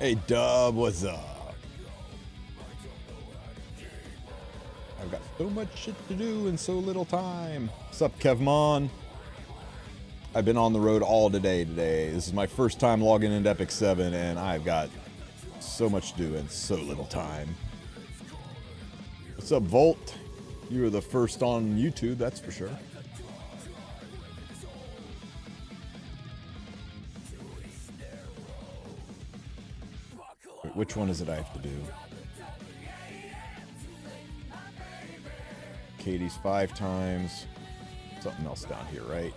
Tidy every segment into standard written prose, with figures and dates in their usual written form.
Hey, Dub, what's up? I've got so much shit to do in so little time. What's up, Kevmon? I've been on the road all today. This is my first time logging into Epic 7, and I've got so much to do in so little time. What's up, Volt? You were the first on YouTube, that's for sure. Wait, which one is it I have to do? Katie's 5 times. Something else down here, right?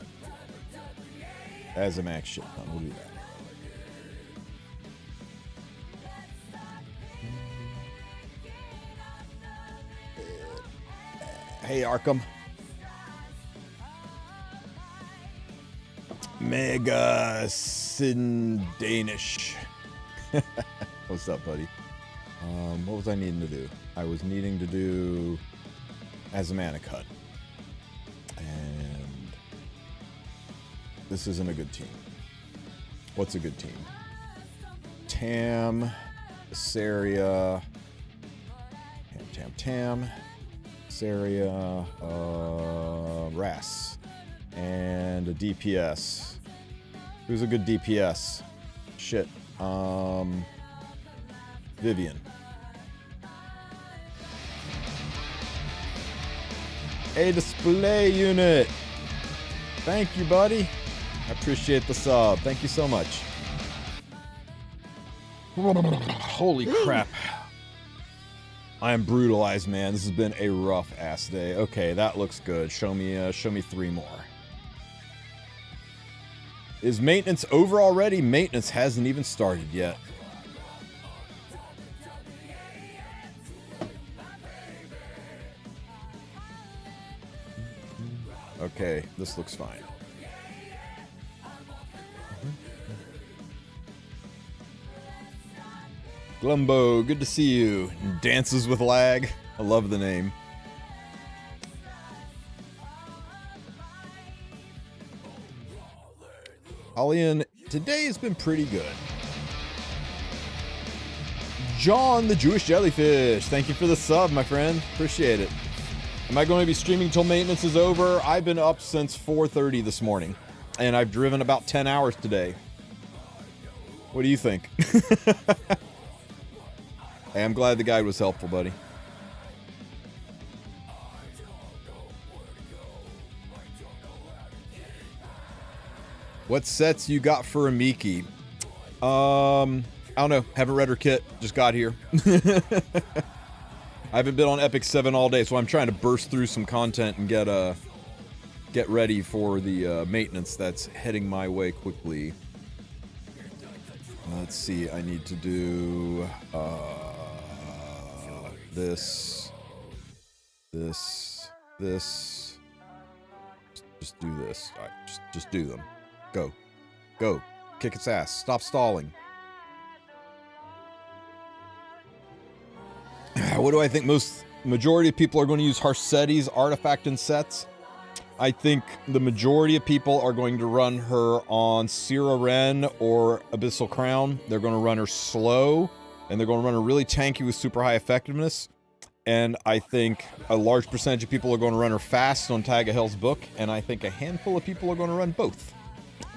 As a max shit ton, we'll do that. Hey, Arkham. Mega Sin Danish. What's up, buddy? What was I needing to do? I was needing to do as a mana cut. And this isn't a good team. What's a good team? Tam, Saria, Tam, Saria, Ras, and a DPS. Who's a good DPS? Shit. Vivian. A display unit. Thank you, buddy. I appreciate the sub. Thank you so much. Holy crap. I am brutalized, man. This has been a rough ass day. Okay, that looks good. Show me 3 more. Is maintenance over already? Maintenance hasn't even started yet. Okay, this looks fine. Glumbo, good to see you. Dances with Lag. I love the name. Alian, today has been pretty good. John the Jewish Jellyfish, thank you for the sub, my friend. Appreciate it. Am I going to be streaming till maintenance is over? I've been up since 4:30 this morning, and I've driven about 10 hours today. What do you think? Hey, I'm glad the guide was helpful, buddy. What sets you got for Amiki? I don't know. Haven't read her kit. Just got here. I haven't been on Epic 7 all day, so I'm trying to burst through some content and get ready for the maintenance that's heading my way quickly. Let's see. I need to do this. Just do this. All right, just do them. Go. Go. Kick its ass. Stop stalling. What do I think majority of people are going to use Harsetti's artifact in sets? I think the majority of people are going to run her on Sierra Wren or Abyssal Crown. They're going to run her slow, and they're going to run her really tanky with super high effectiveness. And I think a large percentage of people are going to run her fast on Tag of Hell's Book, and I think a handful of people are going to run both.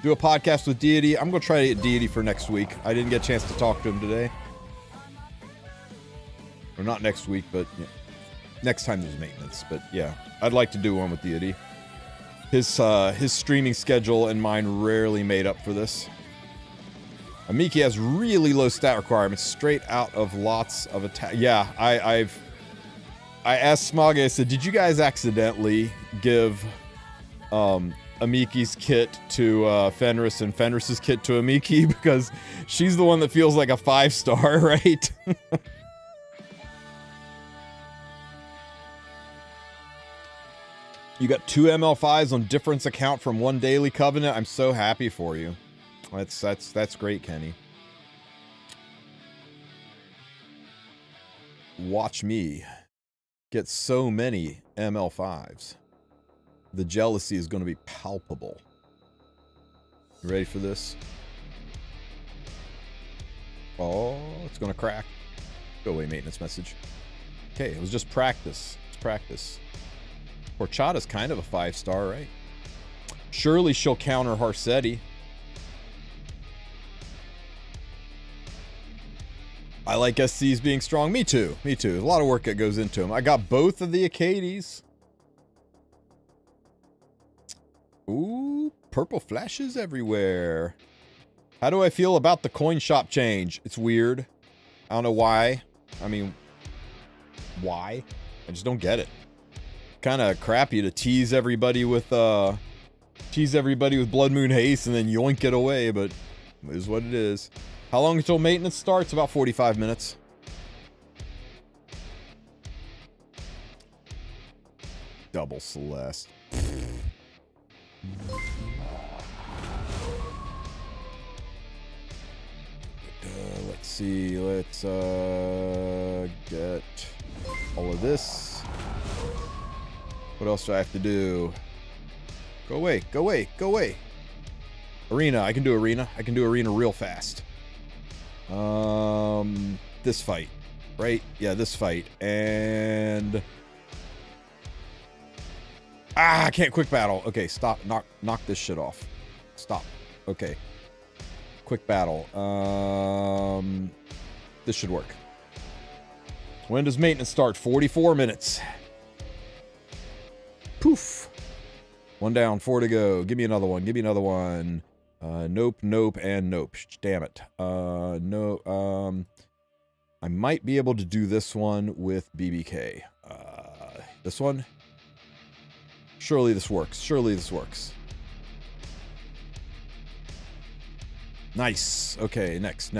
Do a podcast with Deity. I'm going to try to get Deity for next week. I didn't get a chance to talk to him today. Or not next week, but yeah. Next time there's maintenance. But yeah, I'd like to do one with Deity. His streaming schedule and mine rarely made up for this. Amiki has really low stat requirements, straight out of lots of attack. Yeah, I asked Smoggy, I said, did you guys accidentally give Amiki's kit to Fenris and Fenris's kit to Amiki? Because she's the one that feels like a 5-star, right? You got 2 ML5s on difference account from one daily covenant. I'm so happy for you. That's great, Kenny. Watch me get so many ML5s. The jealousy is going to be palpable. You ready for this? Oh, it's gonna crack. Go away, maintenance message. Okay, it was just practice. It's practice. Horchata's kind of a 5-star, right? Surely she'll counter Harsetti. I like SCs being strong. Me too. Me too. There's a lot of work that goes into them. I got both of the Acades. Ooh, purple flashes everywhere. How do I feel about the coin shop change? It's weird. I don't know why. I mean, why? I just don't get it. Kind of crappy to tease everybody with Blood Moon Haste and then yoink it away, but it is what it is. How long until maintenance starts? About 45 minutes. Double Celeste. Let's see. Let's get all of this. What else do I have to do? Go away. Go away. Go away. Arena. I can do arena. I can do arena real fast. This fight. Right? Yeah, this fight. And... Ah, I can't quick battle. Okay, stop. Knock this shit off. Stop. Okay. Quick battle. This should work. When does maintenance start? 44 minutes. Poof. 1 down, 4 to go. Give me another one. Give me another one. Nope, nope, and nope. Damn it. No, I might be able to do this one with BBK. This one? Surely this works. Surely this works. Nice. Okay, next.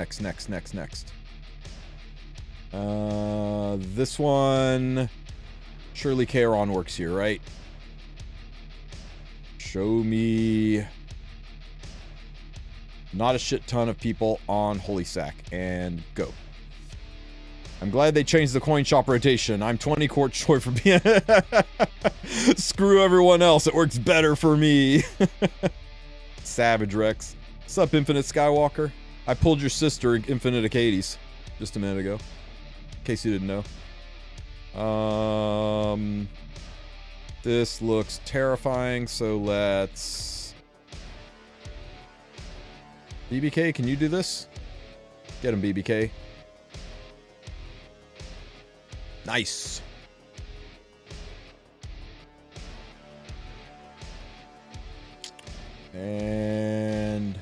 This one... Surely Charon works here, right? Show me... Not a shit ton of people on Holy Sack. And go. I'm glad they changed the coin shop rotation. I'm 20 court short for being... Screw everyone else. It works better for me. Savage Rex. What's up, Infinite Skywalker? I pulled your sister, Infinite Acades, just a minute ago. In case you didn't know. This looks terrifying, so let's... BBK, can you do this? Get him, BBK. Nice. And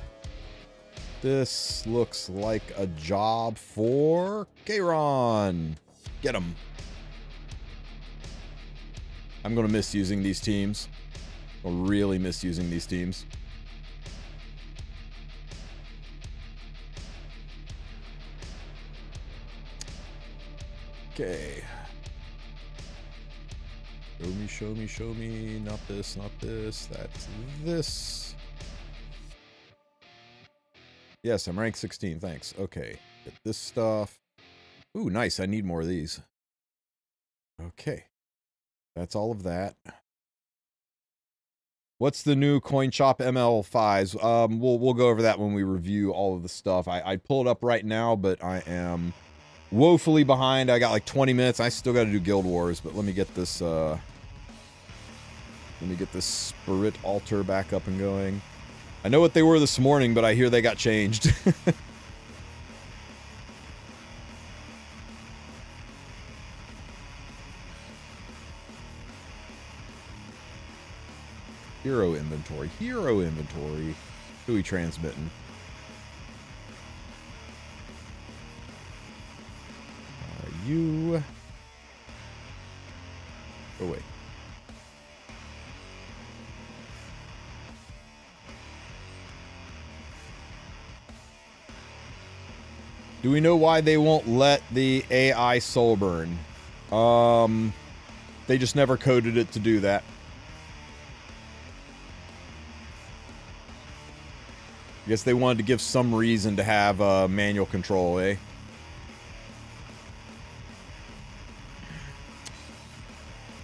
this looks like a job for Charon. Get him. I'm going to miss using these teams. I'll really miss using these teams. Okay. Show me. Not this, That's this. Yes, I'm rank 16, thanks. Okay, get this stuff. Ooh, nice, I need more of these. Okay. That's all of that. What's the new coin shop ML5s? We'll go over that when we review all of the stuff. I'd pull it up right now, but I am woefully behind. I got like 20 minutes. I still got to do Guild Wars, but let me get this Spirit Altar back up and going. I know what they were this morning, but I hear they got changed. Hero inventory. Who we transmitting? You. Oh, wait. Do we know why they won't let the AI soul burn? They just never coded it to do that. I guess they wanted to give some reason to have manual control, eh?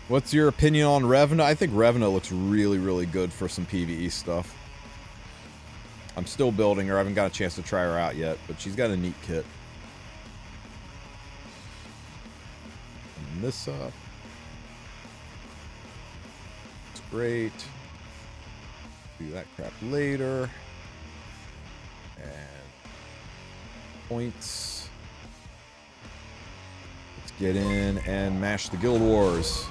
What's your opinion on Revna? I think Revna looks really, really good for some PvE stuff. I'm still building her. I haven't got a chance to try her out yet, but she's got a neat kit. Open this up. It's great. Do that crap later. And points. Let's get in and mash the Guild Wars.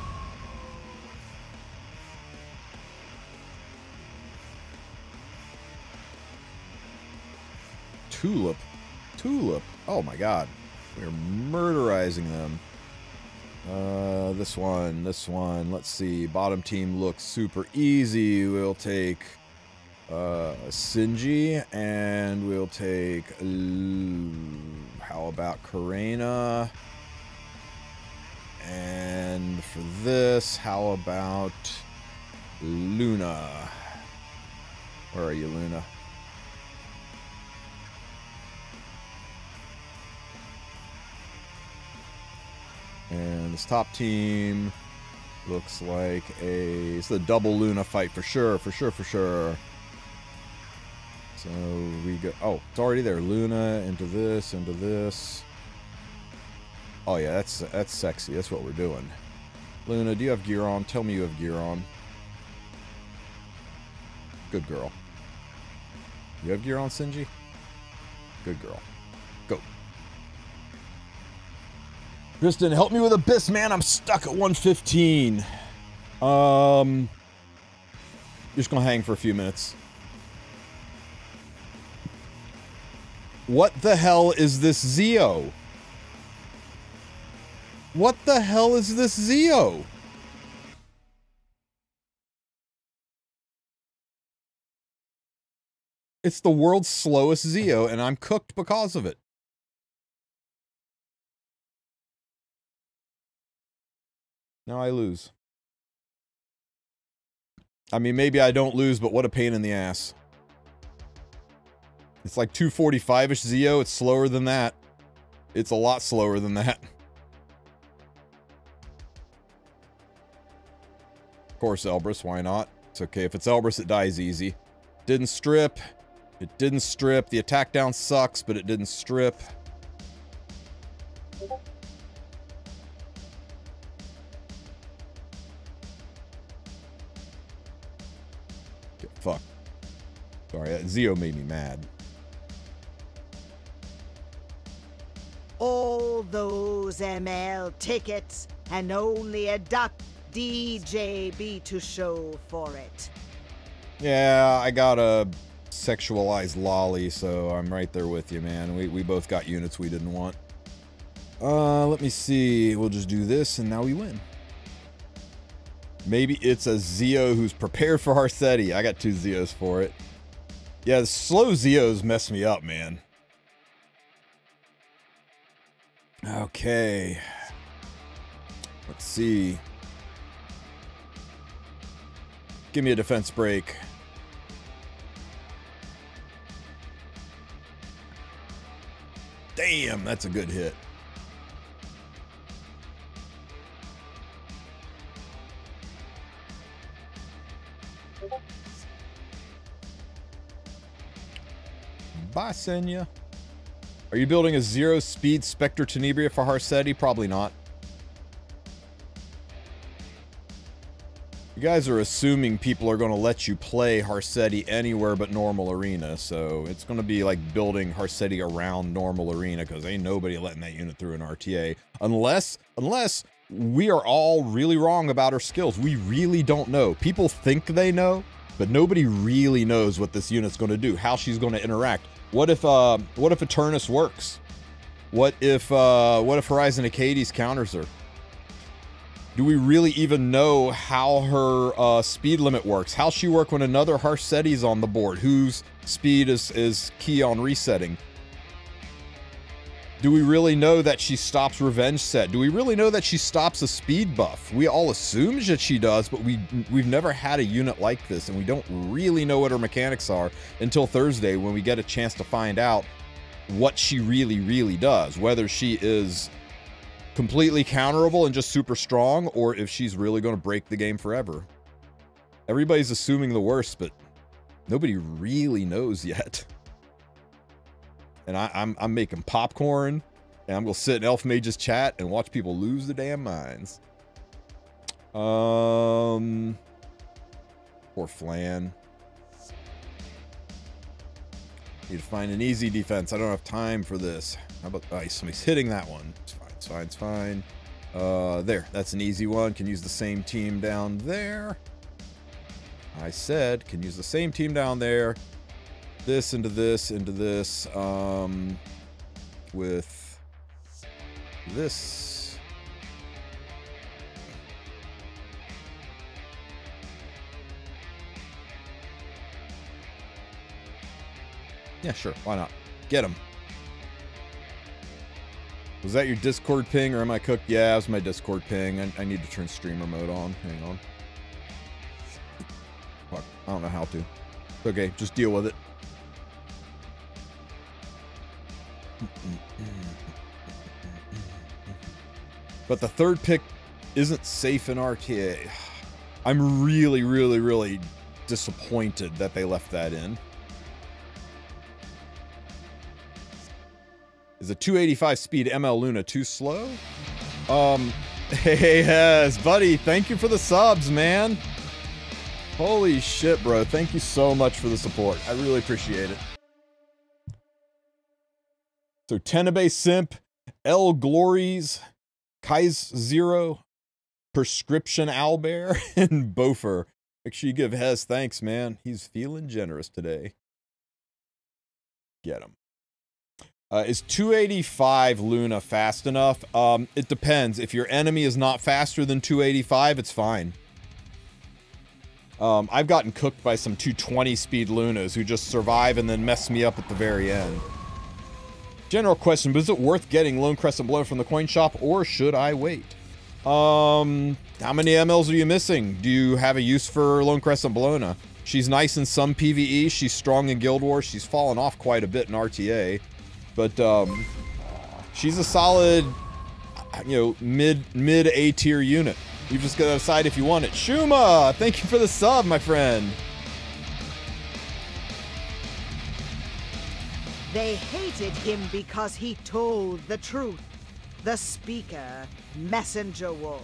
Tulip. Tulip. Oh my god. We're murderizing them. This one. Let's see. Bottom team looks super easy. We'll take Sinji, and we'll take how about Karena? And for this, how about Luna? Where are you, Luna? And this top team looks like it's a double Luna fight for sure. So we go, oh, it's already there. Luna into this. Oh yeah, that's sexy. That's what we're doing. Luna, do you have gear on? Tell me you have gear on. Good girl. You have gear on, Sinji? Good girl. Go. Tristen, help me with Abyss, man. I'm stuck at 115. Just gonna hang for a few minutes. What the hell is this Zeo? What the hell is this Zeo? It's the world's slowest Zeo, and I'm cooked because of it. Now I lose. I mean, maybe I don't lose, but what a pain in the ass. It's like 245-ish Zeo. It's slower than that. It's a lot slower than that. Of course, Elbrus. Why not? It's okay. If it's Elbrus, it dies easy. Didn't strip. It didn't strip. The attack down sucks, but it didn't strip. Okay, fuck. Sorry, that Zeo made me mad. All those ML tickets and only a .djb to show for it. Yeah, I got a sexualized lolly, so I'm right there with you, man. We both got units we didn't want. Let me see. We'll just do this, and now we win. Maybe it's a Zeo who's prepared for Harsetti. I got 2 Zeos for it. Yeah, the slow Zeos mess me up, man. Okay. Let's see. Give me a defense break. Damn, that's a good hit. Bye, Senya. Are you building a 0-speed Spectre Tenebria for Harsetti? Probably not. You guys are assuming people are going to let you play Harsetti anywhere but normal arena, so it's going to be like building Harsetti around normal arena, because ain't nobody letting that unit through an RTA. Unless we are all really wrong about her skills. We really don't know. People think they know, but nobody really knows what this unit's going to do, how she's going to interact. What if Eternus works? What if Horizon Acades counters her? Do we really even know how her speed limit works? How'll she work when another Harsetti's on the board, whose speed is key on resetting? Do we really know that she stops Revenge Set? Do we really know that she stops a speed buff? We all assume that she does, but we've never had a unit like this, and we don't really know what her mechanics are until Thursday, when we get a chance to find out what she really does. Whether she is completely counterable and just super strong, or if she's really going to break the game forever. Everybody's assuming the worst, but nobody really knows yet. And I'm making popcorn. And I'm going to sit in Elf Mage's chat and watch people lose their damn minds. Poor Flan. Need to find an easy defense. I don't have time for this. How about... Oh, somebody's hitting that one. It's fine, it's fine, it's fine. There. That's an easy one. Can use the same team down there. I said, can use the same team down there. This into this, into this. With this. Yeah, sure. Why not? Get him. Was that your Discord ping or am I cooked? Yeah, it was my Discord ping. I need to turn streamer mode on. Hang on. Fuck. I don't know how to. It's okay. Just deal with it. But the third pick isn't safe in RTA. I'm really, really, really disappointed that they left that in. Is a 285 speed ML Luna too slow? Hey, yes, buddy, thank you for the subs, man. Holy shit, bro. Thank you so much for the support. I really appreciate it. So, Tenabe Simp, L Glories, Kai's Zero, Prescription Owlbear, and Bofer. Make sure you give Hez thanks, man. He's feeling generous today. Get him. Is 285 Luna fast enough? It depends. If your enemy is not faster than 285, it's fine. I've gotten cooked by some 220 speed Lunas who just survive and then mess me up at the very end. General question, but is it worth getting Lone Crescent Blown from the coin shop, or should I wait? How many MLs are you missing? Do you have a use for Lone Crescent Blown? She's nice in some PvE, she's strong in Guild Wars, she's fallen off quite a bit in RTA. But, she's a solid, you know, mid A-tier unit. You've just got to decide if you want it. Shuma, thank you for the sub, my friend. They hated him because he told the truth. The speaker, Messenger Wulf.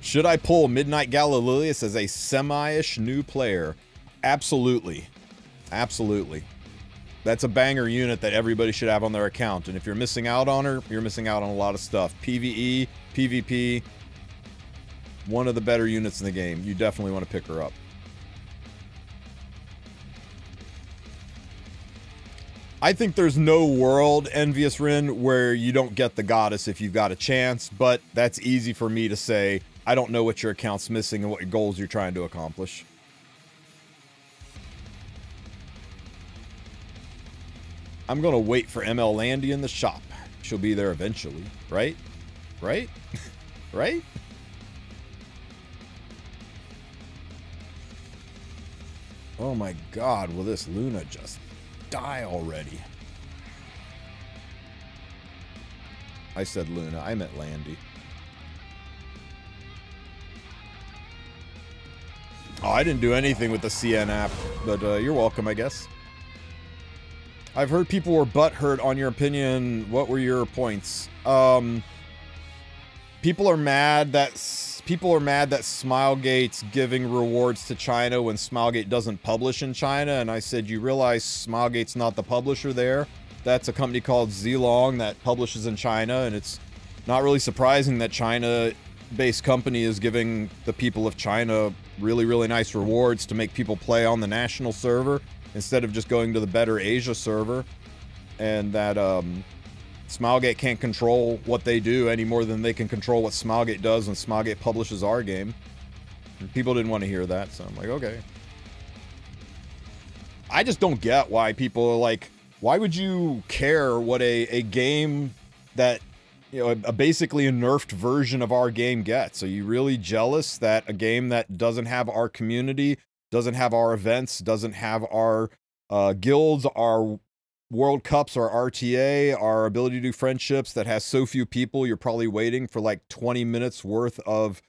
Should I pull Midnight Galililius as a semi-ish new player? Absolutely. Absolutely. That's a banger unit that everybody should have on their account. And if you're missing out on her, you're missing out on a lot of stuff. PvE, PvP, one of the better units in the game. You definitely want to pick her up. I think there's no world, Envious Rin, where you don't get the goddess if you've got a chance, but that's easy for me to say. I don't know what your account's missing and what goals you're trying to accomplish. I'm gonna wait for ML Landy in the shop. She'll be there eventually, right? Right? Right? Oh my god, will this Luna just die already? I said Luna, I meant Landy. Oh, I didn't do anything with the CN app, but you're welcome, I guess. I've heard people were butthurt on your opinion. What were your points? People are mad that Smilegate's giving rewards to China when Smilegate doesn't publish in China, and I said, you realize Smilegate's not the publisher there. That's a company called Zilong that publishes in China, and it's not really surprising that China-based company is giving the people of China really, really nice rewards to make people play on the national server instead of just going to the better Asia server, and that Smilegate can't control what they do any more than they can control what Smilegate does when Smilegate publishes our game. And people didn't want to hear that, so I'm like, okay. I just don't get why people are like, why would you care what a game that, you know, basically a nerfed version of our game gets? Are you really jealous that a game that doesn't have our community, doesn't have our events, doesn't have our guilds, our World Cups, our RTA, our ability to do friendships, that has so few people, you're probably waiting for like 20 minutes worth of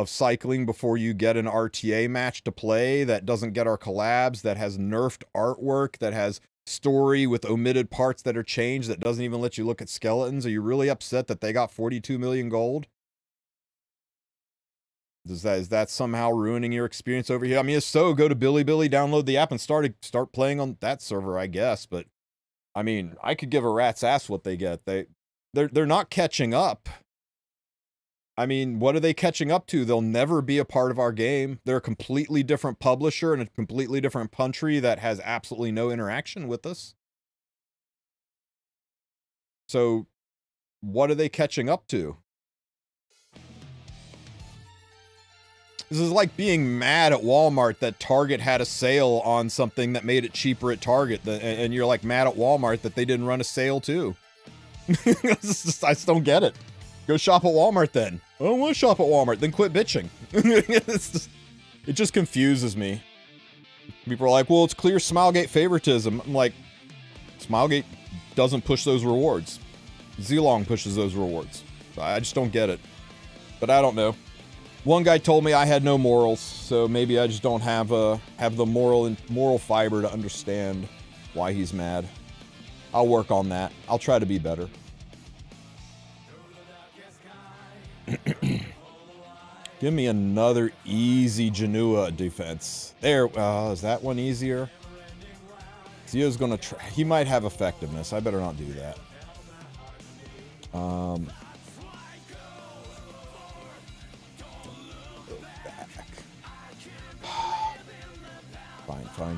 cycling before you get an RTA match to play, that doesn't get our collabs, that has nerfed artwork, that has story with omitted parts that are changed that doesn't even let you look at skeletons? Are you really upset that they got 42 million gold? Is that somehow ruining your experience over here? I mean, if so, go to Bilibili, download the app, and start playing on that server, I guess. But I mean, I could give a rat's ass what they get. They're not catching up. I mean, what are they catching up to? They'll never be a part of our game. They're a completely different publisher in a completely different country that has absolutely no interaction with us. So, what are they catching up to? This is like being mad at Walmart that Target had a sale on something that made it cheaper at Target, and you're like mad at Walmart that they didn't run a sale too. I just don't get it. Go shop at Walmart then. I don't want to shop at Walmart. Then quit bitching. It just confuses me. People are like, well, it's clear Smilegate favoritism. I'm like, Smilegate doesn't push those rewards. Zilong pushes those rewards. I just don't get it. But I don't know. One guy told me I had no morals, so maybe I just don't have the moral fiber to understand why he's mad. I'll work on that. I'll try to be better. Give me another easy Janua defense. There, is that one easier? Zio's gonna try. He might have effectiveness. I better not do that.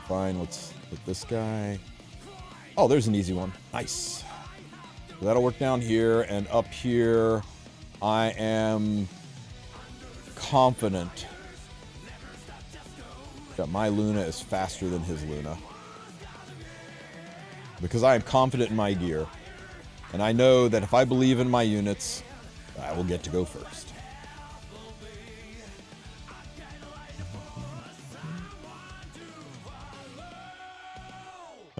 Fine. Let's put this guy. Oh, there's an easy one. Nice. So that'll work down here, and up here, I am confident that my Luna is faster than his Luna. Because I am confident in my gear. And I know that if I believe in my units, I will get to go first.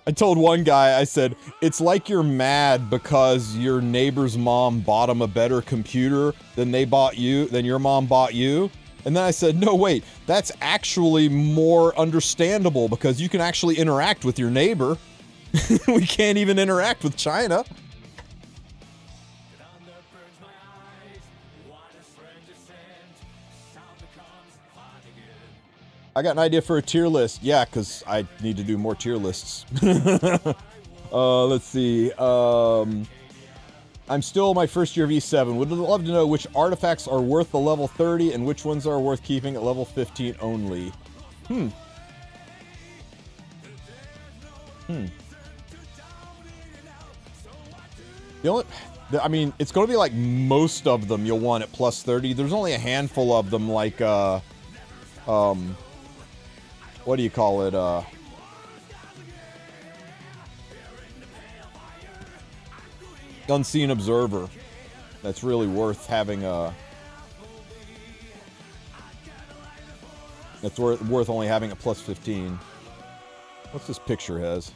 I told one guy, I said, it's like you're mad because your neighbor's mom bought him a better computer than your mom bought you. And then I said, no, wait, that's actually more understandable because you can actually interact with your neighbor. We can't even interact with China. I got an idea for a tier list. Yeah, because I need to do more tier lists. Let's see. I'm still my first year of E7. Would love to know which artifacts are worth the level 30 and which ones are worth keeping at level 15 only. I mean, it's going to be like most of them you'll want at plus 30. There's only a handful of them, like, what do you call it? Unseen Observer. That's really worth having a... That's worth only having a plus 15. What's this picture has?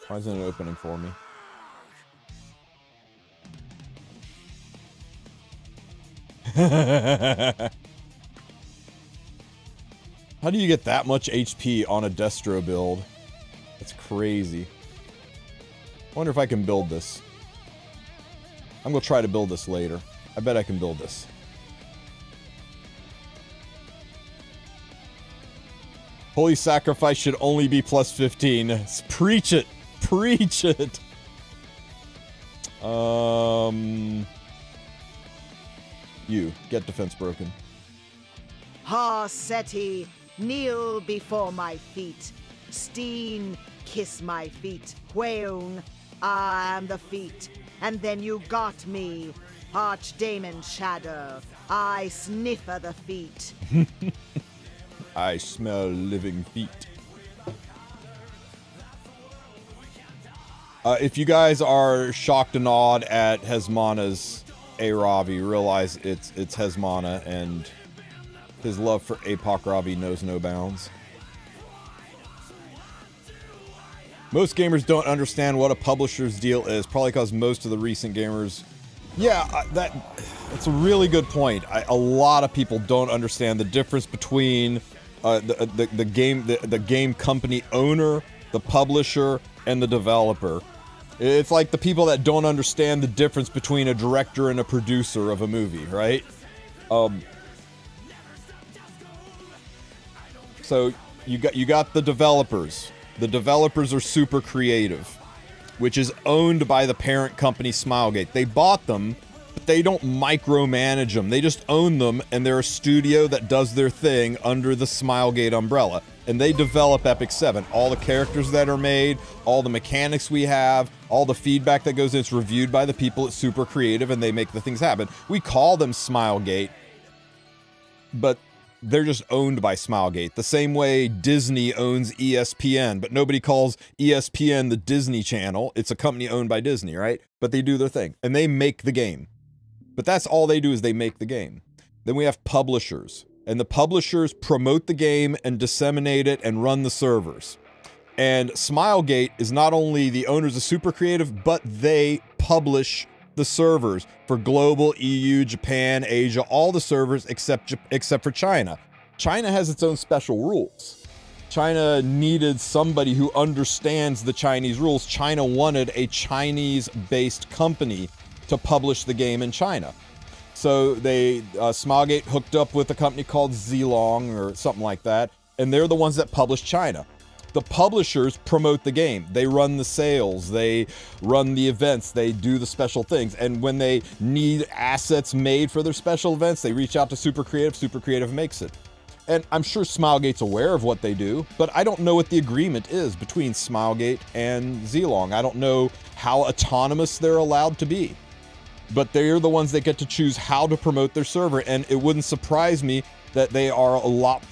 Why isn't it opening for me? How do you get that much HP on a Destro build? That's crazy. I wonder if I can build this. I'm gonna try to build this later. I bet I can build this. Holy Sacrifice should only be plus 15. Preach it! Preach it! You, get defense broken. Ha Seti, kneel before my feet. Steen, kiss my feet. Hweung, I am the feet. And then you got me. Archdemon Shadow, I sniffer the feet. I smell living feet. If you guys are shocked and awed at Hezmana's Aravi, realize it's Hezmana, and his love for Apoc Ravi knows no bounds. Most gamers don't understand what a publisher's deal is, probably because most of the recent gamers... Yeah, that's a really good point. A lot of people don't understand the difference between the game company owner the publisher, and the developer. It's like the people that don't understand the difference between a director and a producer of a movie, right? So you got the developers. The developers are Super Creative, which is owned by the parent company Smilegate. They bought them, but they don't micromanage them. They just own them, and they're a studio that does their thing under the Smilegate umbrella. And they develop Epic 7. All the characters that are made, all the mechanics we have, all the feedback that goes in, it's reviewed by the people at Super Creative, and they make the things happen. We call them Smilegate, but they're just owned by Smilegate. The same way Disney owns ESPN, but nobody calls ESPN the Disney Channel. It's a company owned by Disney, right? But they do their thing, and they make the game. But that's all they do, is they make the game. Then we have publishers. And the publishers promote the game and disseminate it and run the servers. And Smilegate is not only the owners of Super Creative, but they publish the servers for global, EU, Japan, Asia, all the servers except for China. China has its own special rules. China needed somebody who understands the Chinese rules. China wanted a Chinese-based company to publish the game in China. So Smilegate hooked up with a company called Zilong or something like that, and they're the ones that publish China. The publishers promote the game. They run the sales, they run the events, they do the special things, and when they need assets made for their special events, they reach out to Super Creative. Super Creative makes it. And I'm sure Smilegate's aware of what they do, but I don't know what the agreement is between Smilegate and Zilong. I don't know how autonomous they're allowed to be. But they're the ones that get to choose how to promote their server, and it wouldn't surprise me that they are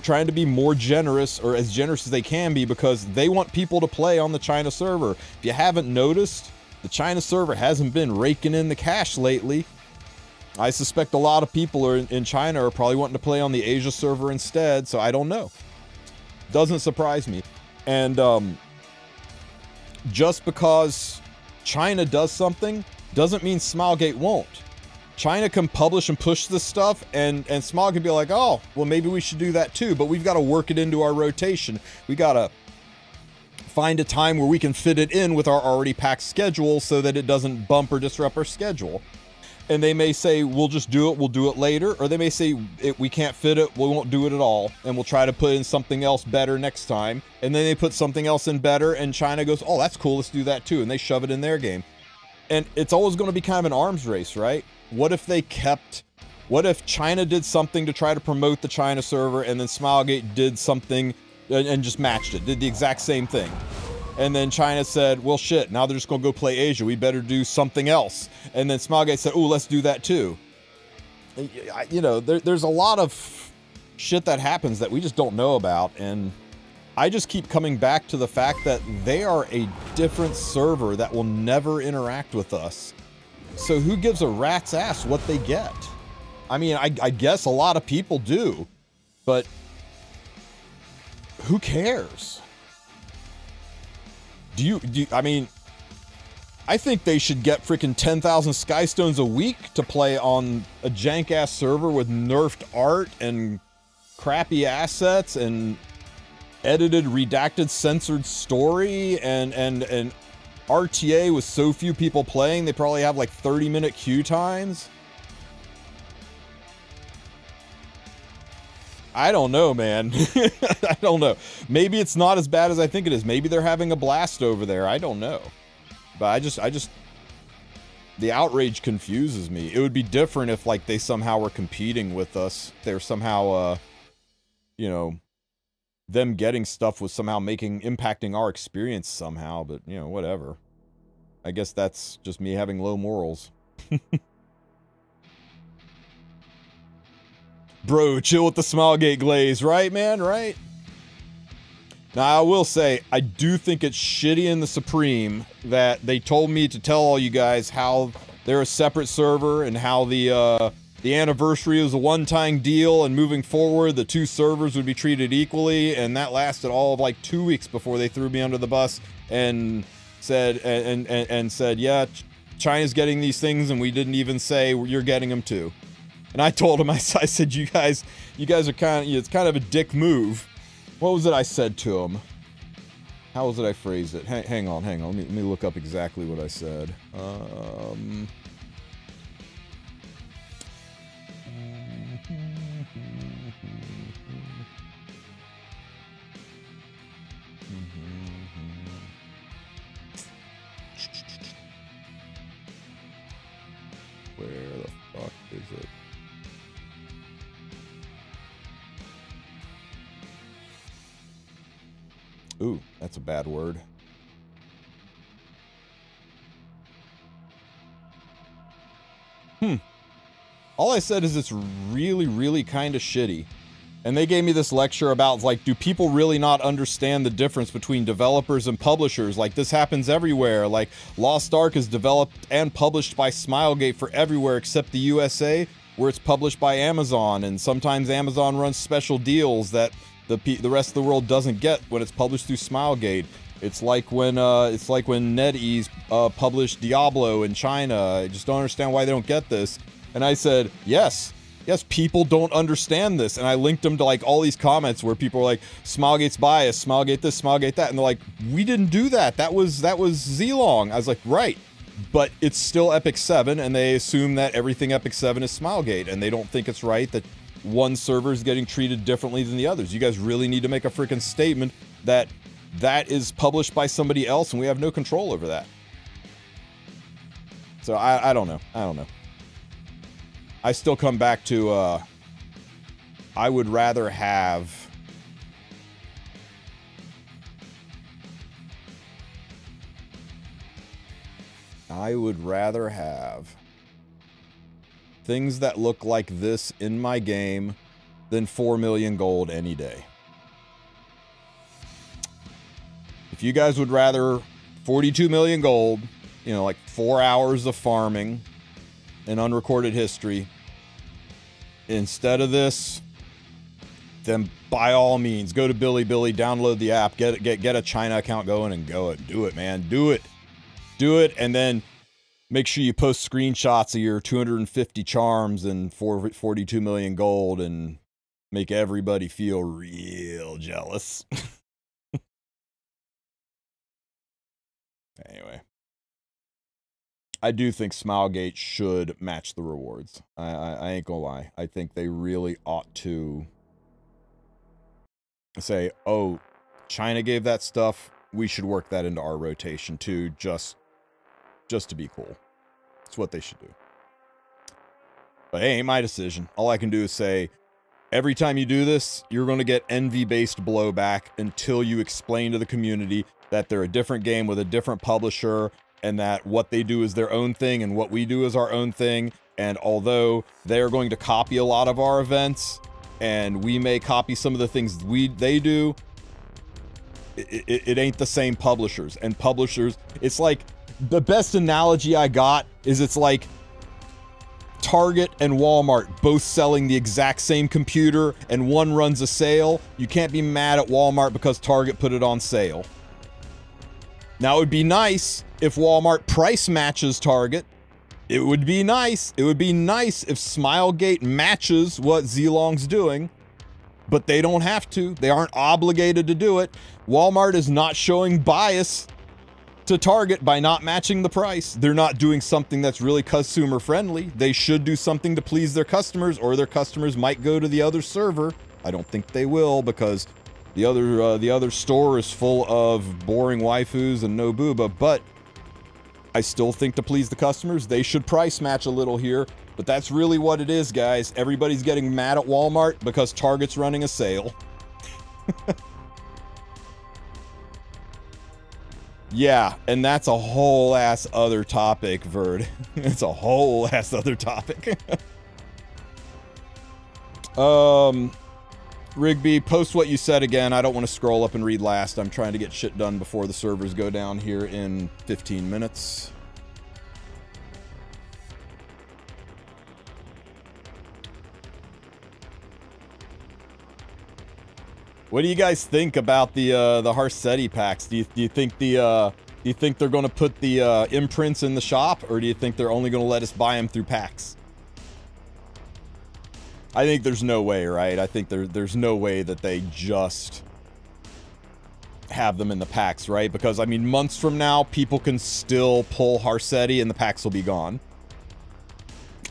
trying to be more generous, or as generous as they can be, because they want people to play on the China server. If you haven't noticed, the China server hasn't been raking in the cash lately. I suspect a lot of people in China are probably wanting to play on the Asia server instead, so I don't know. Doesn't surprise me. And just because China does something doesn't mean Smilegate won't. China can publish and push this stuff, and Smilegate can be like, oh, well, maybe we should do that too, but we've got to work it into our rotation. We got to find a time where we can fit it in with our already packed schedule so that it doesn't bump or disrupt our schedule. And they may say, we'll just do it, we'll do it later, or they may say, we can't fit it, we won't do it at all, and we'll try to put in something else better next time. And then they put something else in better, and China goes, oh, that's cool, let's do that too, and they shove it in their game. And it's always going to be kind of an arms race, right? What if China did something to try to promote the China server, and then Smilegate did something and just matched it, did the exact same thing. And then China said, well, shit, now they're just going to go play Asia. We better do something else. And then Smilegate said, oh, let's do that too. You know, there's a lot of shit that happens that we just don't know about, and I just keep coming back to the fact that they are a different server that will never interact with us. So who gives a rat's ass what they get? I mean, I guess a lot of people do, but who cares? I mean, I think they should get freaking 10,000 Skystones a week to play on a jank-ass server with nerfed art and crappy assets and edited, redacted, censored story, and RTA with so few people playing, they probably have like 30-minute queue times. I don't know, man. I don't know. Maybe it's not as bad as I think it is. Maybe they're having a blast over there. I don't know. But I just the outrage confuses me. It would be different if like they somehow were competing with us. They're somehow you know, them getting stuff was somehow impacting our experience somehow, but you know, whatever. I guess that's just me having low morals. Bro, chill with the Smilegate glaze, right, man? Right? Now, I will say, I do think it's shitty in the Supreme that they told me to tell all you guys how they're a separate server and how the anniversary was a one-time deal, and moving forward, the two servers would be treated equally, and that lasted all of like 2 weeks before they threw me under the bus and said, said, yeah, China's getting these things, and we didn't even say you're getting them too. And I told him, I said, you guys are kind of, it's kind of a dick move. What was it I said to him? How was it I phrased it? Hang on. Let me look up exactly what I said. Where the fuck is it? Ooh, that's a bad word. All I said is it's really, really kind of shitty. And they gave me this lecture about, like, do people really not understand the difference between developers and publishers? Like, this happens everywhere. Like, Lost Ark is developed and published by Smilegate for everywhere except the USA, where it's published by Amazon. And sometimes Amazon runs special deals that the rest of the world doesn't get when it's published through Smilegate. It's like when NetEase published Diablo in China. I just don't understand why they don't get this. And I said, yes, people don't understand this. And I linked them to, like, all these comments where people were like, Smilegate's biased, Smilegate this, Smilegate that. And they're like, we didn't do that. That was Zlong. I was like, right. But it's still Epic 7, and they assume that everything Epic 7 is Smilegate. And they don't think it's right that one server is getting treated differently than the others. You guys really need to make a freaking statement that that is published by somebody else, and we have no control over that. So I don't know. I still come back to, I would rather have things that look like this in my game than 4 million gold any day. If you guys would rather 42 million gold, you know, like 4 hours of farming in unrecorded history instead of this, then by all means go to Bilibili, download the app, get a China account going, and do it, man. Do it, and then make sure you post screenshots of your 250 charms and 42 million gold and make everybody feel real jealous. Anyway, I do think Smilegate should match the rewards. I ain't gonna lie. I think they really ought to say, oh, China gave that stuff, we should work that into our rotation too, just to be cool. It's what they should do. But hey, ain't my decision. All I can do is say, every time you do this, you're going to get envy-based blowback until you explain to the community that they're a different game with a different publisher, and that what they do is their own thing and what we do is our own thing. And although they're going to copy a lot of our events, and we may copy some of the things they do, it ain't the same publishers. And publishers, it's like, the best analogy I got is it's like Target and Walmart both selling the exact same computer, and one runs a sale. You can't be mad at Walmart because Target put it on sale. Now, it would be nice if Walmart price matches Target. It would be nice. It would be nice if Smilegate matches what Zlong's doing, but they don't have to. They aren't obligated to do it. Walmart is not showing bias to Target by not matching the price. They're not doing something that's really consumer friendly. They should do something to please their customers, or their customers might go to the other server. I don't think they will, because the other store is full of boring waifus and no booba, but I still think to please the customers, they should price match a little here. But that's really what it is, guys. Everybody's getting mad at Walmart because Target's running a sale. Yeah, and that's a whole ass other topic, Verd. It's a whole ass other topic. Rigby, post what you said again. I don't want to scroll up and read last. I'm trying to get shit done before the servers go down here in 15 minutes. What do you guys think about the Harsetti packs? Do you think they're going to put the imprints in the shop, or do you think they're only going to let us buy them through packs? I think there's no way, right? I think there's no way that they just have them in the packs, right? Because, I mean, months from now, people can still pull Harsetti and the packs will be gone.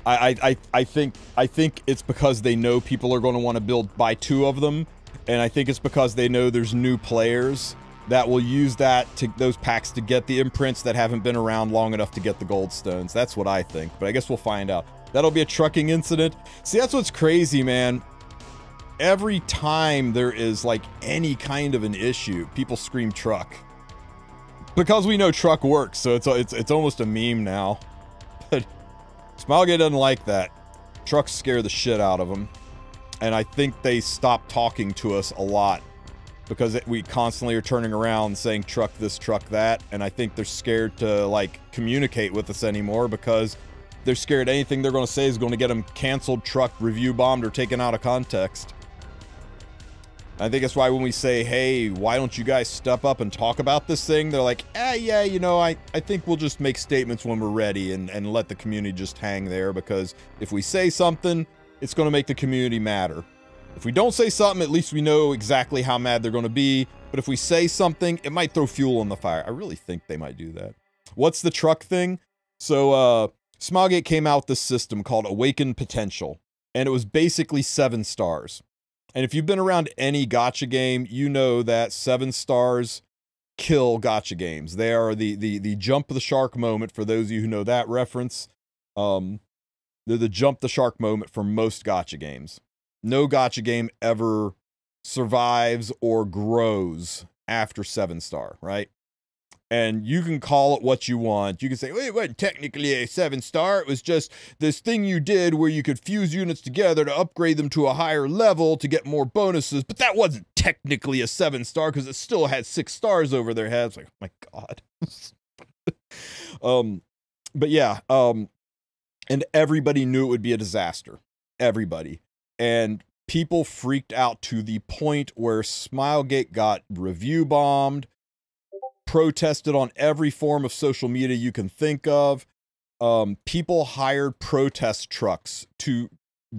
I think it's because they know people are going to want to buy 2 of them, and I think it's because they know there's new players that will use those packs to get the imprints that haven't been around long enough to get the gold stones. That's what I think, but I guess we'll find out. That'll be a trucking incident. See, that's what's crazy, man. Every time there is like any kind of an issue, people scream truck. Because we know truck works, so it's almost a meme now. But Smilegate doesn't like that. Trucks scare the shit out of them. And I think they stopped talking to us a lot because we constantly are turning around saying truck this, truck that. And I think they're scared to like communicate with us anymore because they're scared anything they're going to say is going to get them canceled, trucked, review bombed, or taken out of context. I think that's why when we say, hey, why don't you guys step up and talk about this thing? They're like, yeah, you know, I think we'll just make statements when we're ready and let the community just hang there, because if we say something, it's going to make the community madder. If we don't say something, at least we know exactly how mad they're going to be. But if we say something, it might throw fuel on the fire. I really think they might do that. What's the truck thing? So, Smilegate came out with this system called Awakened Potential, and it was basically 7 stars. And if you've been around any gacha game, you know that 7 stars kill gacha games. They are the jump the shark moment for those of you who know that reference. They're the jump the shark moment for most gacha games. No gacha game ever survives or grows after 7 star, right? And you can call it what you want. You can say, well, it wasn't technically a 7 star. It was just this thing you did where you could fuse units together to upgrade them to a higher level to get more bonuses. But that wasn't technically a 7 star because it still had 6 stars over their heads. Like, oh my God. But yeah, and everybody knew it would be a disaster. Everybody. And people freaked out to the point where Smilegate got review bombed, protested on every form of social media you can think of. People hired protest trucks, to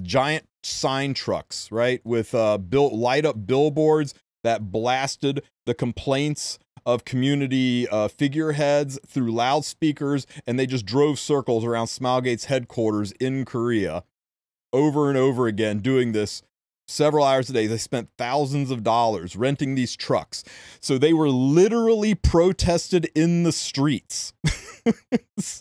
giant sign trucks, right? With light up billboards that blasted the complaints of community figureheads through loudspeakers, and they just drove circles around Smilegate's headquarters in Korea over and over again, doing this several hours a day. They spent thousands of dollars renting these trucks. So they were literally protested in the streets.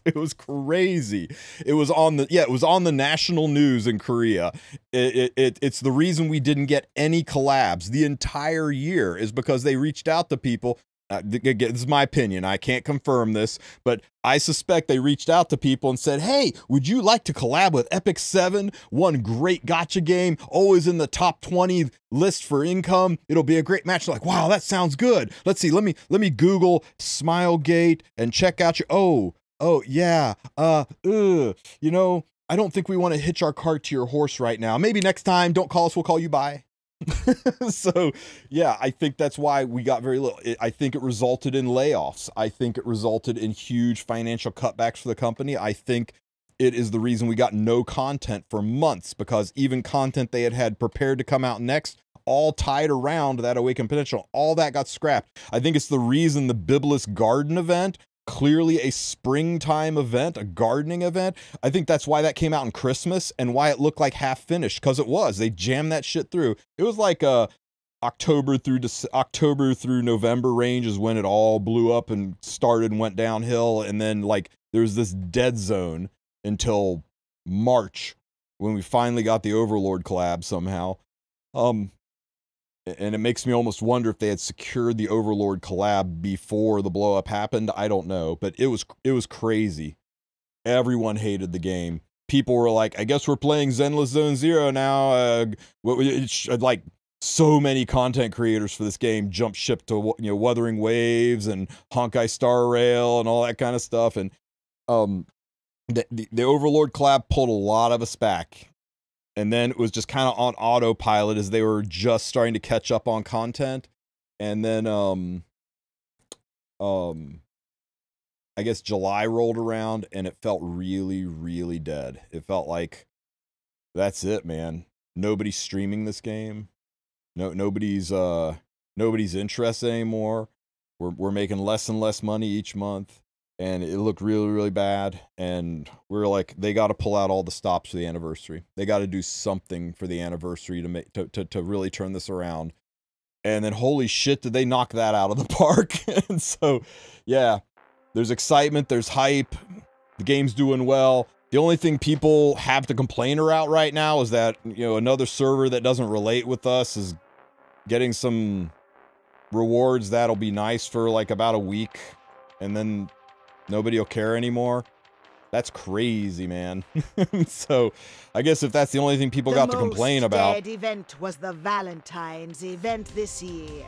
It was crazy. It was on the national news in Korea. It's the reason we didn't get any collabs the entire year, is because they reached out to people. This is my opinion. I can't confirm this, but I suspect they reached out to people and said, hey, would you like to collab with Epic 7? One great gacha game, always in the top 20 list for income. It'll be a great match. They're like, wow, that sounds good. Let's see. Let me Google Smilegate and check out your, oh yeah. You know, I don't think we want to hitch our cart to your horse right now. Maybe next time, don't call us. We'll call you. Bye. So yeah, I think that's why we got very little. I think it resulted in layoffs. I think it resulted in huge financial cutbacks for the company. I think it is the reason we got no content for months, because even content they had prepared to come out next, all tied around that Awakened Potential, all that got scrapped. I think it's the reason the Biblis Garden event, clearly a springtime event, a gardening event, I think that's why that came out on Christmas and why it looked like half finished, because it was. They jammed that shit through. It was like October through November range is when it all blew up and started and went downhill, and then like there was this dead zone until March when we finally got the Overlord collab somehow. And it makes me almost wonder if they had secured the Overlord collab before the blow up happened. I don't know, but it was crazy. Everyone hated the game. People were like, I guess we're playing Zenless Zone Zero now. Like so many content creators for this game jumped ship to, you know, Wuthering Waves and Honkai Star Rail and all that kind of stuff. And the Overlord collab pulled a lot of us back. And then it was just kind of on autopilot as they were just starting to catch up on content. And then, I guess July rolled around and it felt really, really dead. It felt like, that's it, man. Nobody's streaming this game. Nobody's nobody's interested anymore. We're making less and less money each month, and it looked really, really bad. And we're like, they got to pull out all the stops for the anniversary. They got to do something for the anniversary to make to really turn this around. And then, holy shit, did they knock that out of the park? And so, yeah, there's excitement, there's hype, the game's doing well. The only thing people have to complain about right now is that, you know, another server that doesn't relate with us is getting some rewards that'll be nice for like about a week, and then nobody will care anymore. That's crazy, man. So, I guess if that's the only thing people got to complain about. The most dead event was the Valentine's event this year.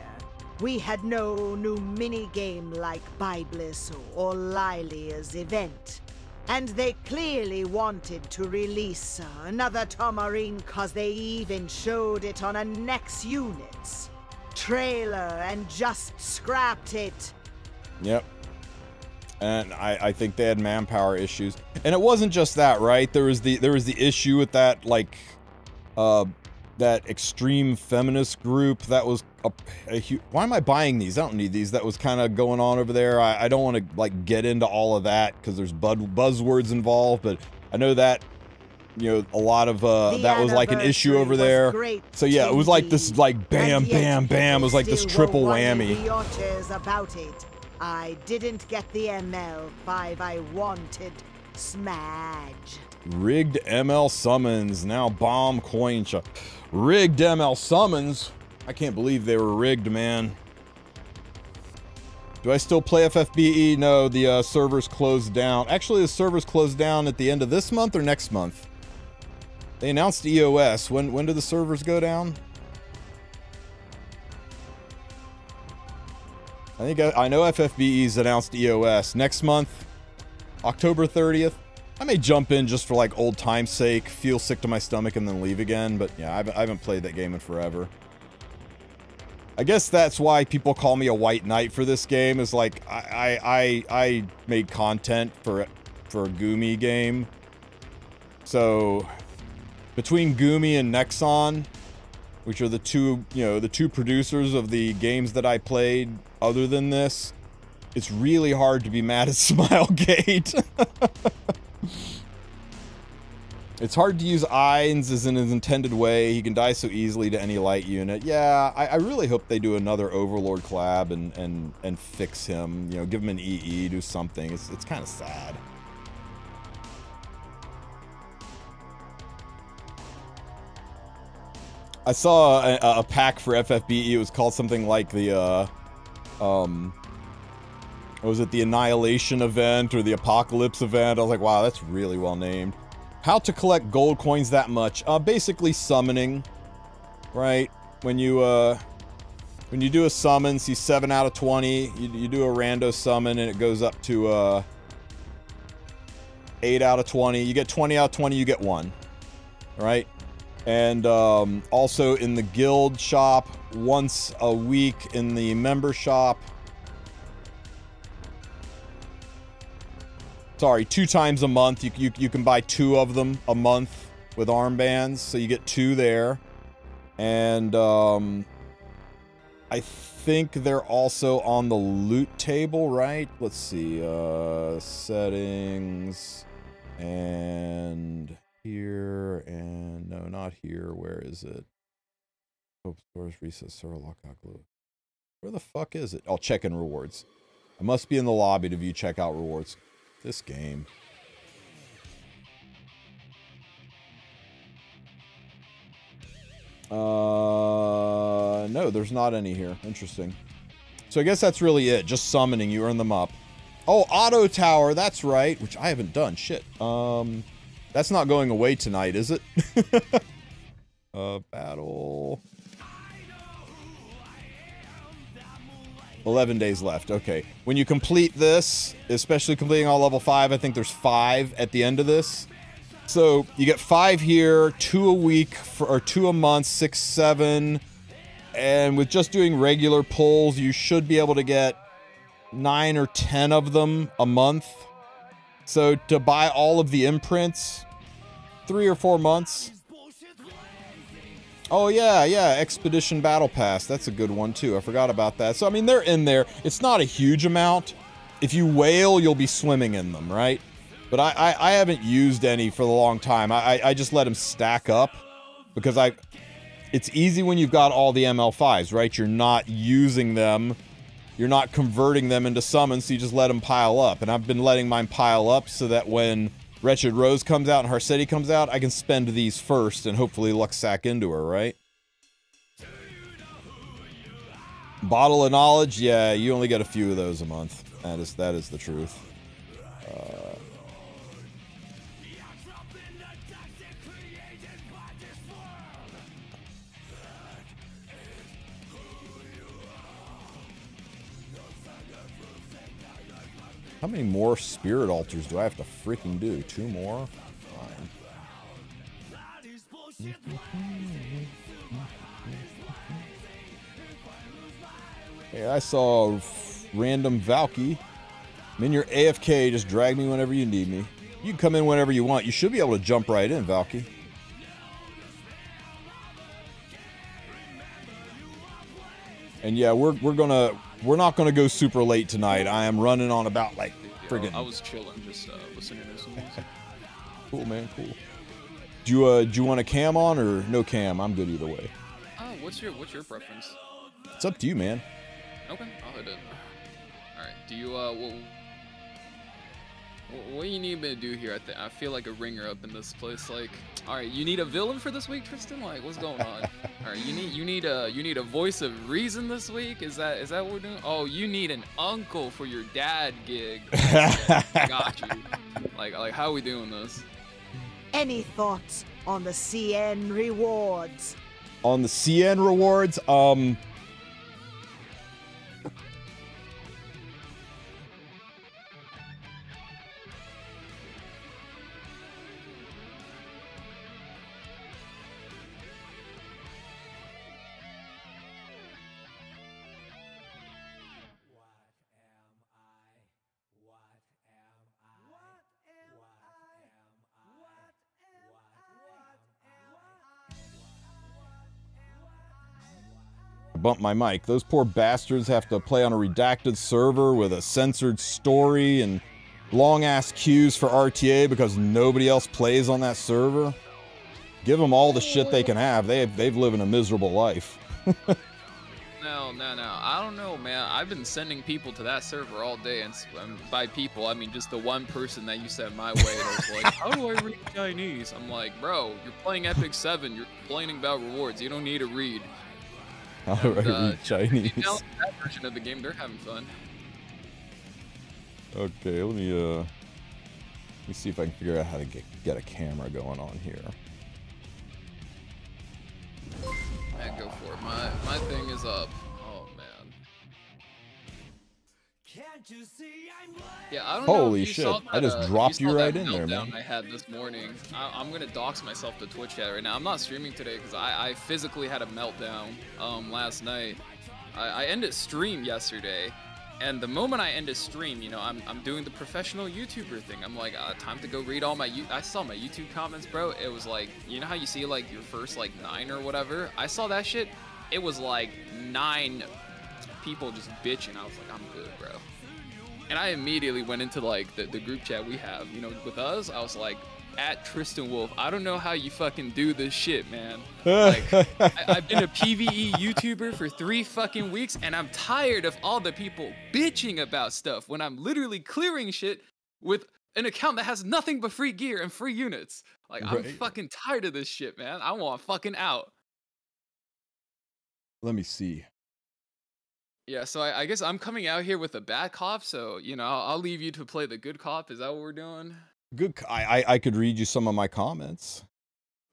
We had no new mini-game like Biblis or Lilia's event. And they clearly wanted to release another Tomarine cause they even showed it on a next unit's trailer and just scrapped it. Yep. And I think they had manpower issues. And it wasn't just that, right? There was the issue with that, like, that extreme feminist group that was a huge... Why am I buying these? I don't need these. That was kind of going on over there. I don't want to, like, get into all of that because there's buzzwords involved, but I know that, you know, a lot of, that was like an issue over there. So yeah, it was like this, like, bam, bam, bam. It was like this triple whammy. About it. I didn't get the ML5 I wanted. Smudge. Rigged ML summons. Now bomb coin shop. Rigged ML summons? I can't believe they were rigged, man. Do I still play FFBE? No, the servers closed down. Actually, the servers closed down at the end of this month or next month? They announced EOS. When do the servers go down? I know FFBE's announced EOS next month, October 30th. I may jump in just for like old time's sake, feel sick to my stomach, and then leave again. But yeah, I haven't played that game in forever. I guess that's why people call me a white knight for this game. Is like I made content for a Goomy game. So between Goomy and Nexon, which are the two producers of the games that I played other than this, it's really hard to be mad at Smilegate. It's hard to use Ainz in his intended way. He can die so easily to any light unit. Yeah, I really hope they do another Overlord collab and fix him. You know, give him an EE, do something. It's kind of sad. I saw a pack for FFBE. It was called something like the, was it the Annihilation event or the Apocalypse event? I was like, wow, that's really well named. How to collect gold coins that much? Basically summoning, right? When you do a summon, see 7 out of 20, you do a rando summon and it goes up to 8 out of 20. You get 20 out of 20, you get 1, right? And also in the guild shop, once a week in the member shop. Sorry, 2 times a month. You can buy 2 of them a month with armbands, so you get 2 there. And I think they're also on the loot table, right? Let's see, settings, and here, and no, not here. Where is it? Hope stores, reset, server, lockout, glue. Where the fuck is it? Oh, check-in rewards. I must be in the lobby to view checkout rewards. This game. No, there's not any here. Interesting. So I guess that's really it. Just summoning, you earn them up. Oh, Auto Tower, that's right. Which I haven't done. Shit. That's not going away tonight, is it? Battle. 11 days left. Okay. When you complete this, especially completing all level 5, I think there's 5 at the end of this. So you get 5 here, 2 a week, or 2 a month, 6, 7. And with just doing regular pulls, you should be able to get 9 or 10 of them a month. So to buy all of the imprints, 3 or 4 months. Oh, yeah, Expedition Battle Pass. That's a good one, too. I forgot about that. So, I mean, they're in there. It's not a huge amount. If you whale, you'll be swimming in them, right? But I haven't used any for a long time. I just let them stack up because it's easy when you've got all the ML5s, right? You're not using them. You're not converting them into summons, so you just let them pile up. And I've been letting mine pile up so that when Wretched Rose comes out and Harsetti comes out, I can spend these first and hopefully luck sack into her, right? Bottle of Knowledge, yeah, you only get a few of those a month. That is the truth. How many more spirit altars do I have to freaking do? 2 more? Fine. Hey, I saw a random Valky. I'm in your AFK, just drag me whenever you need me. You can come in whenever you want. You should be able to jump right in, Valky. And yeah, we're not gonna go super late tonight. I am running on about like friggin'. I was chilling, just listening to some music. Cool, man, cool. Do you want a cam on or no cam? I'm good either way. What's your preference? It's up to you, man. Okay, I'll hit it. All right. Do you what do you need me to do here? I feel like a ringer up in this place. Like, all right, you need a villain for this week, Tristen? Like, what's going on? All right, you need a voice of reason this week. Is that what we're doing? Oh, you need an uncle for your dad gig. Got you. Like how are we doing this? Any thoughts on the CN rewards? On the CN rewards, bump my mic. Those poor bastards have to play on a redacted server with a censored story and long-ass queues for RTA because nobody else plays on that server. Give them all the shit they can have. They've living a miserable life. No. I don't know, man. I've been sending people to that server all day, and by people, I mean just the one person that you sent my way that was like, how do I read Chinese? I'm like, bro, you're playing Epic 7. You're complaining about rewards. You don't need to read. How do I read Chinese? That version of the game, they're having fun. Okay, let me see if I can figure out how to get a camera going on here. Man, go for it. My thing is up. Oh man. Yeah, I don't know. Holy shit! I just dropped you right in there, man. I had this morning. I'm gonna dox myself to Twitch chat right now. I'm not streaming today because I physically had a meltdown last night. I ended stream yesterday, and the moment I ended stream, you know, I'm doing the professional YouTuber thing. I'm like, time to go read all my I saw my YouTube comments, bro. It was like, you know how you see like your first like 9 or whatever? I saw that shit. It was like 9 people just bitching. I was like, I'm good, bro. And I immediately went into like the group chat we have, you know, with us. I was like, at TristenWulf, I don't know how you fucking do this shit, man. Like, I've been a PvE YouTuber for 3 fucking weeks, and I'm tired of all the people bitching about stuff when I'm literally clearing shit with an account that has nothing but free gear and free units. Like, I'm fucking tired of this shit, man. I want fucking out. Let me see. Yeah, so I guess I'm coming out here with a bad cop, so, you know, I'll leave you to play the good cop. Is that what we're doing? Good. I could read you some of my comments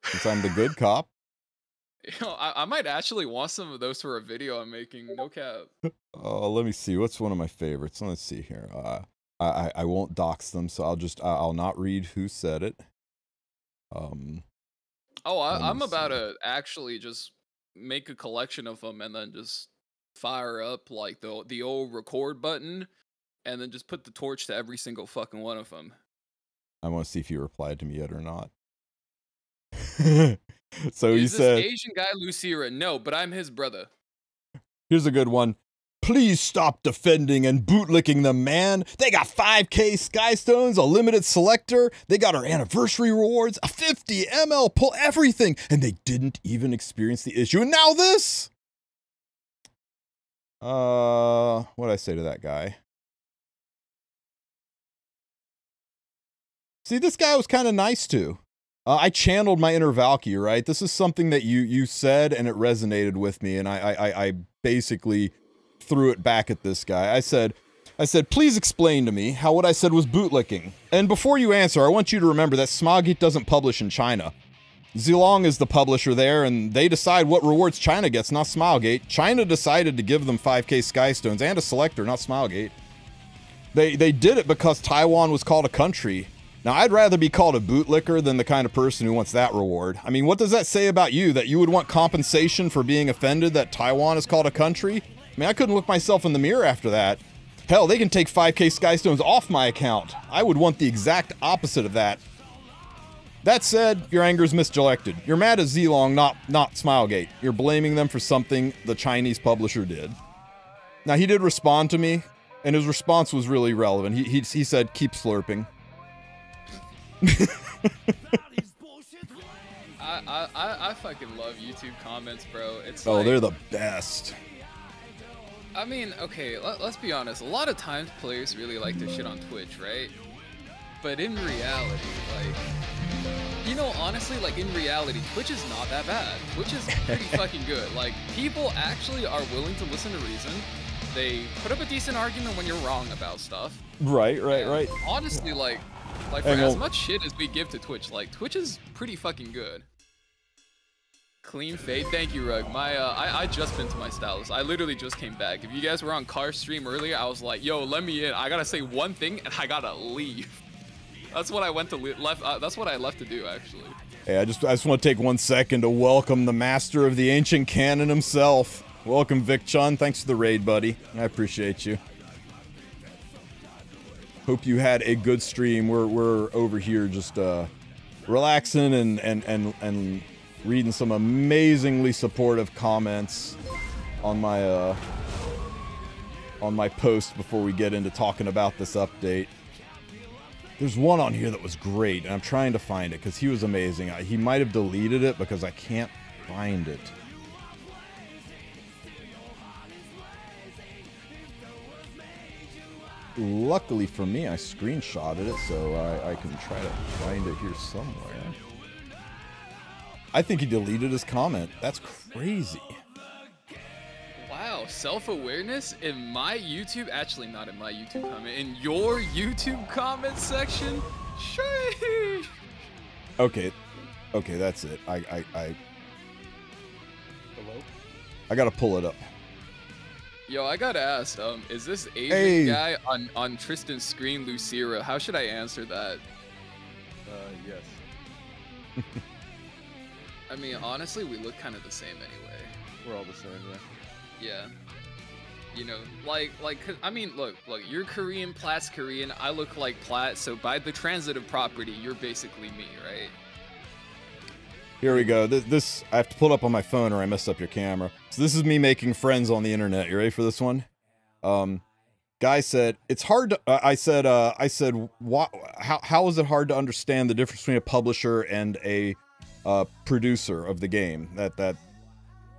since I'm the good cop. You know, I might actually want some of those for a video I'm making. No cap. Let me see. What's one of my favorites? Let's see here. I won't dox them, so I'll not read who said it. I'm about to actually just make a collection of them and then just fire up like the old record button and then just put the torch to every single fucking one of them. I want to see if you replied to me yet or not. So he Is said, this Asian guy Lucira? No, but I'm his brother. here's a good one. Please stop defending and bootlicking them, man. They got 5K Skystones, a limited selector. They got our anniversary rewards, a 50 ML pull, everything. And they didn't even experience the issue. And now this. What'd I say to that guy? See, this guy was kind of nice too. I channeled my inner Valky, right? This is something that you said and it resonated with me, and I basically threw it back at this guy. I said, please explain to me how what I said was bootlicking. And before you answer, I want you to remember that Smilegate doesn't publish in China. Zilong is the publisher there, and they decide what rewards China gets, not Smilegate. China decided to give them 5K Skystones and a selector, not Smilegate. They did it because Taiwan was called a country. Now, I'd rather be called a bootlicker than the kind of person who wants that reward. I mean, what does that say about you? That you would want compensation for being offended that Taiwan is called a country? I mean, I couldn't look myself in the mirror after that. Hell, they can take 5K Skystones off my account. I would want the exact opposite of that. That said, your anger is misdirected. You're mad at Zilong, not Smilegate. You're blaming them for something the Chinese publisher did. Now, he did respond to me, and his response was really relevant. He said, keep slurping. I fucking love YouTube comments, bro. It's oh, like, they're the best. I mean, okay, let's be honest. A lot of times players really like to shit on Twitch, right? But in reality, like, you know, honestly, like, in reality, Twitch is not that bad. Twitch is pretty fucking good. Like, people actually are willing to listen to reason. They put up a decent argument when you're wrong about stuff. Right. Honestly, like for as much shit as we give to Twitch, like, Twitch is pretty fucking good. Clean fade, thank you, Rug. I just been to my stylist. I literally just came back. If you guys were on Car stream earlier, I was like, yo, let me in. I gotta say one thing, and I gotta leave. That's what I that's what I left to do, actually. Hey, I just want to take 1 second to welcome the master of the ancient canon himself. Welcome, Vic Chun. Thanks for the raid, buddy. I appreciate you. Hope you had a good stream. We're over here just relaxing and reading some amazingly supportive comments on my post before we get into talking about this update. There's one on here that was great, and I'm trying to find it because he was amazing. He might have deleted it because I can't find it. Luckily for me, I screenshotted it, so I can try to find it here somewhere. I think he deleted his comment. That's crazy. Wow, self-awareness in my YouTube, actually not in my YouTube comment, in your YouTube comment section? Sheesh. Okay, that's it. I gotta pull it up. Yo, I gotta ask, is this Asian guy on Tristen's screen Lucira? How should I answer that? Yes. I mean, honestly, we look kind of the same anyway. We're all the same, yeah. Yeah. You know, I mean, look, you're Korean, Plat's Korean, I look like Plat, so by the transitive property, you're basically me, right? Here we go. This I have to pull it up on my phone or I messed up your camera. So this is me making friends on the internet. You ready for this one? Guy said, it's hard to, I said, how is it hard to understand the difference between a publisher and a producer of the game? That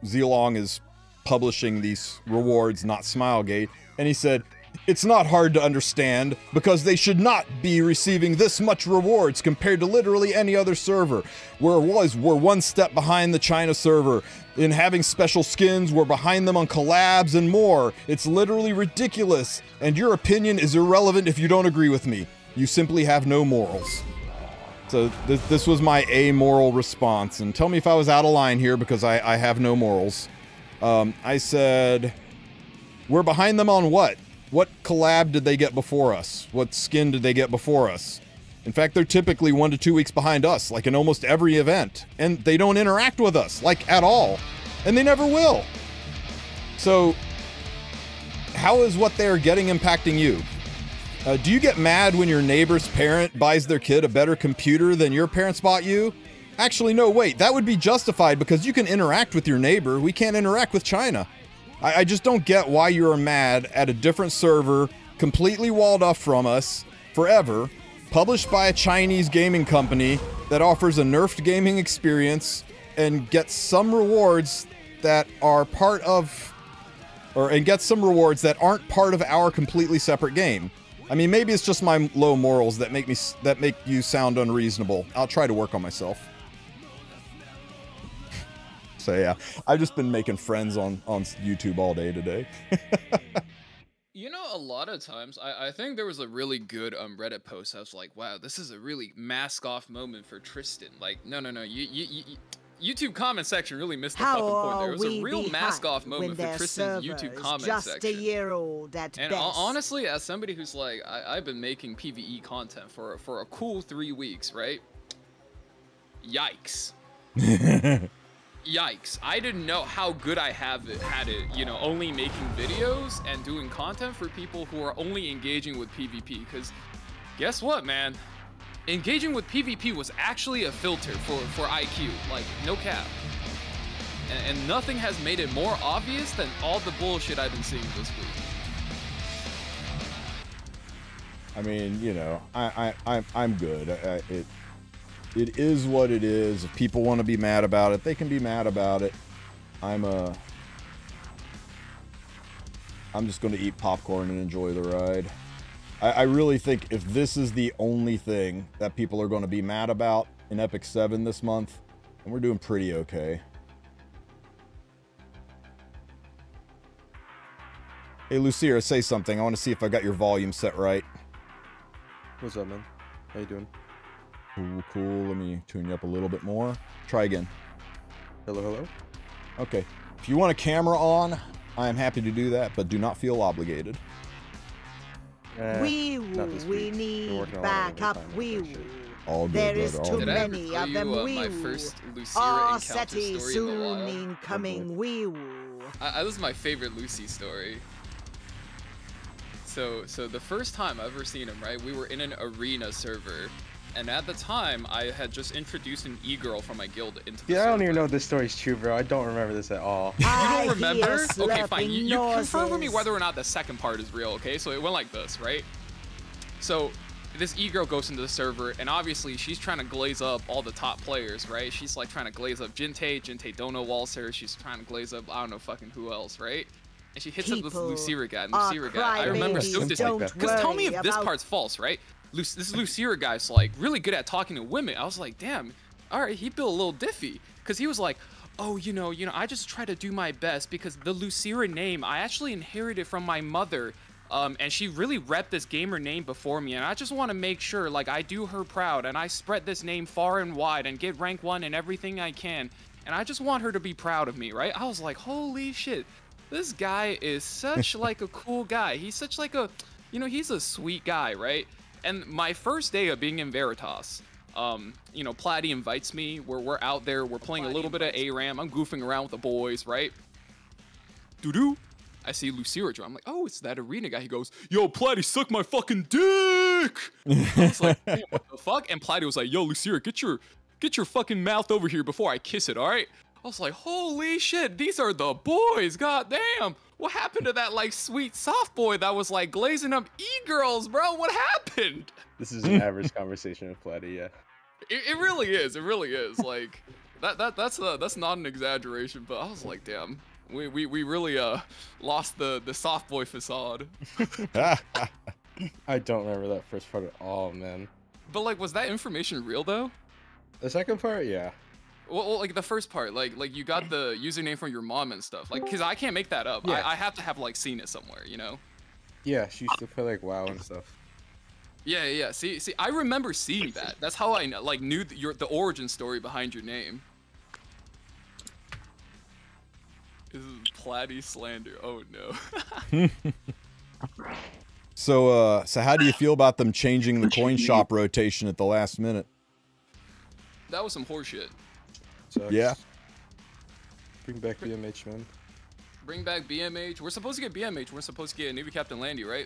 Zilong is publishing these rewards, not Smilegate. And he said, it's not hard to understand because they should not be receiving this much rewards compared to literally any other server. We're one step behind the China server in having special skins. We're behind them on collabs and more. It's literally ridiculous. And your opinion is irrelevant if you don't agree with me. You simply have no morals. So this was my amoral response. And tell me if I was out of line here because I have no morals. I said, we're behind them on what? What collab did they get before us? What skin did they get before us? In fact, they're typically 1 to 2 weeks behind us, like in almost every event. And they don't interact with us, like at all. And they never will. So, how is what they're getting impacting you? Do you get mad when your neighbor's parent buys their kid a better computer than your parents bought you? Actually, no, wait. That would be justified because you can interact with your neighbor. We can't interact with China. I just don't get why you are mad at a different server, completely walled off from us, forever, published by a Chinese gaming company that offers a nerfed gaming experience and gets some rewards that are part of, and gets some rewards that aren't part of our completely separate game. I mean, maybe it's just my low morals that make you sound unreasonable. I'll try to work on myself. So yeah, I've just been making friends on YouTube all day today. You know, a lot of times, I think there was a really good Reddit post. I was like, wow, this is a really mask-off moment for Tristen. Like, no, YouTube comment section really missed the fucking point there. It was a real mask-off moment for Tristen's YouTube comment just section. Just a year old at and best. Honestly, as somebody who's like, I've been making PvE content for a cool 3 weeks, right? Yikes. Yikes. I didn't know how good I had it, you know, only making videos and doing content for people who are only engaging with PvP. Because guess what, man? Engaging with PvP was actually a filter for IQ. Like, no cap. And nothing has made it more obvious than all the bullshit I've been seeing this week. I mean, you know, I'm good. It is what it is. If people want to be mad about it, they can be mad about it. I'm just going to eat popcorn and enjoy the ride. I really think if this is the only thing that people are going to be mad about in Epic 7 this month, then we're doing pretty okay. Hey, Lucira, say something. I want to see if I got your volume set right. What's up, man? How you doing? Cool, cool. Let me tune you up a little bit more. Try again. Hello, hello? Okay. If you want a camera on, I am happy to do that, but do not feel obligated. We need backup. All good, there is too Did I ever many tell of you, them. my first Lucira encounter story soon in the wild? incoming. This is my favorite Lucy story. So the first time I ever seen him, right? We were in an arena server. And at the time, I had just introduced an e-girl from my guild into the server. I don't even know if this story's true, bro. I don't remember this at all. You don't remember? Okay, fine. You confirm for me whether or not the second part is real, okay? So it went like this, right? So this e-girl goes into the server, and obviously she's trying to glaze up all the top players, right? She's like trying to glaze up Jinte don't know Walser. She's trying to glaze up, I don't know fucking who else, right? And she hits up this Lucira guy, I remember Stoked because tell me if this part's false, right? This Lucira guy's like really good at talking to women. I was like, damn, all right, he built a little diffy. Because he was like, oh, you know, I just try to do my best because the Lucira name, I actually inherited from my mother. And she really repped this gamer name before me. And I just want to make sure, like, I do her proud. And I spread this name far and wide and get rank 1 in everything I can. And I just want her to be proud of me, right? I was like, holy shit. This guy is such like a cool guy. He's such like a, you know, he's a sweet guy, right? And my first day of being in Veritas, you know, Platy invites me. We're out there. We're playing a little bit of ARAM. I'm goofing around with the boys, right? Doo-doo. I see Lucira join. I'm like, oh, it's that arena guy. He goes, yo, Platy, suck my fucking dick. I was like, hey, what the fuck? And Platy was like, yo, Lucira, get your fucking mouth over here before I kiss it, all right? I was like, holy shit, these are the boys, goddamn. What happened to that, like, sweet soft boy that was, like, glazing up e-girls, bro? What happened? This is an average conversation with Platy, yeah. It really is. It really is. Like, that's not an exaggeration, but I was like, damn, we really lost the soft boy facade. I don't remember that first part at all, man. But, like, was that information real, though? The second part, yeah. Well, like the first part, like you got the username from your mom and stuff, like, cause I can't make that up. Yeah. I have to have like seen it somewhere, you know? Yeah, she used to play like WoW and stuff. Yeah. See, I remember seeing that. That's how I knew the origin story behind your name. This is Platy slander. Oh no. So how do you feel about them changing the coin shop rotation at the last minute? That was some horseshit. Sucks. Yeah. Bring back BMH, man. Bring back BMH. We're supposed to get BMH. We're supposed to get Navy Captain Landy, right?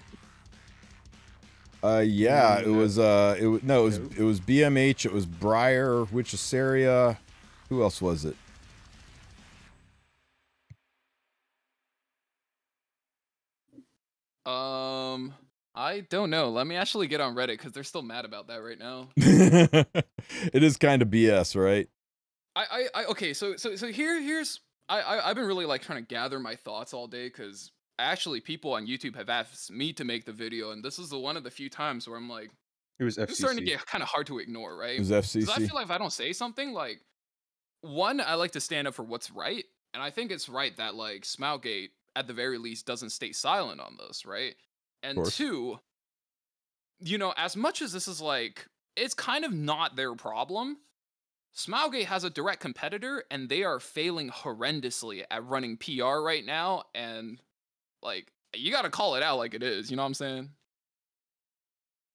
Yeah, it was it was BMH, it was Briar, Wichesaria. Who else was it? I don't know. Let me actually get on Reddit because they're still mad about that right now. It is kind of BS, right? Okay, so here's I've been really like trying to gather my thoughts all day because actually people on YouTube have asked me to make the video, and this is one of the few times where I'm like, It was it's starting to FCC. get kind of hard to ignore, right? It was Because I FCC. feel like if I don't say something, like, one, I like to stand up for what's right, and I think it's right that like Smougate at the very least doesn't stay silent on this, right? And course. two, you know, as much as this is like, it's kind of not their problem. Smougate has a direct competitor, and they are failing horrendously at running PR right now. And like, you got to call it out like it is. You know what I'm saying?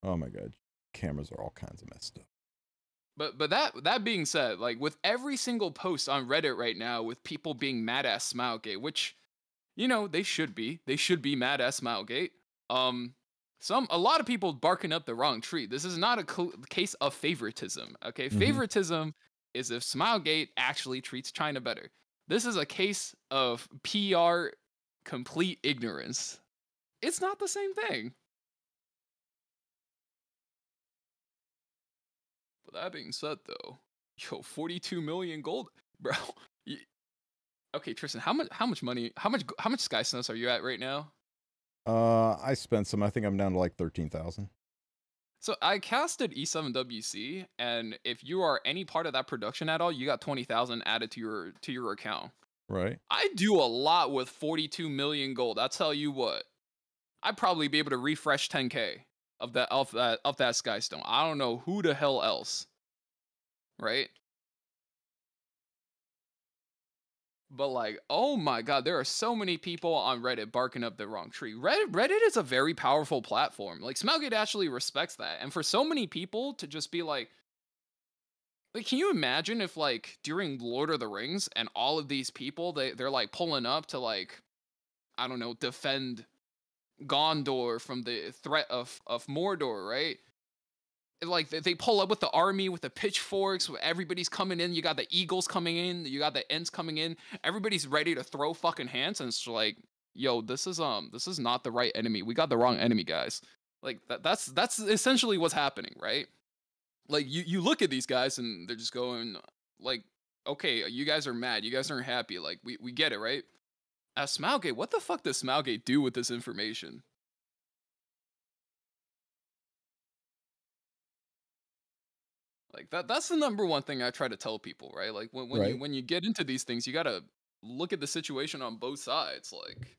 Oh my god, cameras are all kinds of messed up. But that being said, like with every single post on Reddit right now, with people being mad at Smougate, which, you know, they should be mad at Smougate. A lot of people barking up the wrong tree. This is not a case of favoritism. Okay, favoritism is if Smougate actually treats China better. This is a case of PR complete ignorance. It's not the same thing. But that being said, though, yo, 42 million gold, bro. Okay, Tristen, how much money, how much Sky Snows are you at right now? I spent some. I think I'm down to like 13,000. So I casted E7WC, and if you are any part of that production at all, you got 20,000 added to your account. Right. I do a lot with 42 million gold. I tell you what, I'd probably be able to refresh 10K of that Sky Stone. I don't know who the hell else, right? But like, oh my god, there are so many people on Reddit barking up the wrong tree. Reddit is a very powerful platform. Like, Smougate actually respects that. And for so many people to just be like, can you imagine if like during Lord of the Rings and all of these people, they're like pulling up to like, I don't know, defend Gondor from the threat of Mordor, right? Like they pull up with the army with the pitchforks, everybody's coming in, you got the eagles coming in, you got the ents coming in, everybody's ready to throw fucking hands, and it's like, yo, this is not the right enemy, we got the wrong enemy, guys. Like that's essentially what's happening, right? Like you look at these guys and they're just going like, okay, you guys are mad, you guys aren't happy, like we get it, right? As Smougate, what the fuck does Smougate do with this information? Like that's the number one thing I try to tell people, right? Like when you get into these things, you gotta look at the situation on both sides. Like,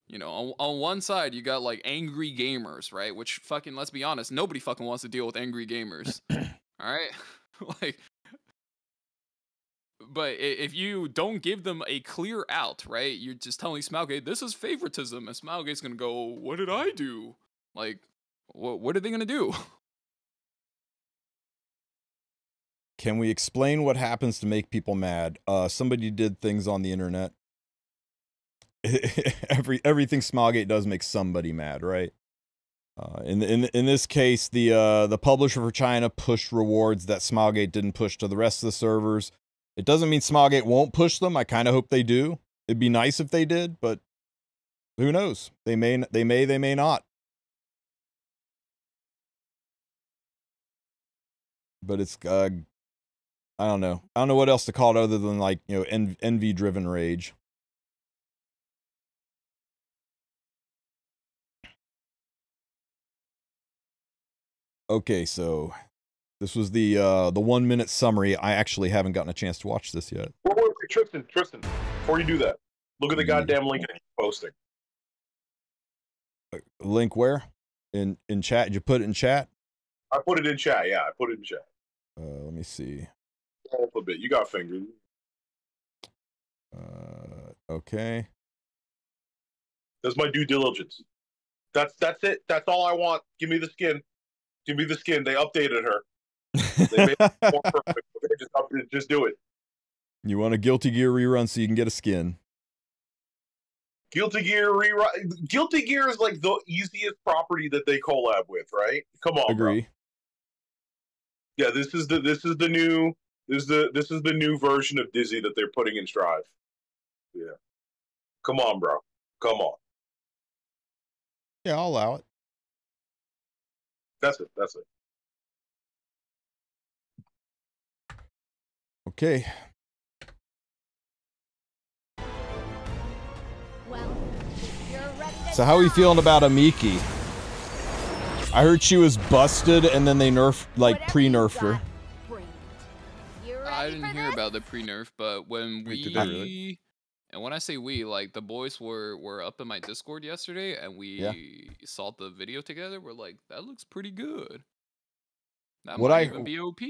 you know, on one side you got like angry gamers, right? Which fucking, let's be honest, nobody fucking wants to deal with angry gamers. All right? Like, but if you don't give them a clear out, right? You're just telling Smougate, this is favoritism, and Smougate's gonna go, what did I do? Like, what are they gonna do? Can we explain what happens to make people mad? Somebody did things on the internet. Everything Smougate does makes somebody mad, right? In this case, the publisher for China pushed rewards that Smougate didn't push to the rest of the servers. It doesn't mean Smougate won't push them. I kind of hope they do. It'd be nice if they did, but who knows? They may not. But it's I don't know. I don't know what else to call it other than, like, you know, envy-driven rage. Okay, so this was the 1 minute summary. I actually haven't gotten a chance to watch this yet. Wait, Tristen, before you do that, look at the goddamn link that you're posting. Link where? In chat? Did you put it in chat? I put it in chat, yeah, I put it in chat. Let me see. A bit. You got fingers. Okay. That's my due diligence. That's it. That's all I want. Give me the skin. Give me the skin. They updated her. They made it more perfect. Okay, just do it. You want a Guilty Gear rerun so you can get a skin. Guilty Gear Guilty Gear is like the easiest property that they collab with, right? Come on, bro. Agree. Yeah, this is the new version of Dizzy that they're putting in Strive. Yeah. Come on, bro. Come on. Yeah, I'll allow it. That's it. That's it. Okay. Well, you're ready to So how are you feeling about Amiki? I heard she was busted and then they pre-nerfed her. I didn't hear about the pre-nerf, but when Really? and when I say we, like the boys were up in my Discord yesterday and we saw the video together, we're like, that looks pretty good. That might even be OP.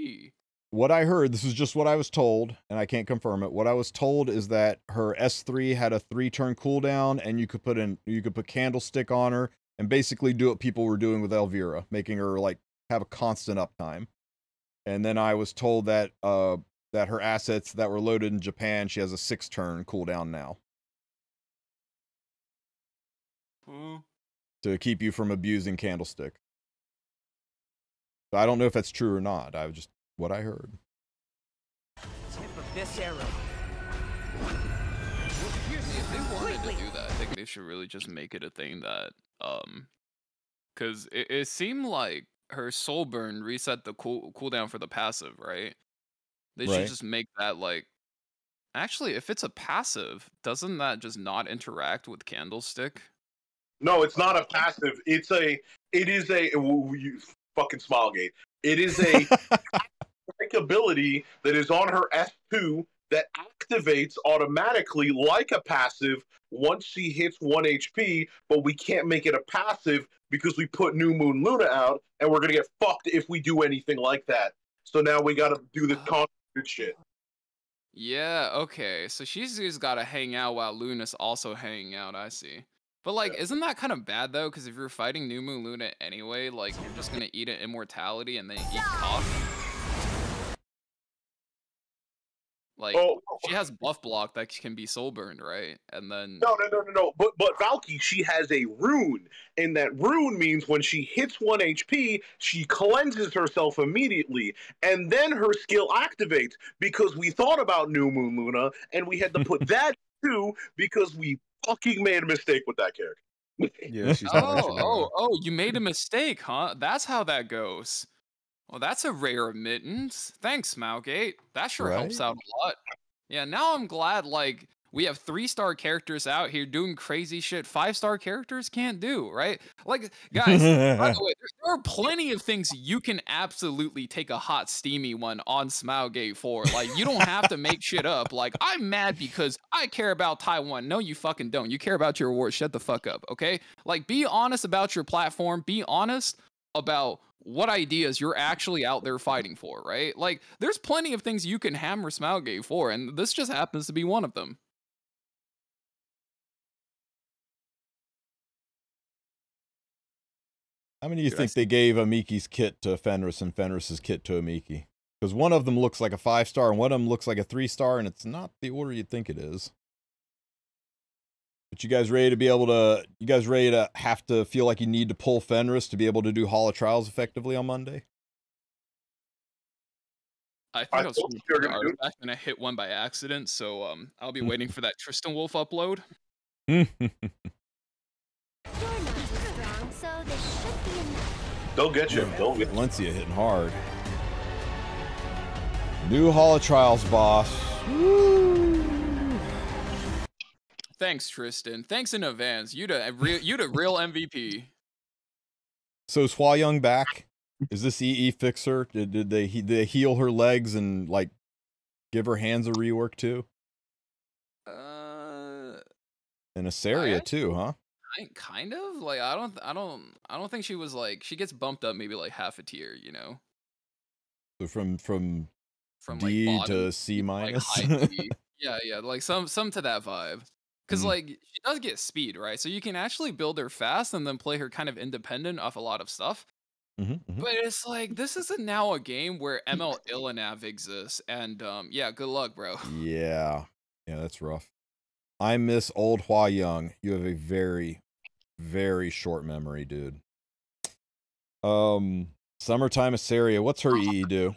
What I heard, this is just what I was told, and I can't confirm it. What I was told is that her S3 had a 3-turn cooldown, and you could put Candlestick on her, and basically do what people were doing with Elvira, making her like have a constant uptime. And then I was told that that her assets that were loaded in Japan, she has a 6-turn cooldown now. To keep you from abusing Candlestick. So I don't know if that's true or not. I was just what I heard. Tip of this arrow. If they wanted to do that, I think they should really just make it a thing that because it seemed like her soul burn reset the cooldown for the passive, right? They should just make that like actually if it's a passive, doesn't that just not interact with Candlestick? No, it's not a passive. It is a you fucking Smilegate. It is a ability that is on her S2 that activates automatically like a passive once she hits 1 HP, but we can't make it a passive because we put New Moon Luna out, and we're gonna get fucked if we do anything like that. So now we gotta do this constant shit. Yeah, okay. So she's just gotta hang out while Luna's also hanging out, I see. But like, isn't that kind of bad though? Because if you're fighting New Moon Luna anyway, like you're just gonna eat an immortality and then eat cough. Like she has buff block that can be soul burned, right? And then no. But Valky, she has a rune, and that rune means when she hits 1 HP, she cleanses herself immediately, and then her skill activates. Because we thought about New Moon Luna, and we had to put that too because we fucking made a mistake with that character. Yeah, she's not you made a mistake, huh? That's how that goes. Well, that's a rare admittance. Thanks, Smilegate. That sure helps out a lot. Yeah, now I'm glad, like, we have 3-star characters out here doing crazy shit 5-star characters can't do, right? Like, guys, by the way, there are plenty of things you can absolutely take a hot, steamy one on Smilegate for. Like, you don't have to make shit up. Like, I'm mad because I care about Taiwan. No, you fucking don't. You care about your awards. Shut the fuck up, okay? Like, be honest about your platform. Be honest about what ideas you're actually out there fighting for, right? Like, there's plenty of things you can hammer Smilegate for, and this just happens to be one of them. How many do you think they gave Amiki's kit to Fenris and Fenris's kit to Amiki? Because one of them looks like a 5-star and one of them looks like a 3-star, and it's not the order you'd think it is. But you guys ready to be able to, you guys ready to have to feel like you need to pull Fenris to be able to do Hall of Trials effectively on Monday? I think I was gonna hit one by accident, so I'll be waiting for that TristenWulf upload. They'll get you. They'll get Valencia hitting hard. New Hall of Trials boss. Woo! Thanks, Tristen. Thanks in advance. You the real MVP. So is Hua Young back? Is this EE fixer? Did they heal her legs and like give her hands a rework too? And Asaria too, huh? Kind of like I don't think she was like she gets bumped up maybe like half a tier, you know. So from D like to C minus. Like yeah, like some to that vibe. Because like she does get speed, right? So you can actually build her fast and then play her kind of independent off a lot of stuff. But it's like this isn't now a game where ML Illinav exists, and yeah, good luck, bro. Yeah, that's rough. I miss old Hua Young. You have a very, very short memory, dude. Summertime Assyria. What's her EE do?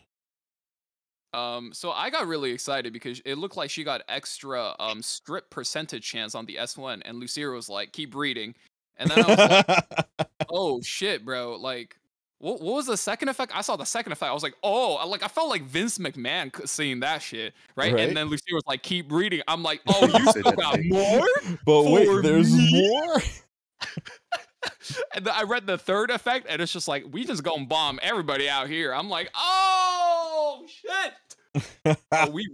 So I got really excited because it looked like she got extra strip percentage chance on the S1, and Lucira was like, keep reading. And then I was like, oh shit, bro. Like, what was the second effect? I saw the second effect. I was like, oh, I felt like Vince McMahon seeing that shit, right? And then Lucira was like, keep reading. I'm like, oh, you still got more? But wait, there's more? And then I read the third effect, and it's just like, we just gonna bomb everybody out here. I'm like, oh shit. Oh, we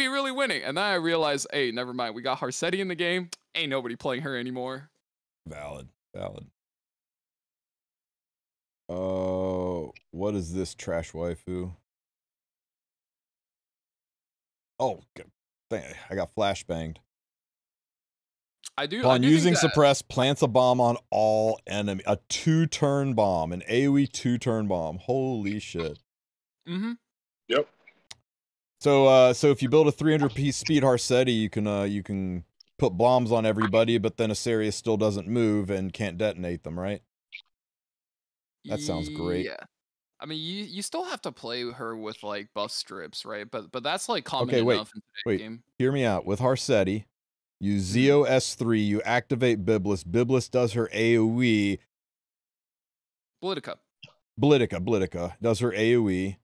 really winning. And then I realized, hey, never mind. We got Harsetti in the game. Ain't nobody playing her anymore. Valid. Oh, what is this trash waifu? Oh, dang, I got flashbanged. On using suppress, plants a bomb on all enemy. A 2-turn bomb, an AoE 2-turn bomb. Holy shit. Mm-hmm. Yep. So if you build a 300-piece speed Harsetti, you can put bombs on everybody, but then Assyria still doesn't move and can't detonate them, right? That sounds great. Yeah. I mean, you still have to play her with like buff strips, right? But that's like common Okay, enough in today's game. Hear me out. With Harsetti, you Zeo S3, you activate Biblis. Biblis does her AoE. Blitica does her AoE,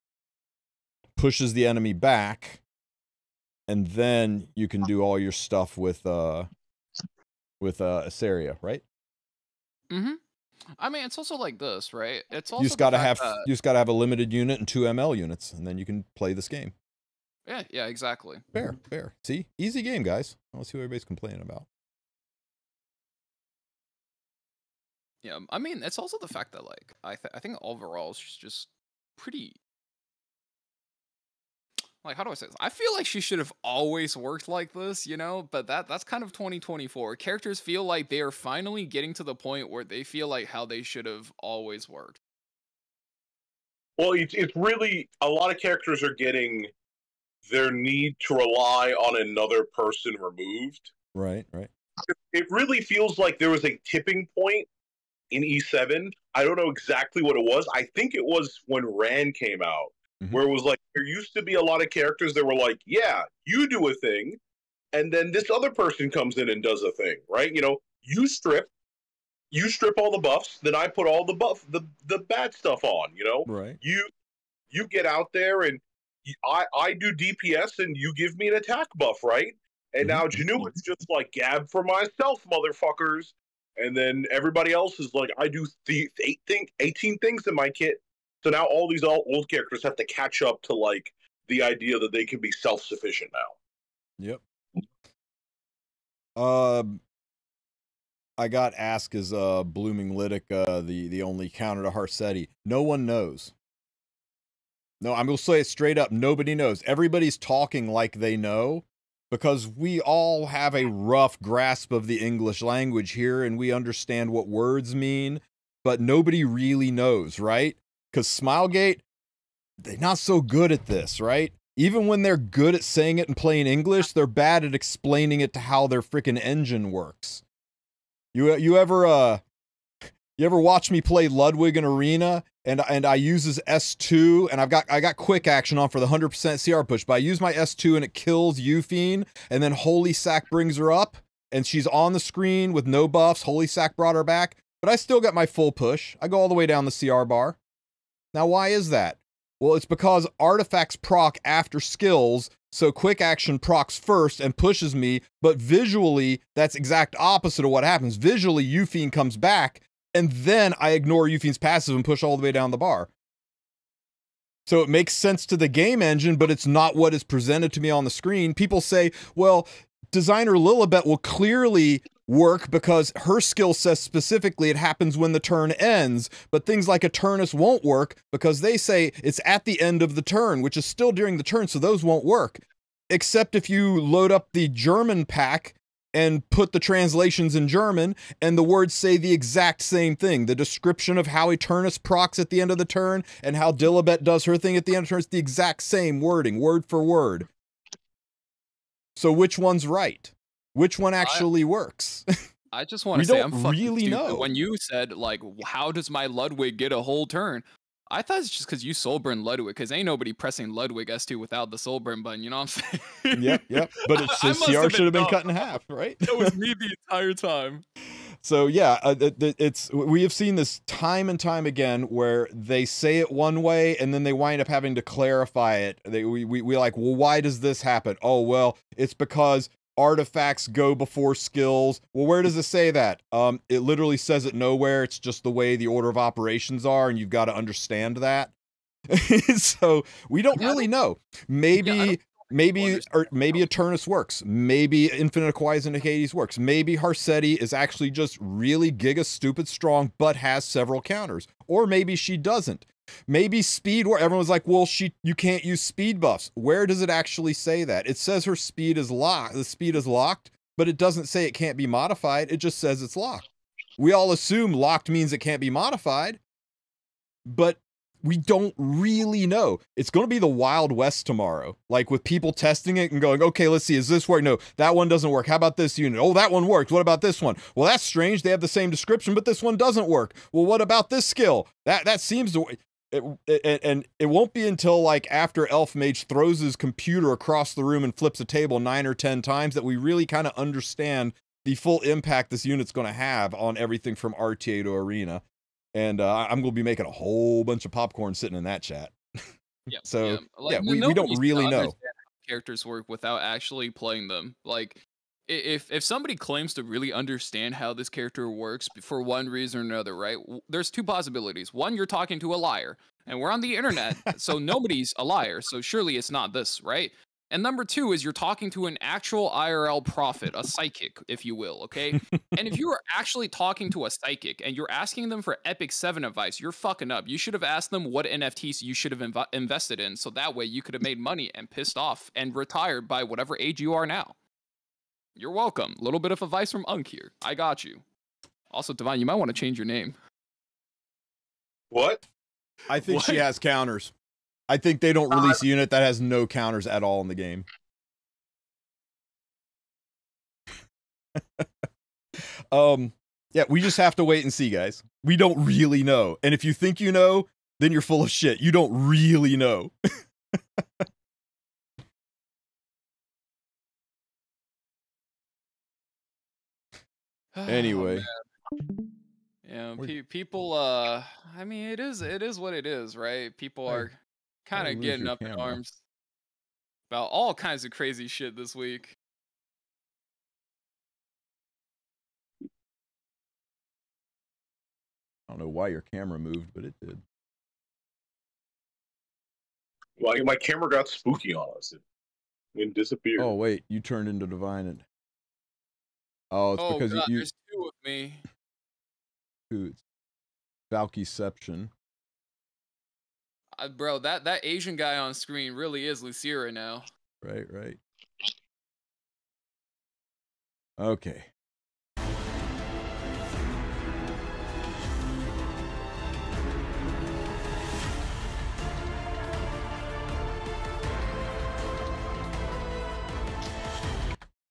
pushes the enemy back, and then you can do all your stuff with Assyria, right? Mm-hmm. I mean, it's also like this, right? It's also you just gotta have a limited unit and 2 ML units, and then you can play this game. Yeah, exactly. Fair. See, easy game, guys. Let's see what everybody's complaining about. Yeah, I mean, it's also the fact that like I think overall it's just pretty. Like, how do I say this? I feel like she should have always worked like this, you know? But that's kind of 2024. Characters feel like they are finally getting to the point where they feel like how they should have always worked. Well, it's really, a lot of characters are getting their need to rely on another person removed. Right. It really feels like there was a tipping point in E7. I don't know exactly what it was. I think it was when Ran came out, where it was like, there used to be a lot of characters that were like, yeah, you do a thing, and then this other person comes in and does a thing, right? You know, you strip all the buffs, then I put all the bad stuff on, you know? Right. You get out there and I do DPS and you give me an attack buff, right? And now Janu is just like, gab for myself, motherfuckers. And then everybody else is like, I do 18 things in my kit. So now all these old characters have to catch up to like the idea that they can be self-sufficient now. Yep. I got asked, is Blooming Litica the only counter to Harsetti? No one knows. No, I'm going to say it straight up. Nobody knows. Everybody's talking like they know because we all have a rough grasp of the English language here and we understand what words mean, but nobody really knows, right? Because Smilegate, they're not so good at this, right? Even when they're good at saying it in plain English, they're bad at explaining it to how their freaking engine works. You ever watch me play Ludwig in Arena and I use his S2 and I got quick action on for the 100% CR push, but I use my S2 and it kills Euphine and then Holy Sack brings her up and she's on the screen with no buffs. Holy Sack brought her back, but I still got my full push. I go all the way down the CR bar. Now, why is that? Well, it's because artifacts proc after skills, so quick action procs first and pushes me, but visually, that's exact opposite of what happens. Visually, Euphine comes back, and then I ignore Euphine's passive and push all the way down the bar. So it makes sense to the game engine, but it's not what is presented to me on the screen. People say, well, designer Lilibet will clearly work because her skill says specifically it happens when the turn ends, but things like Eternus won't work because they say it's at the end of the turn, which is still during the turn, so those won't work. Except if you load up the German pack and put the translations in German, and the words say the exact same thing. The description of how Eternus procs at the end of the turn and how Dilibet does her thing at the end of the turn is the exact same wording, word for word. So which one's right? Which one actually works? I just want to say I'm fucking really stupid. When you said, like, how does my Ludwig get a whole turn? I thought it's just because you soulburn Ludwig, because ain't nobody pressing Ludwig S2 without the soulburn button, you know what I'm saying? Yep. But it's his CR should have been cut in half, right? That was me the entire time. So yeah, we have seen this time and time again where they say it one way and then they wind up having to clarify it. We like, well, why does this happen? Oh, well, it's because artifacts go before skills. Well, where does it say that? It literally says it nowhere. It's just the way the order of operations are, and you've got to understand that. So we don't really know. Maybe Eternus works. Maybe Infinite Acquires into Hades works. Maybe Harsetti is actually just really giga stupid strong, but has several counters. Or maybe she doesn't. Maybe speed, where everyone's like, well, you can't use speed buffs. Where does it actually say that? It says her speed is locked. The speed is locked, but it doesn't say it can't be modified. It just says it's locked. We all assume locked means it can't be modified, but we don't really know. It's going to be the Wild West tomorrow, like with people testing it and going, okay, let's see, is this work? No, that one doesn't work. How about this unit? Oh, that one worked. What about this one? Well, that's strange. They have the same description, but this one doesn't work. Well, what about this skill? That seems to... and it won't be until like after Elf Mage throws his computer across the room and flips a table 9 or 10 times that we really kind of understand the full impact this unit's going to have on everything from RTA to Arena. And I'm going to be making a whole bunch of popcorn sitting in that chat. Yeah. So Like, we don't really know how characters work without actually playing them. Like, if somebody claims to really understand how this character works for one reason or another, right? There's two possibilities. One, you're talking to a liar, and we're on the internet, so nobody's a liar. So surely it's not this, right? And number two is you're talking to an actual IRL prophet, a psychic, if you will, okay? And if you are actually talking to a psychic and you're asking them for Epic 7 advice, you're fucking up. You should have asked them what NFTs you should have invested in, so that way you could have made money and pissed off and retired by whatever age you are now. You're welcome. A little bit of advice from Unk here. I got you. Also, Divine, you might want to change your name. What? I think she has counters. I think they don't release a unit that has no counters at all in the game. Yeah, we just have to wait and see, guys. We don't really know. And if you think you know, then you're full of shit. You don't really know. Anyway. Yeah, people, I mean, it is what it is, right? People are kind of getting up in arms about all kinds of crazy shit this week. I don't know why your camera moved, but it did. Well, my camera got spooky on us. It disappeared. Oh, wait, you turned into Divine. And... Oh, it's because God, you... There's two of me. Two. Valkyception. Bro, that Asian guy on screen really is Lucira now. Right. Okay.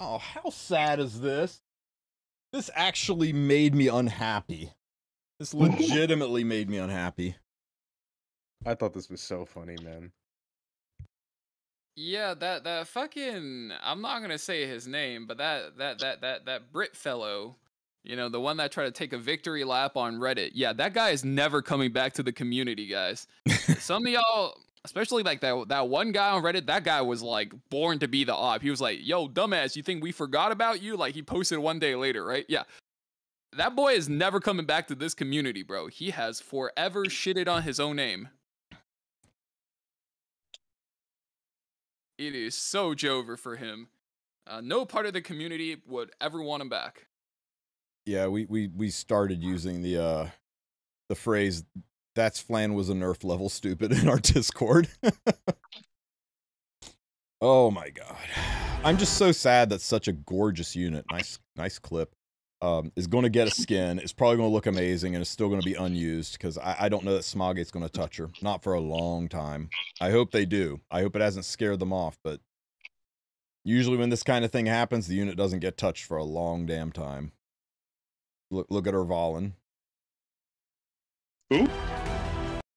Oh, how sad is this? This actually made me unhappy. This legitimately made me unhappy. I thought this was so funny, man. Yeah, that fucking, I'm not gonna say his name, but that Brit fellow, you know, the one that tried to take a victory lap on Reddit. Yeah, that guy is never coming back to the community, guys. Some of y'all, especially like that one guy on Reddit, that guy was like born to be the op. He was like, yo, dumbass, you think we forgot about you? Like, he posted one day later, right? Yeah. That boy is never coming back to this community, bro. He has forever shitted on his own name. It is so Jover for him. No part of the community would ever want him back. Yeah, we started using the phrase "that's Flan was a nerf level stupid" in our Discord. Oh my god, I'm just so sad that such a gorgeous unit, nice clip, is going to get a skin. It's probably going to look amazing, and it's still going to be unused because I don't know that Smoggate's going to touch her. Not for a long time. I hope they do. I hope it hasn't scared them off, but Usually when this kind of thing happens, the unit doesn't get touched for a long damn time. Look at her Valen. Who?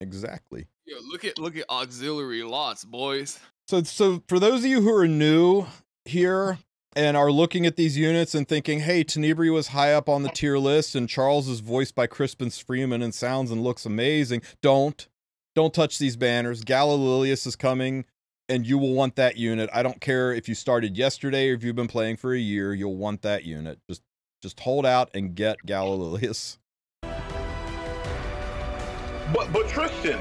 Exactly. Yo, look at auxiliary lots, boys. So for those of you who are new here and are looking at these units and thinking, hey, Tenebri was high up on the tier list and Charles is voiced by Crispin Freeman and sounds and looks amazing. Don't touch these banners. Galililius is coming and you will want that unit. I don't care if you started yesterday or if you've been playing for a year, you'll want that unit. Just hold out and get Galililius. But Tristan,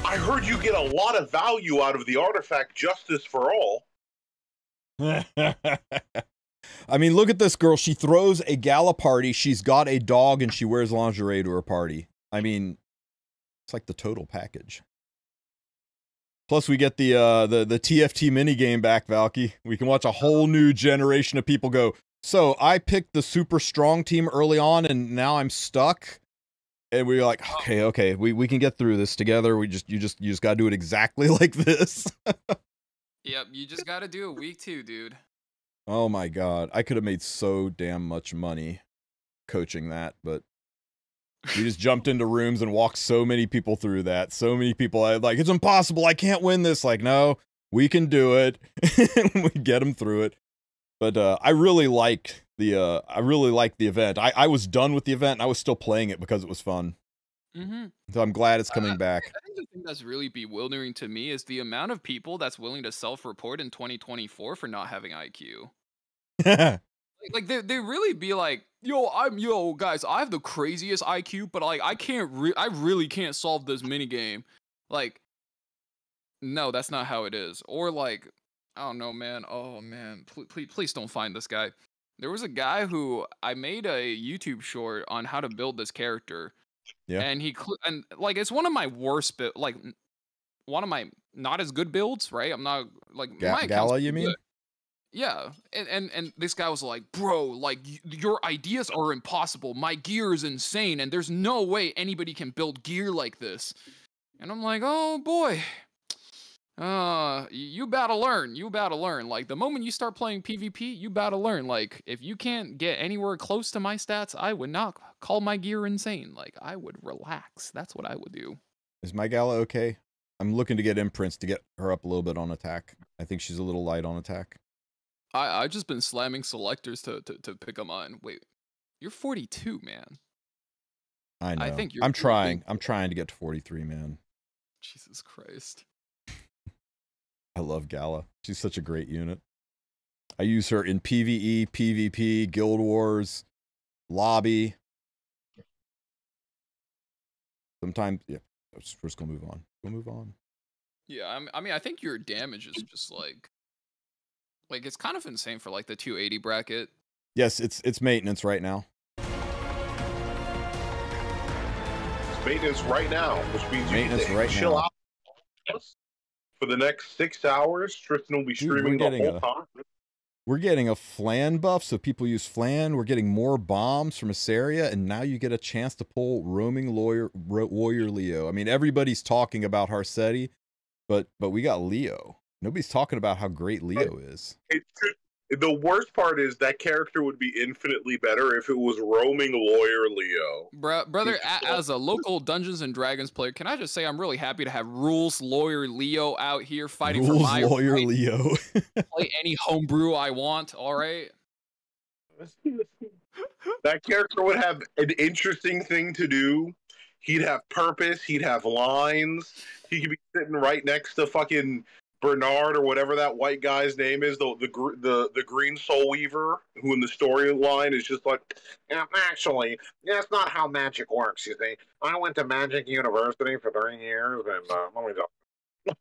I heard you get a lot of value out of the artifact Justice for All. I mean, look at this girl. She throws a gala party. She's got a dog and she wears lingerie to her party. I mean, it's like the total package. Plus, we get the TFT minigame back, Valky. We can watch a whole new generation of people go, so I picked the super strong team early on and now I'm stuck. And we were like, okay, we can get through this together. You just gotta do it exactly like this. Yep, you just gotta do it week 2, dude. Oh my god, I could have made so damn much money coaching that, but we just jumped into rooms and walked so many people through that. So many people, like, it's impossible, I can't win this. Like, no, we can do it. We get them through it. But I really like the event. I was done with the event and I was still playing it because it was fun. Mm-hmm. So I'm glad it's coming back. I think the thing that's really bewildering to me is the amount of people that's willing to self-report in 2024 for not having IQ. Like they really be like, yo guys, I have the craziest IQ, but like I really can't solve this minigame. Like, no, that's not how it is. Or like, I don't know, man. Oh man, please don't find this guy. There was a guy who I made a YouTube short on how to build this character. Yeah. And and like it's one of my worst like one of my not as good builds, right? I'm not like my Gala, you mean? Good. Yeah. And this guy was like, "Bro, like your ideas are impossible. My gear is insane and there's no way anybody can build gear like this." And I'm like, "Oh boy. You about to learn. You about to learn. Like the moment you start playing PvP, you about to learn. Like if you can't get anywhere close to my stats, I would not call my gear insane. Like I would relax. That's what I would do." Is my Gala okay? I'm looking to get imprints to get her up a little bit on attack. I think she's a little light on attack. I've just been slamming selectors to pick them on. Wait, you're 42, man. I know. I think you're I'm trying to get to 43, man. Jesus Christ. I love Gala. She's such a great unit. I use her in PvE, PvP, Guild Wars, lobby. Sometimes, yeah. We're just gonna move on. We'll move on. Yeah, I mean, I think your damage is just like it's kind of insane for like the 280 bracket. Yes, it's maintenance right now. It's maintenance right now, which means you Maintenance need to right chill now. out for the next 6 hours. Tristan will be streaming the whole time. We're getting a flan buff, so people use flan. We're getting more bombs from Assaria, and now you get a chance to pull roaming warrior Leo. I mean, everybody's talking about Harsetti, but we got Leo. Nobody's talking about how great Leo is. The worst part is that character would be infinitely better if it was roaming lawyer Leo. Brother, as a local Dungeons and Dragons player, can I just say I'm really happy to have Rules Lawyer Leo out here fighting for my Lawyer right Leo. to play any homebrew I want, all right? That character would have an interesting thing to do. He'd have purpose. He'd have lines. He could be sitting right next to fucking Bernard or whatever that white guy's name is, the Green Soul Weaver, who in the storyline is just like, yeah, actually, that's not how magic works, you see. I went to Magic University for 3 years, and let me go.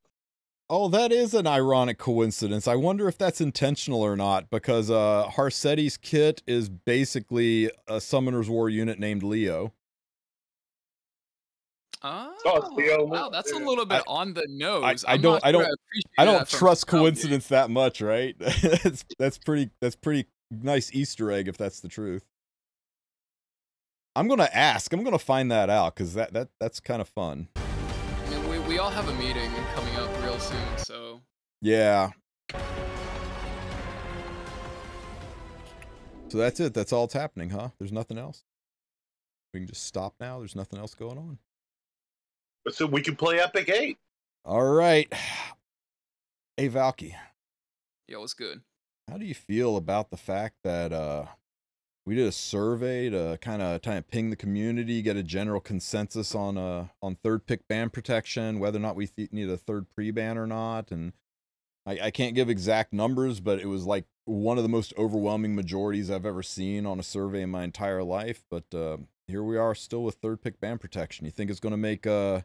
Oh, that is an ironic coincidence. I wonder if that's intentional or not, because Harsetti's kit is basically a Summoner's War unit named Leo. Oh, Leo. Wow, that's a little bit on the nose. I don't trust coincidence that much, right? that's pretty nice Easter egg if that's the truth. I'm gonna ask. I'm gonna find that out because that's kind of fun. I mean, we all have a meeting coming up real soon, so Yeah. So that's it. That's all that's happening, huh? There's nothing else. We can just stop now. There's nothing else going on. So we can play Epic 8. All right. Hey, Valky. Yo, what's good? How do you feel about the fact that we did a survey to kind of ping the community, get a general consensus on third pick ban protection, whether or not we need a third pre-ban or not? And I can't give exact numbers, but it was like one of the most overwhelming majorities I've ever seen on a survey in my entire life. But here we are, still with third pick ban protection. You think it's going to make the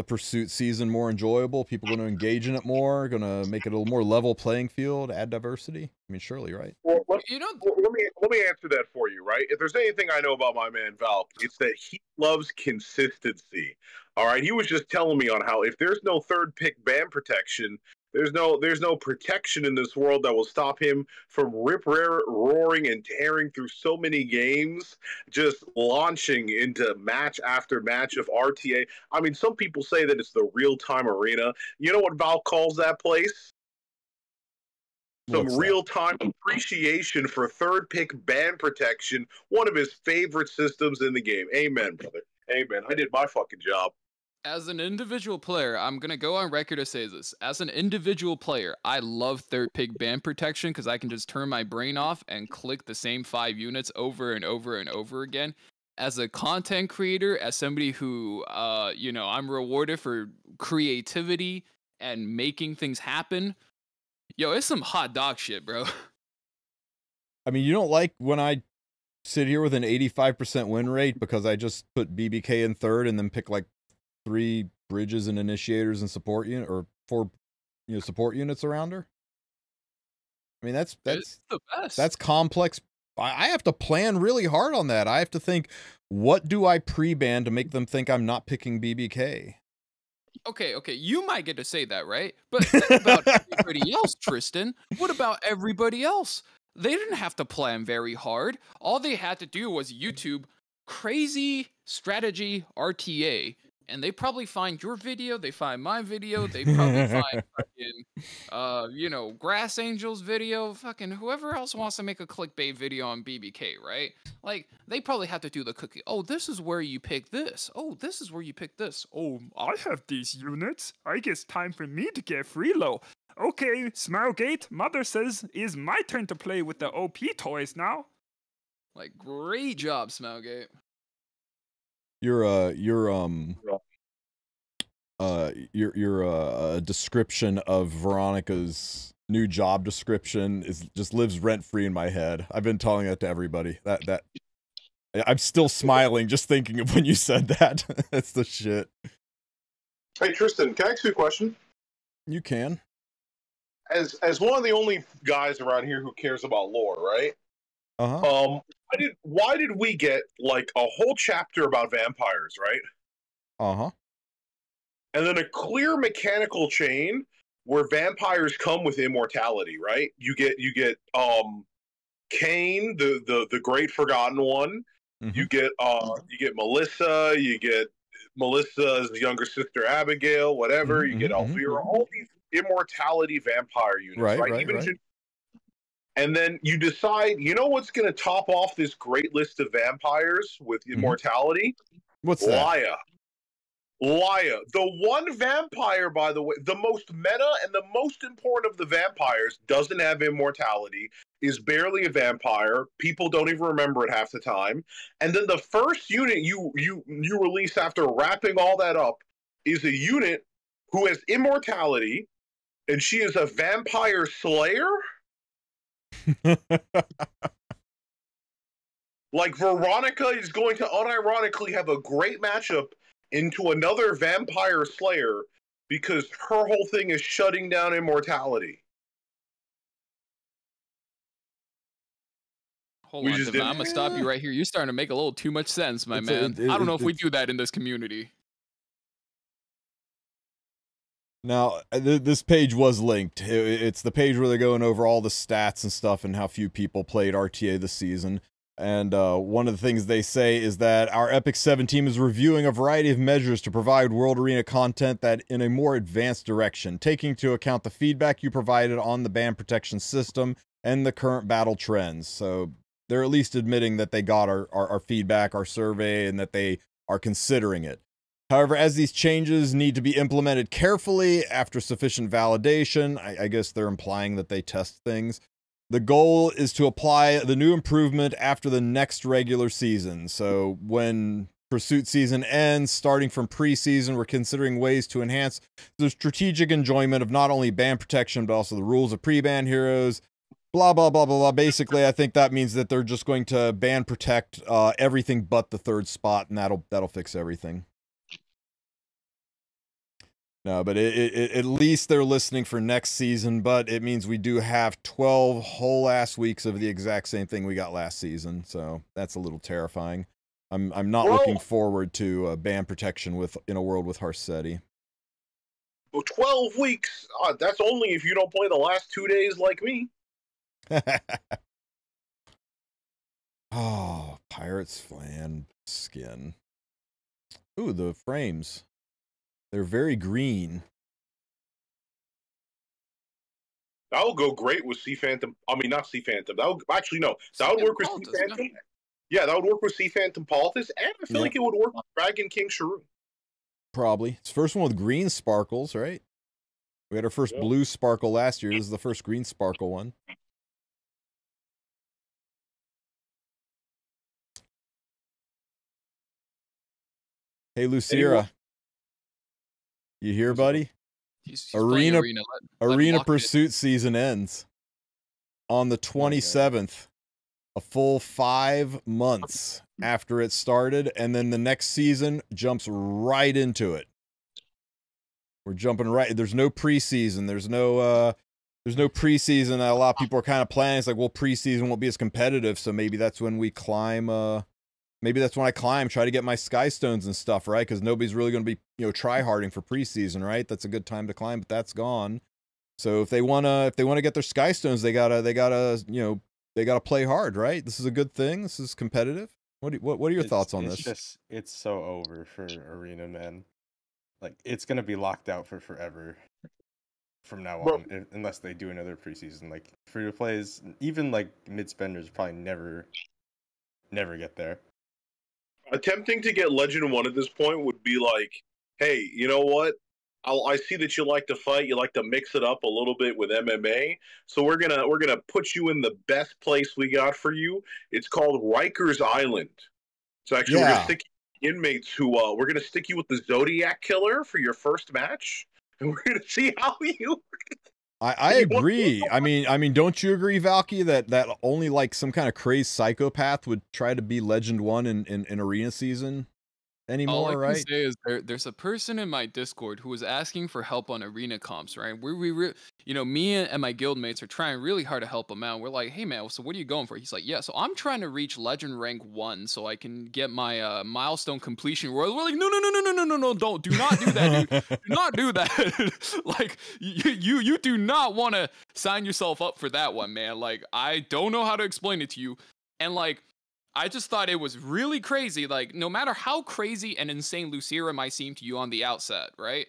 pursuit season more enjoyable? People going to engage in it more? Going to make it a little more level playing field? Add diversity? I mean, surely, right? Well, let me answer that for you, right? If there's anything I know about my man Valk, it's that he loves consistency. All right, he was just telling me on how if there's no third pick ban protection, there's no protection in this world that will stop him from roaring and tearing through so many games, just launching into match after match of RTA. I mean, some people say that it's the real-time arena. You know what Valk calls that place? Some real-time appreciation for third pick ban protection, one of his favorite systems in the game. Amen, brother. Amen. I did my fucking job. As an individual player, I'm going to go on record to say this. As an individual player, I love third pick ban protection because I can just turn my brain off and click the same 5 units over and over and over again. As a content creator, as somebody who, I'm rewarded for creativity and making things happen, yo, it's some hot dog shit, bro. I mean, you don't like when I sit here with an 85% win rate because I just put BBK in third and then pick like 3 bridges and initiators and support unit, or 4 support units around her. I mean, that's the best. That's complex. I have to plan really hard on that. I have to think, what do I pre-ban to make them think I'm not picking BBK? Okay, you might get to say that, right? But think about everybody else, Tristen. What about everybody else? They didn't have to plan very hard. All they had to do was YouTube crazy strategy RTA. And they probably find your video, they find my video, they probably find fucking, Grass Angel's video, fucking whoever else wants to make a clickbait video on BBK, right? Like, they probably have to do the cookie. Oh, this is where you pick this. Oh, this is where you pick this. Oh, I have these units. I guess time for me to get freelo. Okay, Smilegate, Mother says it's my turn to play with the OP toys now. Like, great job, Smilegate. Your description of Veronica's new job description just lives rent free in my head. I've been telling that to everybody. That I'm still smiling just thinking of when you said that. That's the shit. Hey Tristen, can I ask you a question? You can. As one of the only guys around here who cares about lore, right? Uh-huh. Why did we get like a whole chapter about vampires, right? Uh-huh. And then a clear mechanical chain where vampires come with immortality, right? You get Cain, the great forgotten one. Mm-hmm. You get Melissa, you get Melissa's younger sister Abigail, whatever. Mm-hmm. You get Elvira, all these immortality vampire units, right? Even and then you decide, you know what's going to top off this great list of vampires with immortality? What's that? Laya. The one vampire, by the way, the most meta and the most important of the vampires, doesn't have immortality, is barely a vampire. People don't even remember it half the time. And then the first unit you release after wrapping all that up is a unit who has immortality, and she is a vampire slayer? Like, Veronica is going to unironically have a great matchup into another vampire slayer because her whole thing is shutting down immortality. Hold on, I'm gonna stop you right here. You're starting to make a little too much sense, my man. I don't know if we do that in this community. Now, this page was linked. It's the page where they're going over all the stats and stuff and how few people played RTA this season. And one of the things they say is that our Epic 7 team is reviewing a variety of measures to provide World Arena content that in a more advanced direction, taking into account the feedback you provided on the ban protection system. and the current battle trends. So they're at least admitting that they got our feedback, our survey, and that they are considering it. However, as these changes need to be implemented carefully after sufficient validation, I guess they're implying that they test things. The goal is to apply the new improvement after the next regular season. So when Pursuit season ends, starting from preseason, we're considering ways to enhance the strategic enjoyment of not only ban protection, but also the rules of pre-ban heroes. Blah, blah, blah, blah, blah. Basically, I think that means that they're just going to ban protect everything but the third spot, and that'll fix everything. No, but at least they're listening for next season, but it means we do have 12 whole ass weeks of the exact same thing we got last season, so that's a little terrifying. I'm not looking forward to ban protection in a world with Harsetti. Well, 12 weeks. That's only if you don't play the last 2 days like me. Oh, Pirates Flan skin. Ooh, the frames. They're very green. That would go great with Sea Phantom. I mean, not Sea Phantom. That would actually no. That would work with Sea Phantom. Yeah, that would work with Sea Phantom Politis, and I feel like it would work with Dragon King Sharu. Probably. It's the first one with green sparkles, right? We had our first blue sparkle last year. This is the first green sparkle one. Hey, Lucira. You here, buddy? He's Arena let him Pursuit season ends on the 27th. A full 5 months after it started, and then the next season jumps right into it. We're jumping right. There's no preseason. There's no preseason. A lot of people are kind of planning. It's like, well, preseason won't be as competitive, so maybe that's when we climb. Maybe that's when I climb, try to get my sky stones and stuff, right? Because nobody's really going to be, try harding for preseason, right? That's a good time to climb, but that's gone. So if they wanna get their sky stones, they gotta play hard, right? This is a good thing. This is competitive. What are your thoughts on this? It's so over for Arena, man. Like, it's gonna be locked out for forever from now on, unless they do another preseason. Like, free to plays, even like mid spenders probably never get there. Attempting to get Legend 1 at this point would be like, hey, you know what? I see that you like to fight. You like to mix it up a little bit with MMA. So we're gonna put you in the best place we got for you. It's called Rikers Island. So actually, we're gonna stick inmates who we're gonna stick you with the Zodiac Killer for your first match, and we're gonna see how you. I agree. I mean, don't you agree, Valky, that only like some kind of crazed psychopath would try to be Legend 1 in Arena season anymore, all I right? can say is there's a person in my Discord who was asking for help on arena comps, right? Me and my guildmates are trying really hard to help him out. We're like, hey man, so what are you going for? He's like, yeah, so I'm trying to reach Legend rank 1 so I can get my milestone completion. We're like, no, do not do that, dude. Do not do that. Like, you do not want to sign yourself up for that one, man. Like, I don't know how to explain it to you, and like, I just thought it was really crazy. Like, no matter how crazy and insane Lucira might seem to you on the outset, right?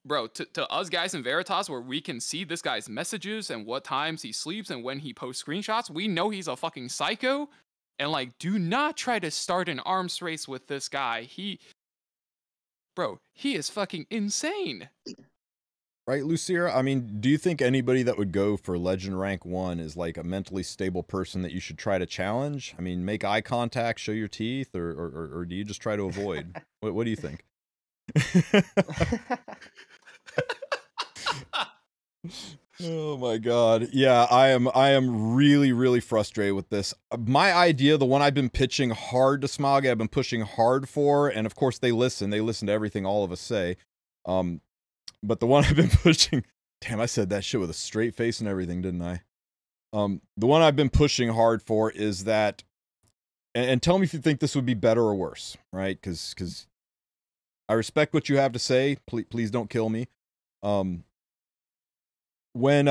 Bro, to us guys in Veritas, where we can see this guy's messages and what times he sleeps and when he posts screenshots, we know he's a fucking psycho. And, like, do not try to start an arms race with this guy. Bro, he is fucking insane. Right, Lucira? I mean, do you think anybody that would go for Legend Rank 1 is like a mentally stable person that you should try to challenge? I mean, make eye contact, show your teeth, or do you just try to avoid? What do you think? Oh my god. Yeah, I am really, really frustrated with this. My idea, the one I've been pitching hard to Smilegate, I've been pushing hard for, and of course they listen to everything all of us say. But the one I've been pushing, damn, I said that shit with a straight face and everything, didn't I? The one I've been pushing hard for is that, and tell me if you think this would be better or worse, right? Because I respect what you have to say. Please don't kill me. When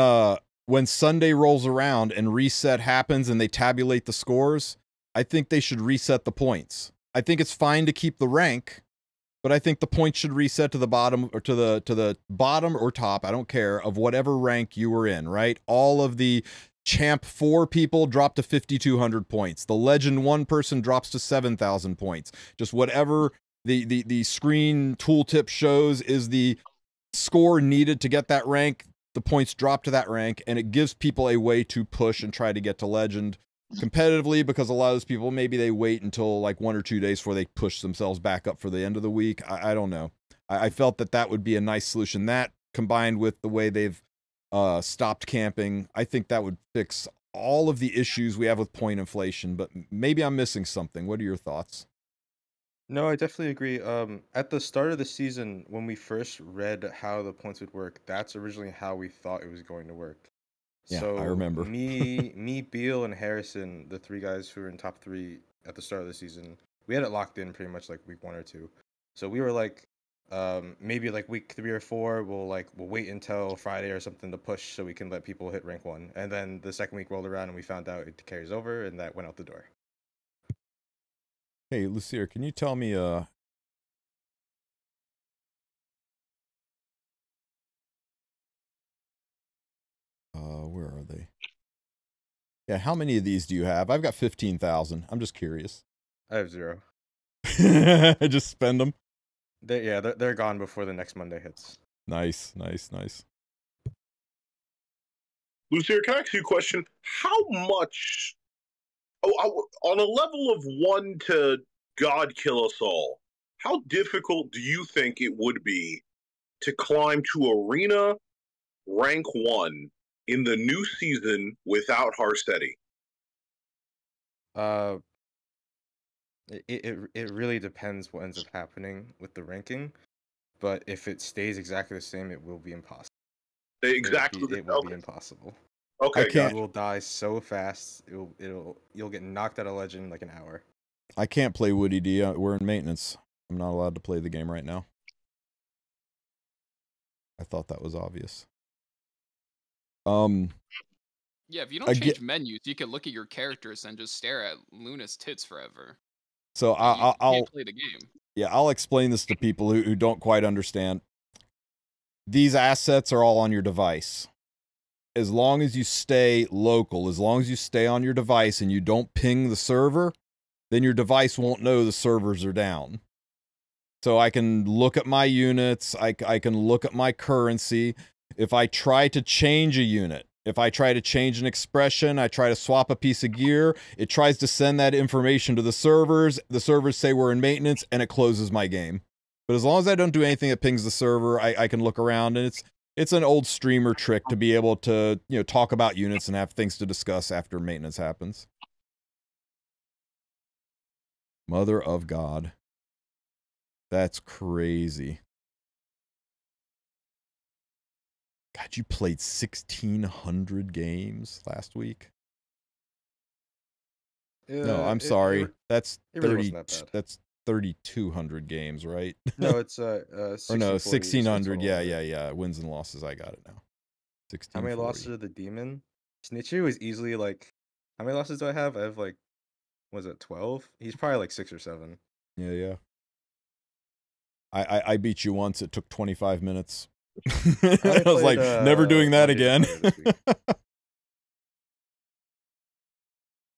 Sunday rolls around and reset happens and they tabulate the scores, I think they should reset the points. I think it's fine to keep the rank, but I think the points should reset to the bottom, or to the bottom or top, I don't care, of whatever rank you were in, right? All of the Champ 4 people drop to 5,200 points. The Legend 1 person drops to 7,000 points. Just whatever the screen tooltip shows is the score needed to get that rank. The points drop to that rank, and it gives people a way to push and try to get to Legend competitively, because a lot of those people, maybe they wait until like 1 or 2 days before they push themselves back up for the end of the week. I don't know. I felt that that would be a nice solution. That, combined with the way they've stopped camping, I think that would fix all of the issues we have with point inflation, but maybe I'm missing something. What are your thoughts? No, I definitely agree. At the start of the season, when we first read how the points would work, that's originally how we thought it was going to work. Yeah, So I remember. me, Beal, and Harrison, the 3 guys who were in top 3 at the start of the season, we had it locked in pretty much like week 1 or 2. So we were like, maybe like week 3 or 4, we'll wait until Friday or something to push so we can let people hit rank 1. And then the second week rolled around and we found out it carries over, and that went out the door. Hey, Lucier, can you tell me, where are they? Yeah, how many of these do you have? I've got 15,000. I'm just curious. I have 0. I just spend them. They're gone before the next Monday hits. Nice, nice, nice. Lucier, can I ask you a question? How much, on a level of 1 to God kill us all, how difficult do you think it would be to climb to Arena rank 1 in the new season without Harsetti? It really depends what ends up happening with the ranking, but if it stays exactly the same, it will be impossible. Exactly. It will be impossible. Okay, I can't. You will die so fast. You'll get knocked out of Legend in like an hour. I can't play Woody D. We're in maintenance. I'm not allowed to play the game right now. I thought that was obvious. Yeah, if you don't change menus, you can look at your characters and just stare at Luna's tits forever. So You can't play the game. Yeah, I'll explain this to people who don't quite understand. These assets are all on your device. As long as you stay local, as long as you stay on your device and you don't ping the server, then your device won't know the servers are down. So I can look at my units, I can look at my currency. If I try to change a unit, if I try to change an expression, I try to swap a piece of gear, it tries to send that information to the servers say we're in maintenance, and it closes my game. But as long as I don't do anything that pings the server, I can look around, and it's an old streamer trick to be able to, you know, talk about units and have things to discuss after maintenance happens. Mother of God. That's crazy. God, you played 1,600 games last week? No, I'm sorry. That's it 30. really wasn't that bad. That's 3,200 games, right? No, it's or no, 1,600. Yeah. Wins and losses. I got it now. 16. How many losses are the demon? Snitchy was easily like. How many losses do I have? I have like, was it 12? He's probably like 6 or 7. Yeah. I beat you once. It took 25 minutes. I was like, never doing that again.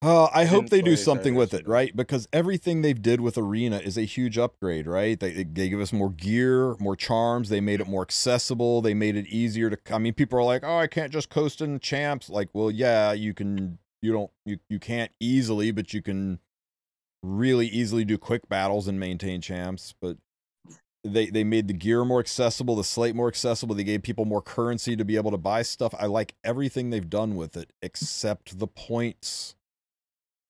I hope they do something with it, right? Because everything they've did with Arena is a huge upgrade, right? They give us more gear, more charms. They made it more accessible. They made it easier to. I mean, people are like, "Oh, I can't just coast in champs." Like, well, yeah, you can. You can't easily, but you can really easily do quick battles and maintain champs. But they made the gear more accessible, the slate more accessible. They gave people more currency to be able to buy stuff. I like everything they've done with it, except the points.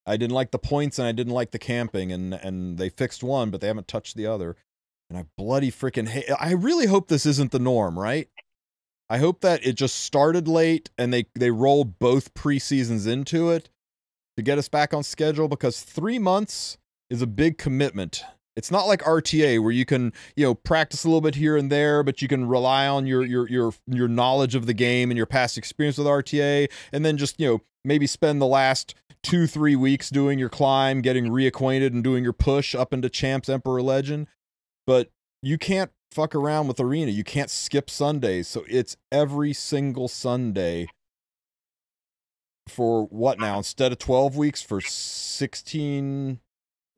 I didn't like the points and I didn't like the camping, and they fixed one, but they haven't touched the other. And I bloody freaking hate. I really hope this isn't the norm, right? I hope that it just started late and they rolled both preseasons into it to get us back on schedule, because 3 months is a big commitment. It's not like RTA where you can, practice a little bit here and there, but you can rely on your knowledge of the game and your past experience with RTA, and then just, maybe spend the last 2-3 weeks doing your climb, getting reacquainted and doing your push up into Champs, Emperor, Legend. But you can't fuck around with Arena. You can't skip Sundays. So it's every single Sunday for what now? Instead of 12 weeks, for 16,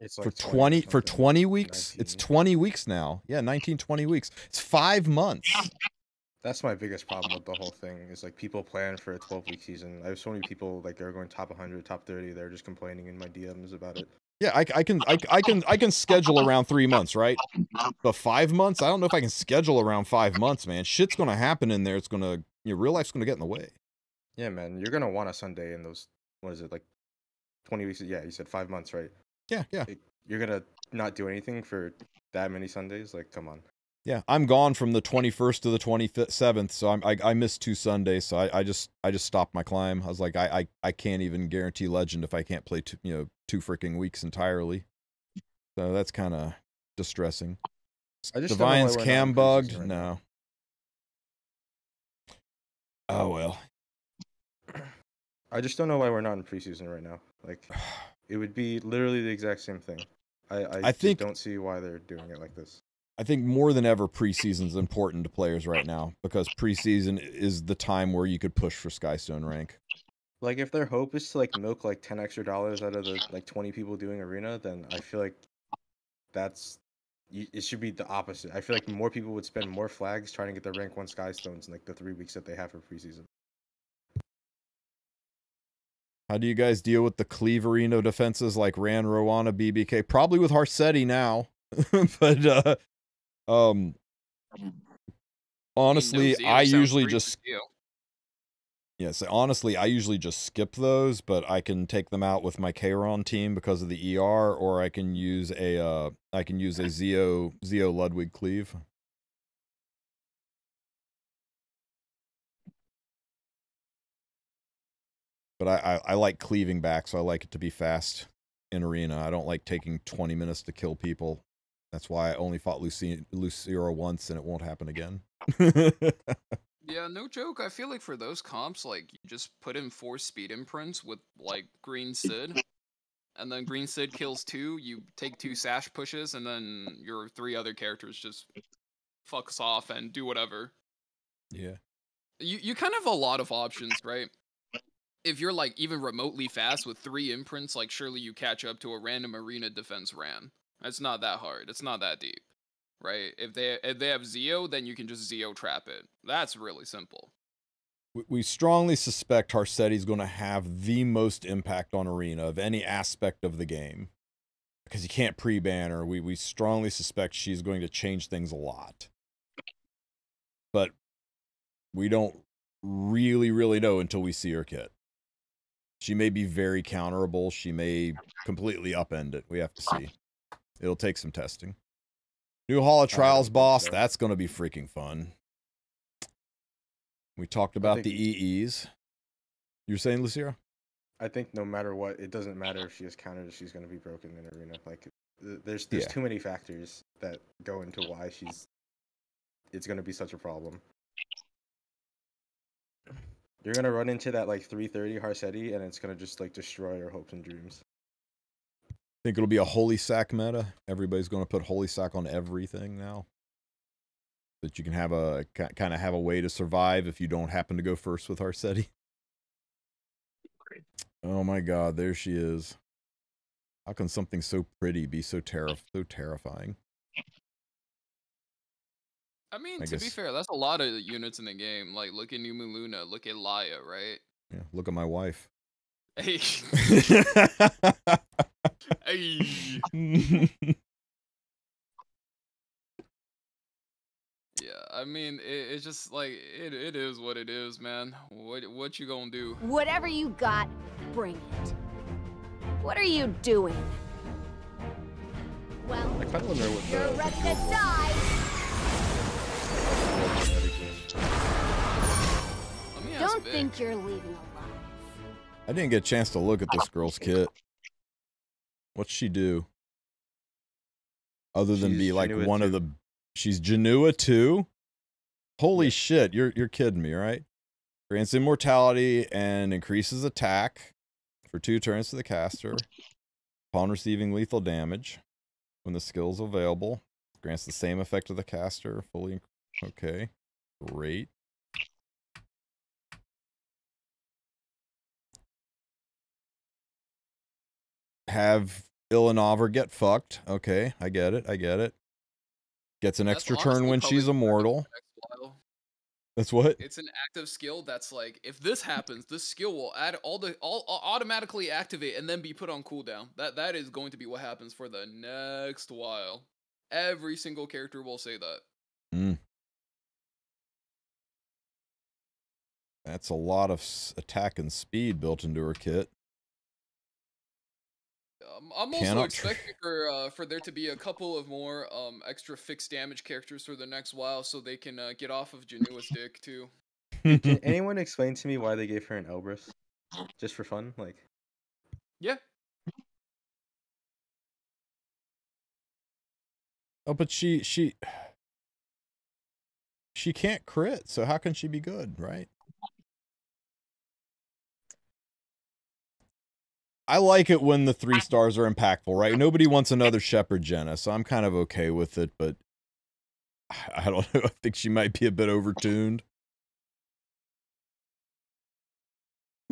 It's for like 20, for something, 20 weeks? 19. It's 20 weeks now. Yeah, 19, 20 weeks. It's 5 months. That's my biggest problem with the whole thing. Is like people plan for a 12-week season. I have so many people like are going top 100, top 30. They're just complaining in my DMs about it. Yeah, I can schedule around 3 months, right? But 5 months, I don't know if I can schedule around 5 months, man. Shit's gonna happen in there. It's gonna, real life's gonna get in the way. Yeah, man, you're gonna want a Sunday in those. What is it, like 20 weeks? Yeah, you said 5 months, right? Yeah. Like, you're gonna not do anything for that many Sundays? Like, come on. Yeah, I'm gone from the 21st to the 27th, so I missed 2 Sundays, so I just stopped my climb. I was like, I can't even guarantee Legend if I can't play 2 freaking weeks entirely. So that's kind of distressing. I just don't know why Divine's we're not cam in bugged? preseason right No. now. Oh well. I just don't know why we're not in preseason right now. Like, it would be literally the exact same thing. I think- just don't see why they're doing it like this. I think more than ever preseason's important to players right now because preseason is the time where you could push for Skystone rank. Like, if their hope is to like milk like $10 extra out of the like 20 people doing arena, then I feel like it should be the opposite. I feel like more people would spend more flags trying to get the rank 1 Skystones in like the 3 weeks that they have for preseason. How do you guys deal with the Cleave Arena defenses like Ran, Rowana, BBK? Probably with Harsetti now. But honestly, I usually just honestly, I usually just skip those, but I can take them out with my Kayron team because of the ER, or I can use a Zeo Ludwig Cleave. But I like cleaving back, so I like it to be fast in arena. I don't like taking 20 minutes to kill people. That's why I only fought Lucero once, and it won't happen again. Yeah, no joke. I feel like for those comps, like, you just put in 4 speed imprints with, like, Green Sid, and then Green Sid kills 2, you take 2 sash pushes, and then your 3 other characters just fucks off and do whatever. Yeah. You kind of have a lot of options, right? If you're, like, even remotely fast with 3 imprints, like, surely you catch up to a random arena defense ran. It's not that hard. It's not that deep. Right? If they have Zeo, then you can just Zeo trap it. That's really simple. We strongly suspect Harsetti's going to have the most impact on Arena of any aspect of the game. Because you can't pre-ban her. We strongly suspect she's going to change things a lot. But we don't really know until we see her kit. She may be very counterable. She may completely upend it. We have to see. It'll take some testing. New Hall of Trials boss, so. that's going to be freaking fun. We talked about the EEs. You're saying, Lucero? I think no matter what, it doesn't matter if she is countered, she's going to be broken in arena. Like, there's too many factors that go into why it's going to be such a problem. You're going to run into that like 330 Harsetti, and it's going to just like destroy your hopes and dreams. Think it'll be a holy sack meta. Everybody's going to put holy sack on everything now. That you can have a kind of have a way to survive if you don't happen to go first with Harsetti. Oh my God, there she is. How can something so pretty be so terrifying? I mean, to be fair, that's a lot of units in the game. Like, look at Numu Luna, look at Laya, right? Yeah, look at my wife. Hey. Hey. Yeah, I mean, it's just like it is what it is, man. What you gonna do? Whatever you got, bring it. What are you doing? Well, I kind of wonder what you're ready to die. Don't think you're leaving alive. I didn't get a chance to look at this girl's kit. What's she do? Other than be like one of the... She's Janua too? Holy shit, you're kidding me, right? Grants immortality and increases attack for 2 turns to the caster. Upon receiving lethal damage, when the skill is available. Grants the same effect to the caster. Fully... Okay. Great. have Illinover get fucked. Okay, I get it. I get it. Gets an extra turn when she's immortal. That's what? It's an active skill that's like, if this happens, this skill will automatically activate and then be put on cooldown. That is going to be what happens for the next while. Every single character will say that. Mm. That's a lot of attack and speed built into her kit. I'm also expecting for there to be a couple of more extra fixed damage characters for the next while, so they can get off of Janua's dick too. Can anyone explain to me why they gave her an Elbrus? Just for fun, like. Yeah. Oh, but she can't crit, so how can she be good, right? I like it when the 3 stars are impactful, right? Nobody wants another Shepherd Jenna, so I'm kind of okay with it, but I don't know. I think she might be a bit overtuned.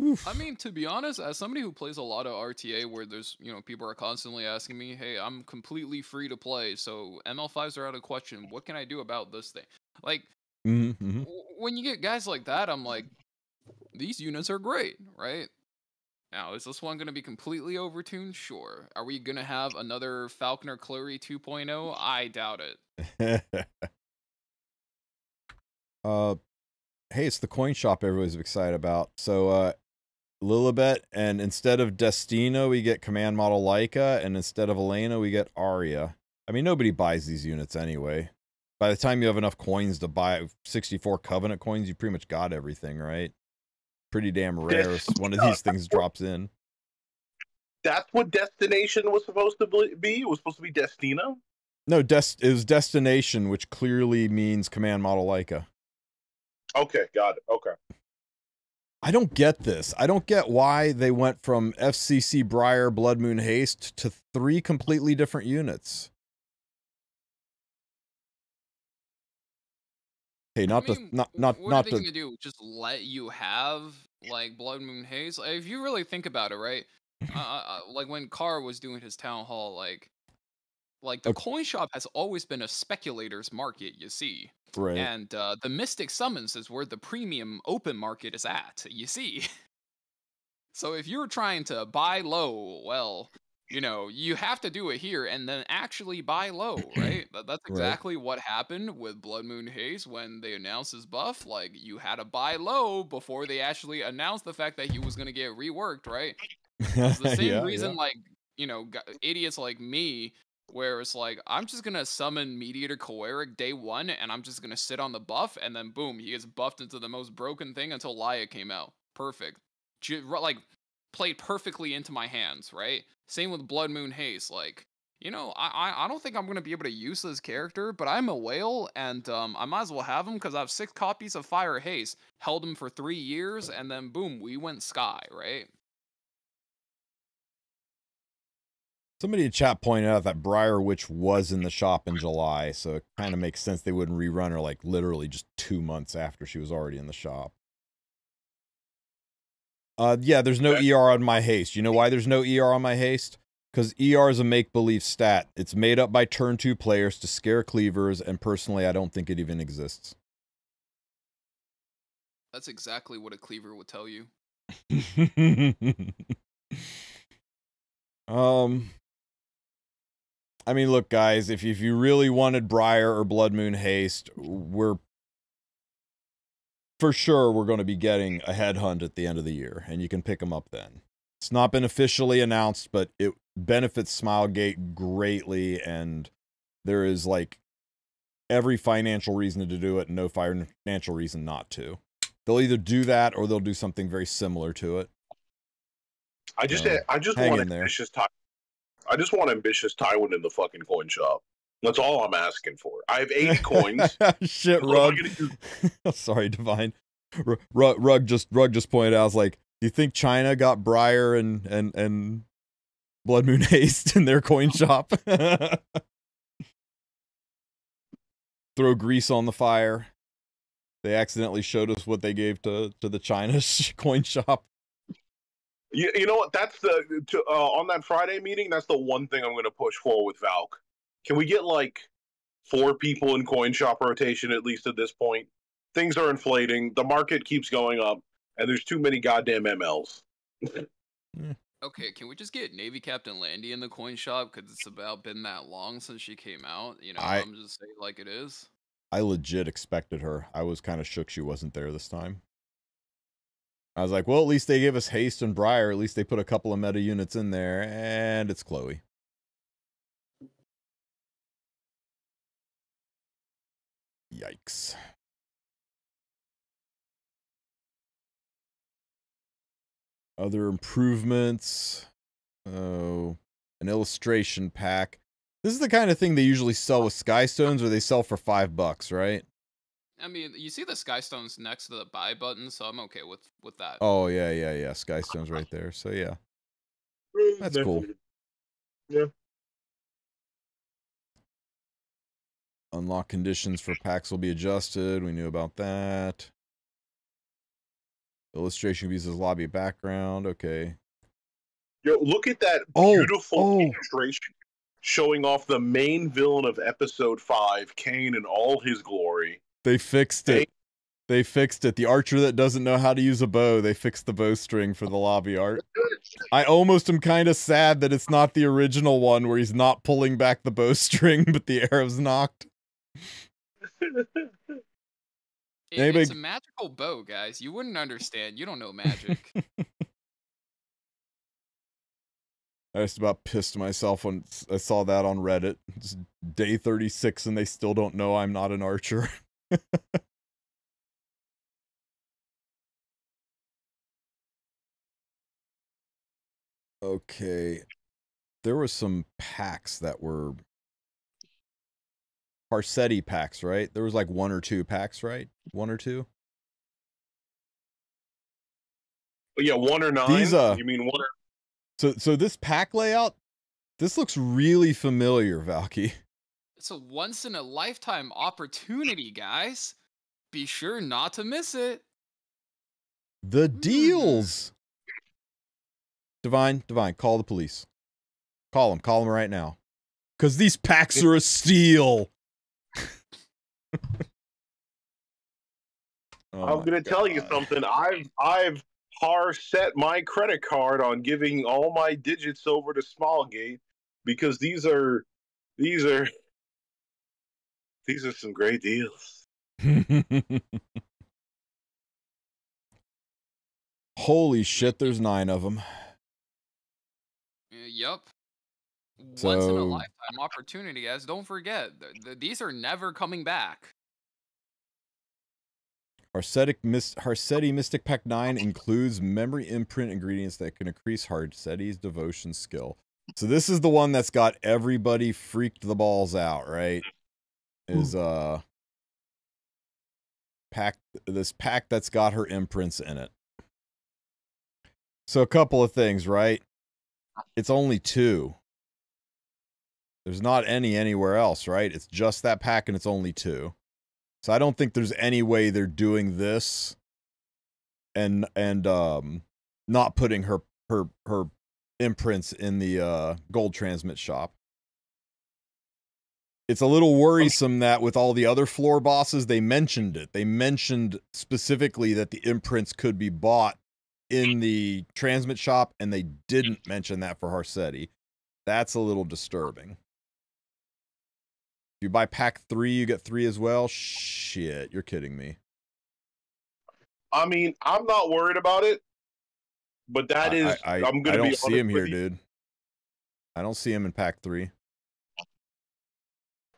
Oof. I mean, to be honest, as somebody who plays a lot of RTA where there's, people are constantly asking me, hey, I'm completely free to play, so ML5s are out of question. What can I do about this thing? Like, when you get guys like that, I'm like, these units are great, right? Now, is this one going to be completely overtuned? Sure. Are we going to have another Falconer Clary 2.0? I doubt it. Hey, it's the coin shop everybody's excited about. So, Lilibet, and instead of Destina, we get Command Model Leica, and instead of Elena, we get Arya. I mean, nobody buys these units anyway. By the time you have enough coins to buy 64 Covenant coins, you pretty much got everything, right? Pretty damn rare if one of these things drops in. That's what Destination was supposed to be? It was supposed to be Destina? No, it was Destination, which clearly means Command Model Leica. Okay, got it. Okay. I don't get this. I don't get why they went from FCC Briar Blood Moon Haste to 3 completely different units. Hey, not what are they gonna do? Just let you have like Blood Moon Haze? Like, if you really think about it, right? Like when Carr was doing his town hall, like the coin shop has always been a speculator's market, you see. Right. And the Mystic Summons is where the premium open market is at, you see. So if you're trying to buy low, well, you have to do it here and then actually buy low, right? That's exactly what happened with Blood Moon Haze when they announced his buff. Like, you had to buy low before they actually announced the fact that he was going to get reworked, right? It's the same reason, like, idiots like me, where it's like, I'm just going to summon Mediator Choleric day 1, and I'm just going to sit on the buff, and then boom, he gets buffed into the most broken thing until Laia came out. Perfect. Like, played perfectly into my hands, right? Same with Blood Moon Haze. Like, I don't think I'm going to be able to use this character, but I'm a whale, and I might as well have him because I have 6 copies of Fire Haze. Held him for 3 years, and then boom, we went sky, right? Somebody in chat pointed out that Briar Witch was in the shop in July, so it kind of makes sense they wouldn't rerun her like literally just 2 months after she was already in the shop. Yeah, there's no ER on my haste. You know why there's no ER on my haste? Because ER is a make-believe stat. It's made up by turn 2 players to scare cleavers, and personally, I don't think it even exists. That's exactly what a cleaver would tell you. I mean, look, guys, if you really wanted Briar or Blood Moon Haste, for sure we're going to be getting a headhunt at the end of the year, and you can pick them up then. It's not been officially announced, but it benefits Smilegate greatly, and there is, like, every financial reason to do it and no financial reason not to. They'll either do that or they'll do something very similar to it. I just want ambitious I just want ambitious Tywin in the fucking coin shop. That's all I'm asking for. I have 80 coins. Shit, Rug. Sorry, Divine. Rug just pointed out, I was like, do you think China got Briar and Blood Moon Haste in their coin shop? Throw grease on the fire. They accidentally showed us what they gave to the China coin shop. You know what? That's on that Friday meeting. That's the one thing I'm going to push for with Valk. Can we get like 4 people in coin shop rotation at least at this point? Things are inflating. The market keeps going up, and there's too many goddamn MLs. Okay, can we just get Navy Captain Landy in the coin shop? Because it's about been that long since she came out. You know, I'm just saying like it is. I legit expected her. I was kind of shook she wasn't there this time. I was like, well, at least they gave us Haste and Briar. At least they put a couple of meta units in there, and it's Chloe. Yikes. Other improvements. Oh, an illustration pack. This is the kind of thing they usually sell with Skystones, or they sell for $5, right? I mean, you see the Skystones next to the buy button, so I'm okay with that. Oh, yeah. Skystone's right there, so yeah. That's cool. Yeah. Unlock conditions for packs will be adjusted. We knew about that. Illustration uses lobby background. Okay. Yo, look at that beautiful illustration showing off the main villain of episode 5, Kane, in all his glory. They fixed it. They fixed it. The archer that doesn't know how to use a bow, they fixed the bowstring for the lobby art. I almost am kind of sad that it's not the original one where he's not pulling back the bowstring, but the arrow's knocked. It's a magical bow, guys. You wouldn't understand. You don't know magic. I just about pissed myself when I saw that on Reddit. It's day 36 and they still don't know I'm not an archer. Okay. There were some packs that were Parsetti packs, right? There was like 1 or 2 packs, right? 1 or 2? Yeah, 1 or 9. These, you mean 1 or... So this pack layout, this looks really familiar, Valky. It's a once-in-a-lifetime opportunity, guys. Be sure not to miss it. The deals! Divine, call the police. Call them right now. Because these packs are a steal! I'm going to tell you something. I've set my credit card on giving all my digits over to Smallgate because these are some great deals. Holy shit, there's 9 of them. Yep. Once in a lifetime opportunity, guys. Don't forget, these are never coming back. Harsetti Mystic Pack 9 includes memory imprint ingredients that can increase Harsetti's devotion skill. So this is the one that's got everybody freaked the balls out, right? Is this pack that's got her imprints in it. So a couple of things, right? It's only 2. There's not any anywhere else, right? It's just that pack and it's only 2. So I don't think there's any way they're doing this and not putting her imprints in the gold transmit shop. It's a little worrisome that with all the other floor bosses, they mentioned it. They mentioned specifically that the imprints could be bought in the transmit shop, and they didn't mention that for Harsetti. That's a little disturbing. If you buy pack 3, you get 3 as well? Shit, you're kidding me. I mean, I'm not worried about it, but that is... I'm going to be honest with you. I don't see him here, dude. I don't see him in pack 3.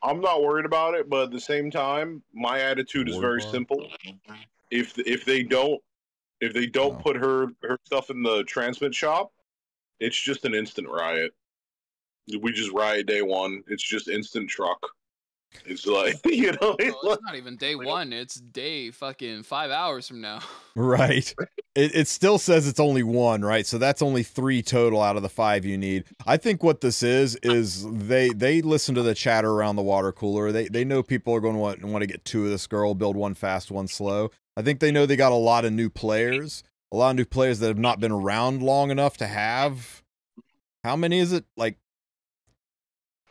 I'm not worried about it, but at the same time, my attitude is very simple. If they don't put her stuff in the transmit shop, it's just an instant riot. We just riot day 1. It's just instant truck. It's like, you know, it's not even day 1. It's day fucking 5 hours from now. Right. It still says it's only 1, right? So that's only 3 total out of the 5 you need. I think what this is they listen to the chatter around the water cooler. They know people are going to want to get 2 of this girl, build 1 fast, 1 slow. I think they know they got a lot of new players. a lot of new players that have not been around long enough to have, how many is it? Like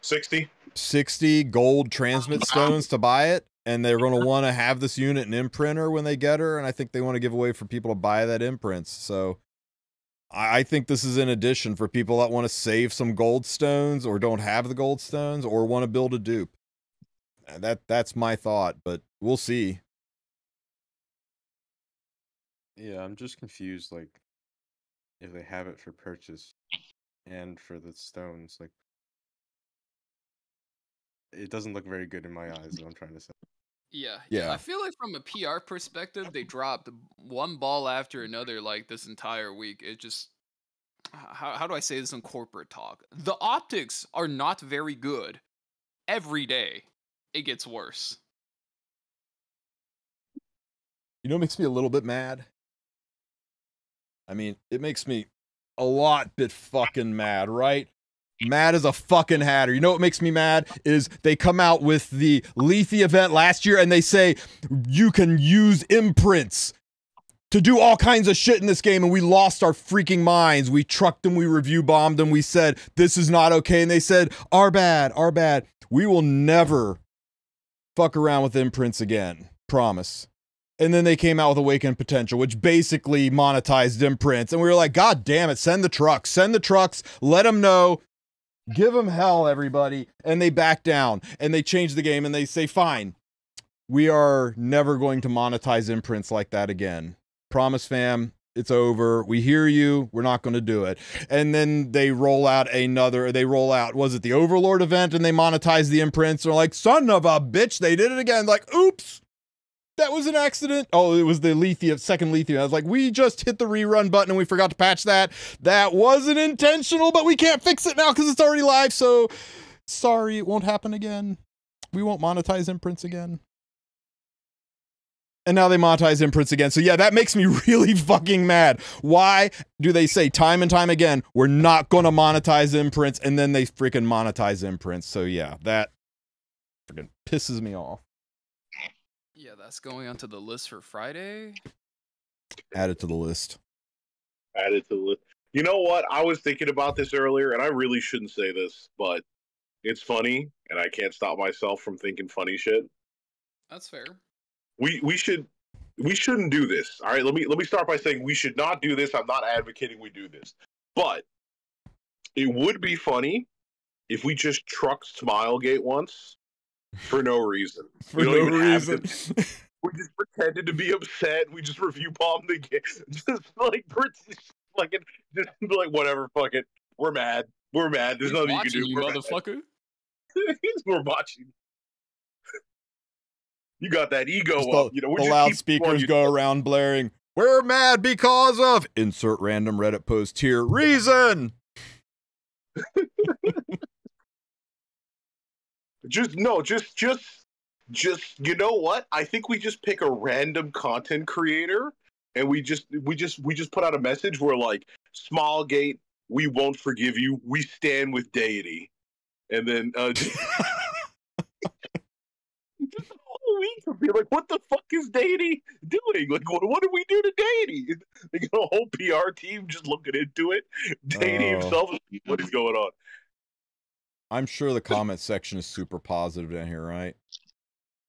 60. 60 gold transmit stones to buy it. And they're going to want to have this unit an imprinter when they get her. And I think they want to give away for people to buy that imprints. So I think this is an addition for people that want to save some gold stones or don't have the gold stones or want to build a dupe. That's my thought, but we'll see. Yeah, I'm just confused, like, if they have it for purchase and for the stones, like, it doesn't look very good in my eyes, is what I'm trying to say. Yeah. I feel like from a PR perspective, they dropped one ball after another like this entire week. It just, how do I say this in corporate talk? The optics are not very good. Every day, it gets worse. You know what makes me a little bit mad? I mean, it makes me a lot bit fucking mad, right? Mad as a fucking hatter. You know what makes me mad is they come out with the Lethe event last year and they say you can use imprints to do all kinds of shit in this game, and we lost our freaking minds. We trucked them, we review bombed them, we said this is not okay, and they said our bad, our bad. We will never fuck around with imprints again. Promise. And then they came out with Awakened Potential, which basically monetized imprints. And we were like, God damn it, send the trucks, let them know. Give them hell, everybody. And they back down and they change the game and they say, fine, we are never going to monetize imprints like that again. Promise, fam. It's over. We hear you. We're not going to do it. And then they roll out, was it the Overlord event? And they monetize the imprints. They're like, son of a bitch. They did it again. Like, oops. That was an accident. Oh, it was the second Lethe. I was like, we just hit the rerun button and we forgot to patch that. That wasn't intentional, but we can't fix it now because it's already live. So sorry, it won't happen again. We won't monetize imprints again. And now they monetize imprints again. So yeah, that makes me really fucking mad. Why do they say time and time again, we're not going to monetize imprints, and then they freaking monetize imprints? So yeah, that freaking pisses me off. Yeah, that's going onto the list for Friday. Add it to the list. Add it to the list. You know what? I was thinking about this earlier, and I really shouldn't say this, but it's funny, and I can't stop myself from thinking funny shit. That's fair. We shouldn't do this. All right, let me start by saying we should not do this. I'm not advocating we do this, but it would be funny if we just trucked Smilegate once for no reason. For no reason. We just pretended to be upset. We just review bombed the game. Just like whatever. Fuck it. We're mad. There's nothing you can do. We're motherfucker. We're watching. You got that ego up. You know, the loudspeakers go around blaring, we're mad because of insert random Reddit post here. Reason. Just you know what? I think we just pick a random content creator and we just put out a message where like, Smilegate, we won't forgive you. We stand with deity. And then just a whole week of being like, what the fuck is deity doing? Like, what did we do to deity? They got a whole PR team just looking into it. Deity himself, what is going on? I'm sure the comment section is super positive down here, right?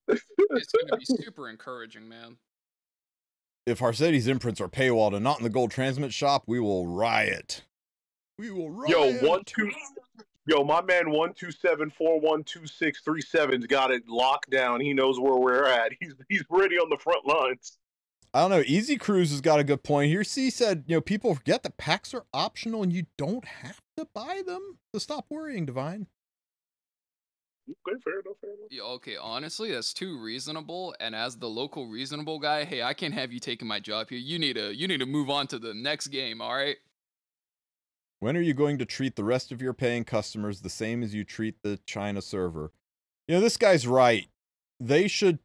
It's going to be super encouraging, man. If Harseti's imprints are paywalled and not in the gold transmit shop, we will riot. We will riot. Yo, my man 127412637's got it locked down. He knows where we're at. He's ready on the front lines. I don't know. Easy Cruise has got a good point here. C said, you know, people forget that packs are optional and you don't have to buy them. So stop worrying, Divine. Okay, fair enough. Yeah, okay, honestly, that's too reasonable. And as the local reasonable guy, hey, I can't have you taking my job here. You need to move on to the next game, all right? When are you going to treat the rest of your paying customers the same as you treat the China server? You know, this guy's right. They should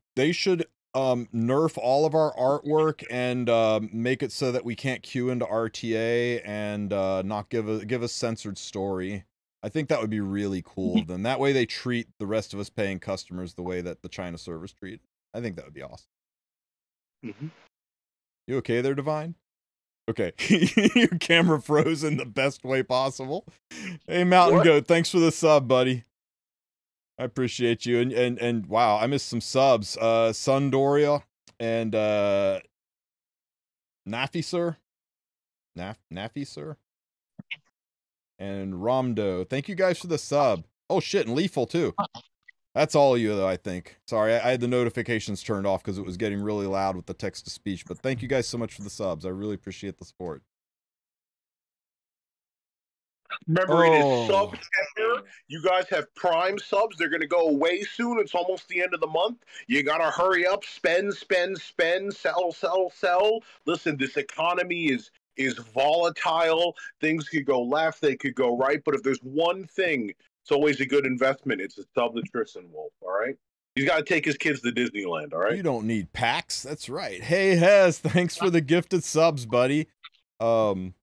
nerf all of our artwork and make it so that we can't queue into RTA and not give a censored story. I think that would be really cool of them. That way they treat the rest of us paying customers the way that the China servers treat. I think that would be awesome. Mm-hmm. You okay there, Divine? Okay, your camera froze in the best way possible. Hey, Mountain Goat, thanks for the sub, buddy. I appreciate you. And wow, I missed some subs. Sundoria and Nafi Sir. Nafi Sir. And Romdo. Thank you guys for the sub. Oh shit, and Lethal too. That's all of you though, I think. Sorry, I had the notifications turned off because it was getting really loud with the text-to-speech. But thank you guys so much for the subs. I really appreciate the support. Remember, it is sub tender. You guys have Prime subs. They're going to go away soon. It's almost the end of the month. You got to hurry up, spend, sell. Listen, this economy is volatile. Things could go left, they could go right. But if there's one thing, it's always a good investment. It's a sub to TristenWulf, all right? He's got to take his kids to Disneyland, all right? You don't need packs. That's right. Hey, Hez, thanks for the gifted subs, buddy. A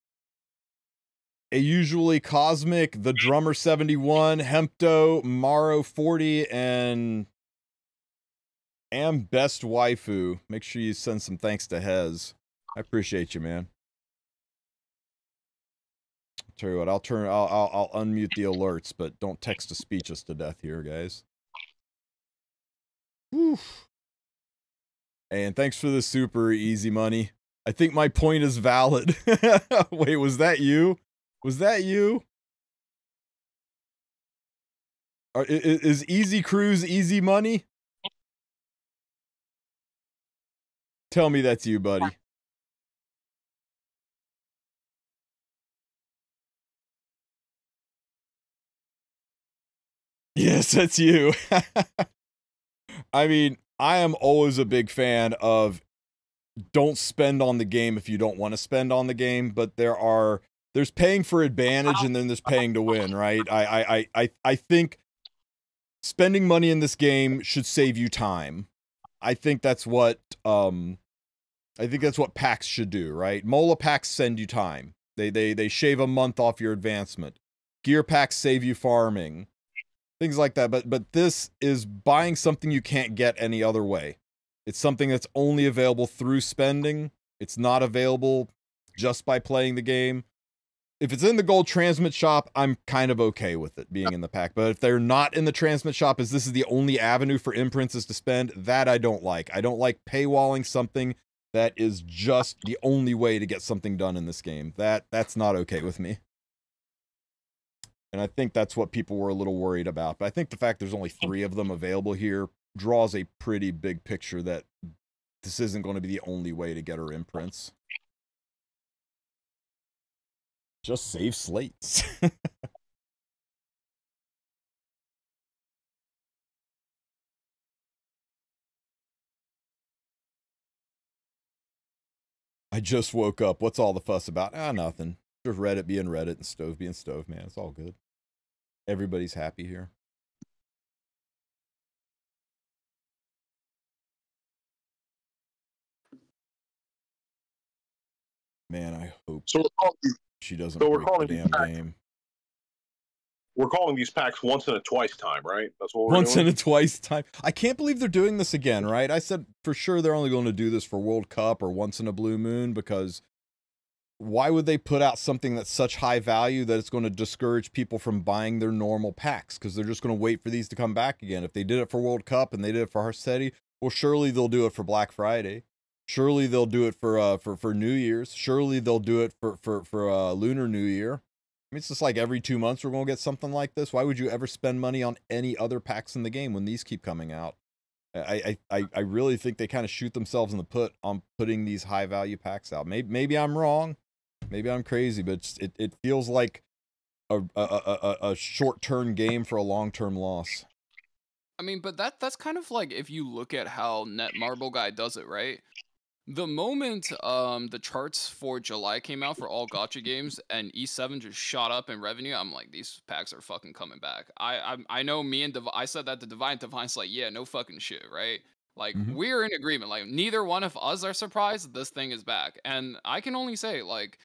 Usually Cosmic, The Drummer 71, Hempto, Maro 40, and Am Best Waifu. Make sure you send some thanks to Hez. I appreciate you, man. I'll tell you what, I'll unmute the alerts, but don't text to speech us to death here, guys. Oof. And thanks for the super easy money. I think my point is valid. Wait, was that you? Was that you? Is Easy Cruise easy money? Tell me that's you, buddy. Yes, that's you. I mean, I am always a big fan of don't spend on the game if you don't want to spend on the game, but there's paying for advantage and then there's paying to win, right? I think spending money in this game should save you time. I think that's what packs should do, right? Mola packs send you time. They shave a month off your advancement. Gear packs save you farming. Things like that. But this is buying something you can't get any other way. It's something that's only available through spending. It's not available just by playing the game. If it's in the gold transmit shop, I'm kind of okay with it being in the pack. But if they're not in the transmit shop, as this is the only avenue for imprints is to spend, that I don't like. I don't like paywalling something that is just the only way to get something done in this game. That's not okay with me. And I think that's what people were a little worried about. But I think the fact there's only 3 of them available here draws a pretty big picture that this isn't going to be the only way to get her imprints. Just save slates. I just woke up. What's all the fuss about? Nothing. Just Reddit being Reddit and Stove being Stove, man. It's all good. Everybody's happy here. Man, I hope she doesn't break the damn game. We're calling these packs once and a twice time, right? That's what we're once doing? and a twice time. I can't believe they're doing this again, right? I said for sure they're only going to do this for World Cup or once in a blue moon, because why would they put out something that's such high value that it's going to discourage people from buying their normal packs? Because they're just going to wait for these to come back again. If they did it for World Cup and they did it for Harsetti, well, surely they'll do it for Black Friday. Surely they'll do it for New Year's. Surely they'll do it for Lunar New Year. I mean, it's just like every 2 months we're going to get something like this. Why would you ever spend money on any other packs in the game when these keep coming out? I really think they kind of shoot themselves in the foot on putting these high value packs out. Maybe I'm wrong. Maybe I'm crazy, but it feels like a short-term game for a long-term loss. I mean, but that's kind of like if you look at how Netmarble Guy does it, right? The moment the charts for July came out for all gacha games and E7 just shot up in revenue, I'm like, these packs are fucking coming back. I know me and I said that to Divine. Divine's like, yeah, no fucking shit, right? Like, we're in agreement. Like, neither one of us are surprised this thing is back. And I can only say, like,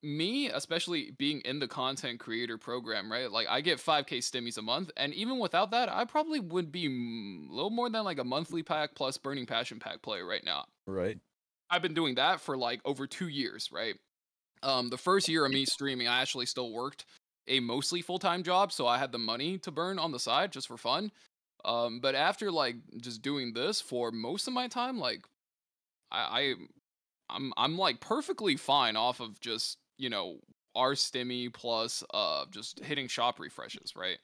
me, especially being in the content creator program, right? Like, I get 5K stimmies a month, and even without that, I probably would be a little more than like a monthly pack plus Burning Passion pack player right now. Right. I've been doing that for like over 2 years, right? The first year of me streaming, I actually still worked a mostly full-time job, so I had the money to burn on the side just for fun. But after like just doing this for most of my time, like I I'm like perfectly fine off of just, our stimmy plus just hitting shop refreshes, right?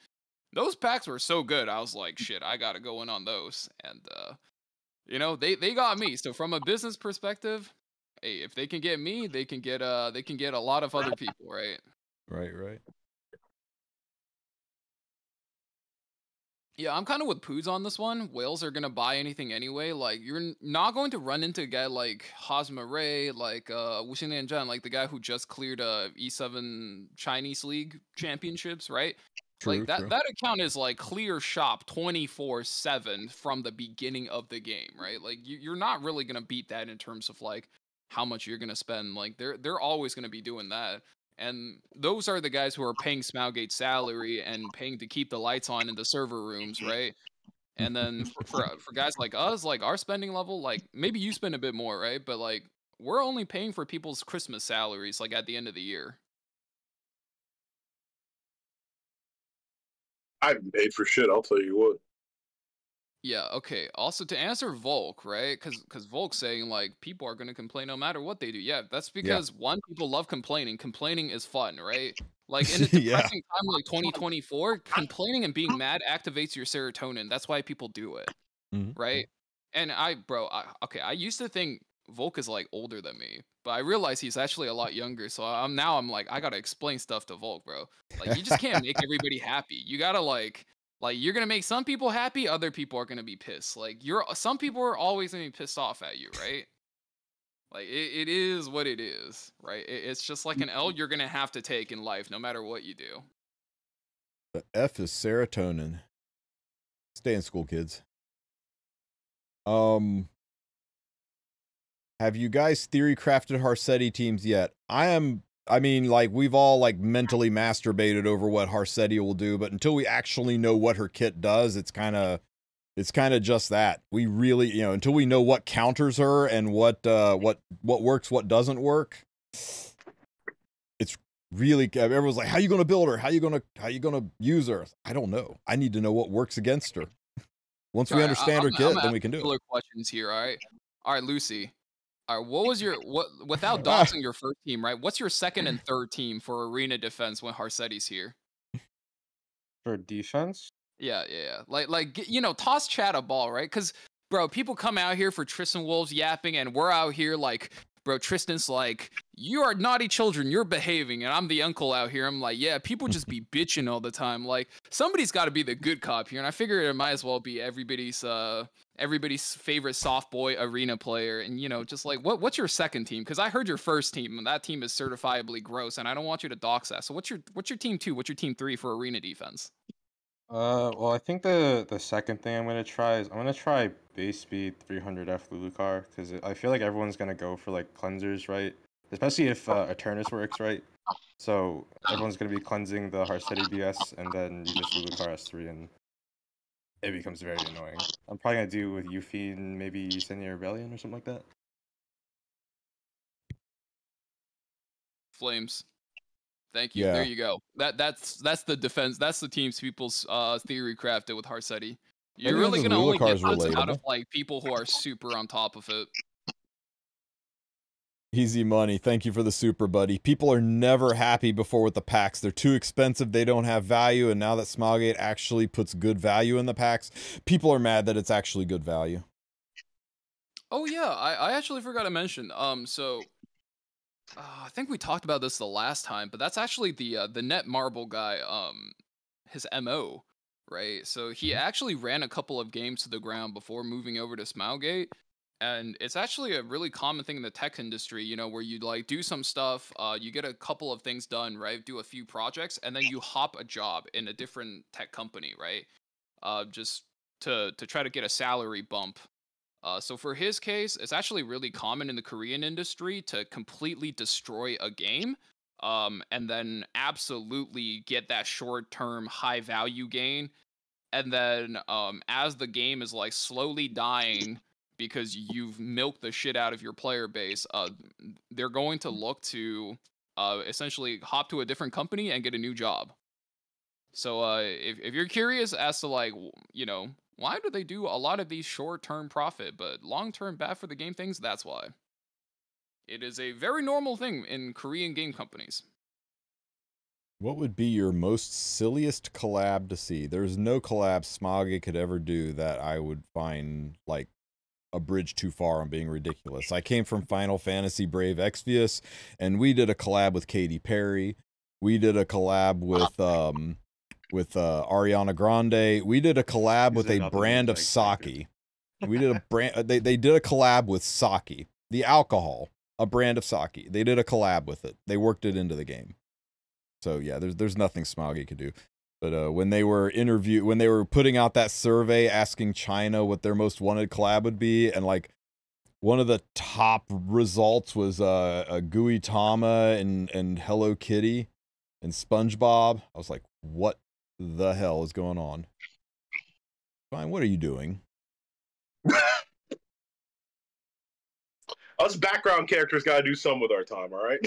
Those packs were so good. I was like, shit, I gotta go in on those. And they got me. So from a business perspective, hey, if they can get me, they can get a lot of other people, right? Right. Yeah, I'm kind of with Poos on this one. Whales are gonna buy anything anyway. Like you're not going to run into a guy like Hosma Ray, like Wuxing Lianzhan, like the guy who just cleared E7 Chinese League championships, right? True, Like that true. that account is like clear shop 24/7 from the beginning of the game, right? Like you're not really gonna beat that in terms of like how much you're gonna spend. Like they're always gonna be doing that. And those are the guys who are paying Smouggate's salary and paying to keep the lights on in the server rooms, right? And then for guys like us, like our spending level, like maybe you spend a bit more, right? But like we're only paying for people's Christmas salaries, like at the end of the year. I haven't paid for shit. I'll tell you what. Yeah, okay. Also to answer Volk, right? Because Volk's saying like people are gonna complain no matter what they do. Yeah, that's Yeah. because one, people love complaining. Complaining is fun, right? Like in a Yeah. depressing time like 2024, complaining and being mad activates your serotonin. That's why people do it, Mhm. right? And okay, I used to think Volk is like older than me, but I realize he's actually a lot younger. So I'm like I gotta explain stuff to Volk, bro. Like you just can't make everybody happy. You gotta like you're gonna make some people happy, other people are gonna be pissed. Like some people are always gonna be pissed off at you, right? Like it is what it is, right? It's just like an L you're gonna have to take in life, no matter what you do. The F is serotonin. Stay in school, kids. Have you guys theory crafted Harsetti teams yet? I mean, like, we've all, like, mentally masturbated over what Harsetti will do, but until we actually know what her kit does, it's kind of just that. We really, until we know what counters her and what works, what doesn't work, it's really, everyone's like, how you going to build her? How you going to use her? I don't know. I need to know what works against her. Once we understand her kit, then we can do it. Questions here, all right, Lucy. All right, what was without doxing your first team, right? What's your second and third team for arena defense when Harsetti's here? For defense? Yeah. Like toss chat a ball, right? Because, bro, people come out here for TristenWulf's yapping, and we're out here like, bro, Tristan's like, you are naughty children, you're behaving, and I'm the uncle out here. I'm like, yeah, people just be bitching all the time. Like, somebody's got to be the good cop here, and I figure it might as well be everybody's favorite soft boy arena player. And just like, what's your second team? Because I heard your first team, and that team is certifiably gross, and I don't want you to dox that. So what's your team 2? What's your team 3 for arena defense? Well, I think the second thing I'm gonna try is I'm gonna try base speed 300F Lulucar because I feel like everyone's gonna go for like cleansers, right? Especially if Eternus works, right? So everyone's gonna be cleansing the Harsetti BS, and then you just Lulucar S3, and it becomes very annoying. I'm probably gonna do with Yuffie and maybe Senia Rebellion or something like that. Flames. Thank you. Yeah. There you go. That's the defense. That's the team's people's theory crafted with Harsetti. You're really gonna only get this out of like people who are super on top of it. Easy money. Thank you for the super, buddy. People are never happy before with the packs. They're too expensive. They don't have value. And now that Smougate actually puts good value in the packs, people are mad that it's actually good value. Oh yeah, I actually forgot to mention. So I think we talked about this the last time, but that's actually the Net Marble guy. His MO, right? So he actually ran a couple of games to the ground before moving over to Smougate. And it's actually a really common thing in the tech industry, where you like do some stuff, you get a couple of things done, right? Do a few projects, and then you hop a job in a different tech company, right? Just to try to get a salary bump. So for his case, it's actually really common in the Korean industry to completely destroy a game, and then absolutely get that short-term high value gain. And then as the game is like slowly dying because you've milked the shit out of your player base, they're going to look to essentially hop to a different company and get a new job. So if you're curious as to like, you know, why do they do a lot of these short-term profit but long-term bad for the game things, that's why. It is a very normal thing in Korean game companies. What would be your most silliest collab to see? There's no collab Smoggy could ever do that I would find like a bridge too far on being ridiculous. I came from Final Fantasy Brave Exvius, and we did a collab with Katy Perry. We did a collab with Ariana Grande. We did a collab with a brand of sake. We did a brand. They did a collab with sake, the alcohol, a brand of sake. They did a collab with it. They worked it into the game. So yeah, there's nothing Smoggy could do. But when they were putting out that survey asking China what their most wanted collab would be, and like one of the top results was a Gooey Tama and Hello Kitty and SpongeBob. I was like, what the hell is going on? Fine, what are you doing? Us background characters gotta do something with our time, all right?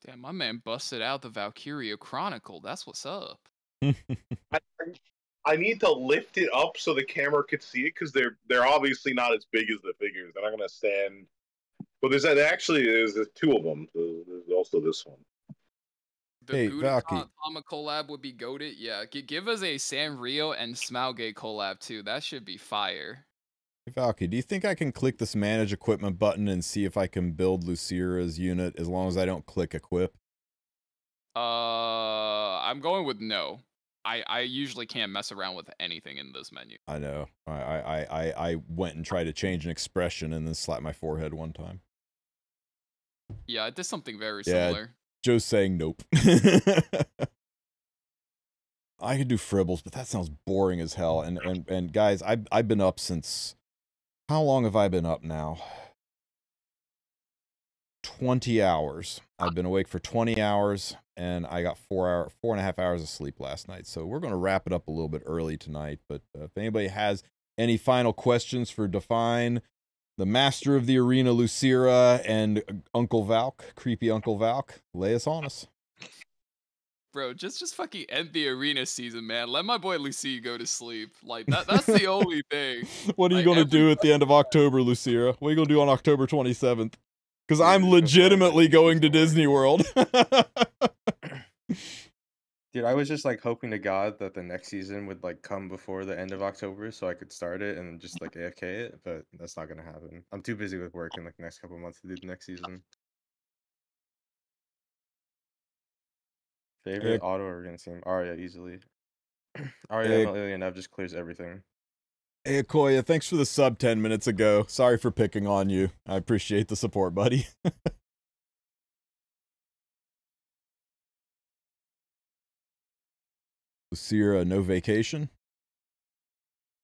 Damn, my man busted out the Valkyria Chronicle. That's what's up. I need to lift it up so the camera could see it because they're obviously not as big as the figures. They're not gonna stand. But there's two of them. There's also this one. The Tama collab would be goated. Yeah, give us a Sanrio and Smaugate collab too. That should be fire. Hey, Valky, do you think I can click this manage equipment button and see if I can build Lucira's unit as long as I don't click equip? I'm going with no. I usually can't mess around with anything in this menu. I know. I went and tried to change an expression and then slapped my forehead one time. Yeah, I did something very similar. Joe's saying nope. I could do fribbles, but that sounds boring as hell. And guys, I've been up since, how long have I been up now? 20 hours. I've been awake for 20 hours, and I got 4.5 hours of sleep last night. So we're going to wrap it up a little bit early tonight. But if anybody has any final questions for Define, the master of the arena, Lucira, and Uncle Valk, creepy Uncle Valk, lay us on us. Bro, just fucking end the arena season, man. Let my boy Lucy go to sleep. Like, that's the only thing. What are you going to do at the end of October, Lucira? What are you going to do on October 27th? Because I'm legitimately going to Disney World. Dude, I was just like hoping to God that the next season would like come before the end of October so I could start it and just like AFK it, but that's not gonna happen. I'm too busy with work in like the next couple of months to do the next season. Favorite auto arena team? Arya, easily. Arya Alien Ev just clears everything. Hey, Akoya, thanks for the sub 10 minutes ago. Sorry for picking on you. I appreciate the support, buddy. Lucira, no vacation?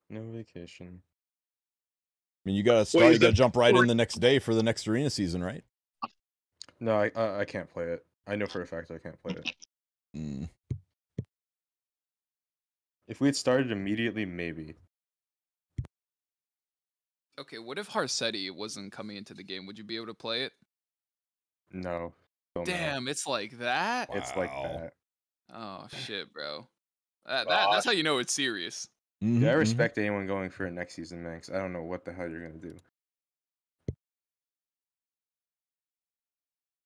No vacation. I mean, you gotta start. You gotta jump right in the next day for the next arena season, right? No, I can't play it. I know for a fact I can't play it. Mm. If we had started immediately, maybe. Okay, what if Harsetti wasn't coming into the game? Would you be able to play it? No. Damn, it's like that? Wow. It's like that. Oh, shit, bro. That's how you know it's serious. Yeah, I respect anyone going for it next season, man, 'cause I don't know what the hell you're going to do.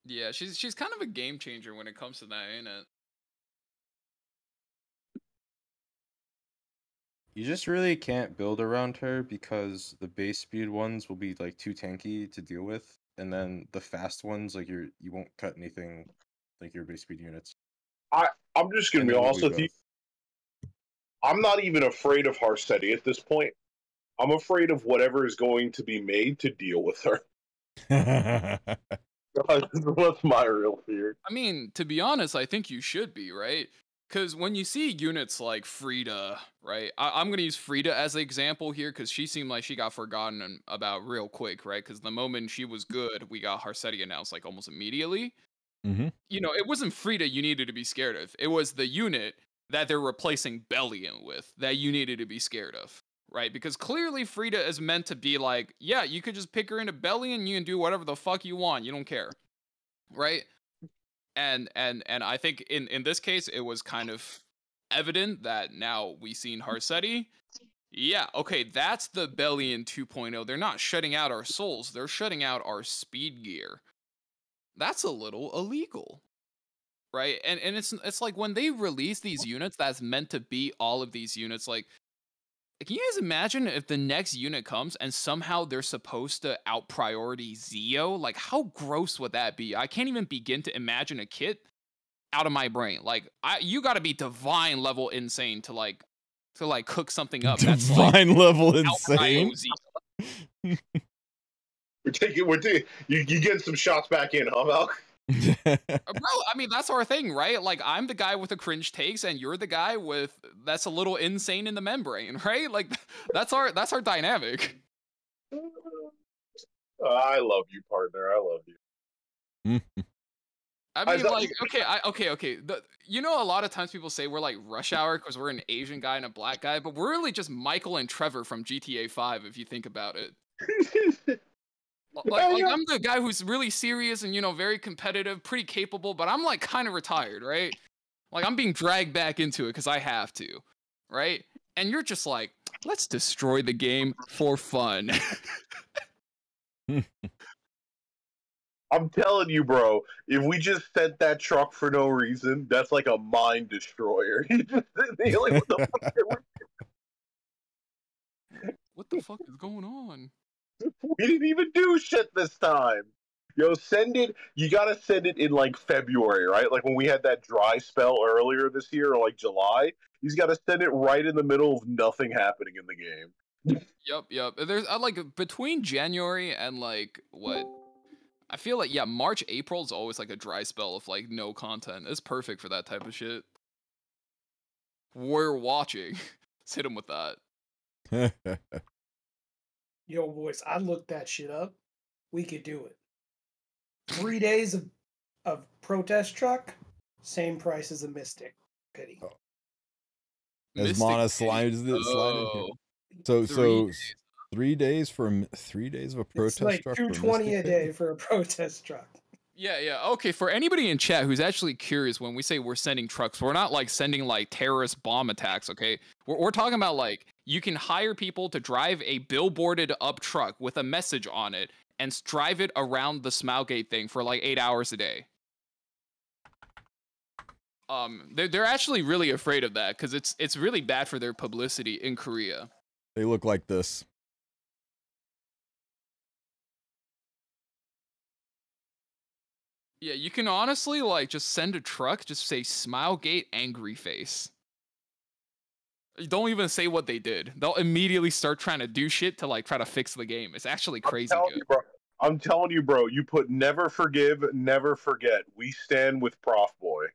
Yeah, she's kind of a game changer when it comes to that, ain't it? You just really can't build around her because the base speed ones will be like too tanky to deal with, and then the fast ones, like you won't cut anything like your base speed units. I'm just gonna be honest with you. I'm not even afraid of Harsetti at this point. I'm afraid of whatever is going to be made to deal with her. That's my real fear. I mean, to be honest, I think you should be, right? Because when you see units like Frida, right? I'm going to use Frida as an example here because she seemed like she got forgotten about real quick, right? Because the moment she was good, we got Harsetti announced like almost immediately. Mm-hmm. You know, it wasn't Frida you needed to be scared of. It was the unit that they're replacing Bellion with that you needed to be scared of, right? Because clearly Frida is meant to be like, yeah, you could just pick her into Bellion, you can do whatever the fuck you want, you don't care, right? And I think in this case it was kind of evident that now we seen Harsetti. Yeah, okay, that's the Bellion 2.0. They're not shutting out our souls, they're shutting out our speed gear. That's a little illegal. Right? And it's like when they release these units that's meant to be all of these units, like can you guys imagine if the next unit comes and somehow they're supposed to out priority Zeo? Like how gross would that be? I can't even begin to imagine a kit out of my brain. Like you got to be divine level insane to cook something up that's like Divine level insane. We're taking you getting some shots back in, huh, Val? Bro, I mean that's our thing, right? Like I'm the guy with the cringe takes and you're the guy with that's a little insane in the membrane, right? Like that's our dynamic. I love you, partner. I love you. I mean, like, okay. You know, a lot of times people say we're like Rush Hour because we're an Asian guy and a black guy, but we're really just Michael and Trevor from GTA 5 if you think about it. Like I'm the guy who's really serious and, you know, very competitive, pretty capable, but I'm like kind of retired, right? Like I'm being dragged back into it because I have to, right? And you're just like, let's destroy the game for fun. I'm telling you, bro, if we just sent that truck for no reason, that's like a mind destroyer. What the fuck is going on? We didn't even do shit this time. Yo, send it. You gotta send it in like February, right? Like when we had that dry spell earlier this year, or like July. He's got to send it right in the middle of nothing happening in the game. Yep. There's like between January and like what? I feel like, yeah, March, April is always like a dry spell of like no content. It's perfect for that type of shit. We're watching. Let's hit him with that. Yo, boys, I looked that shit up. We could do it. 3 days of protest truck, same price as a Mystic Pity. Oh. As Mana slides it. Oh. So 3 days for 3 days of a protest it's like truck. $220 a day for a protest truck. Yeah. Okay, for anybody in chat who's actually curious, when we say we're sending trucks, we're not like sending like terrorist bomb attacks, okay? We're talking about like you can hire people to drive a billboarded up truck with a message on it and drive it around the Smilegate thing for like 8 hours a day. They're actually really afraid of that because it's really bad for their publicity in Korea. They look like this. Yeah, you can honestly like just send a truck, just say Smilegate angry face. You don't even say what they did. They'll immediately start trying to do shit to like try to fix the game. It's actually crazy good. I'm telling you, bro. You put never forgive, never forget. We stand with Prof Boy.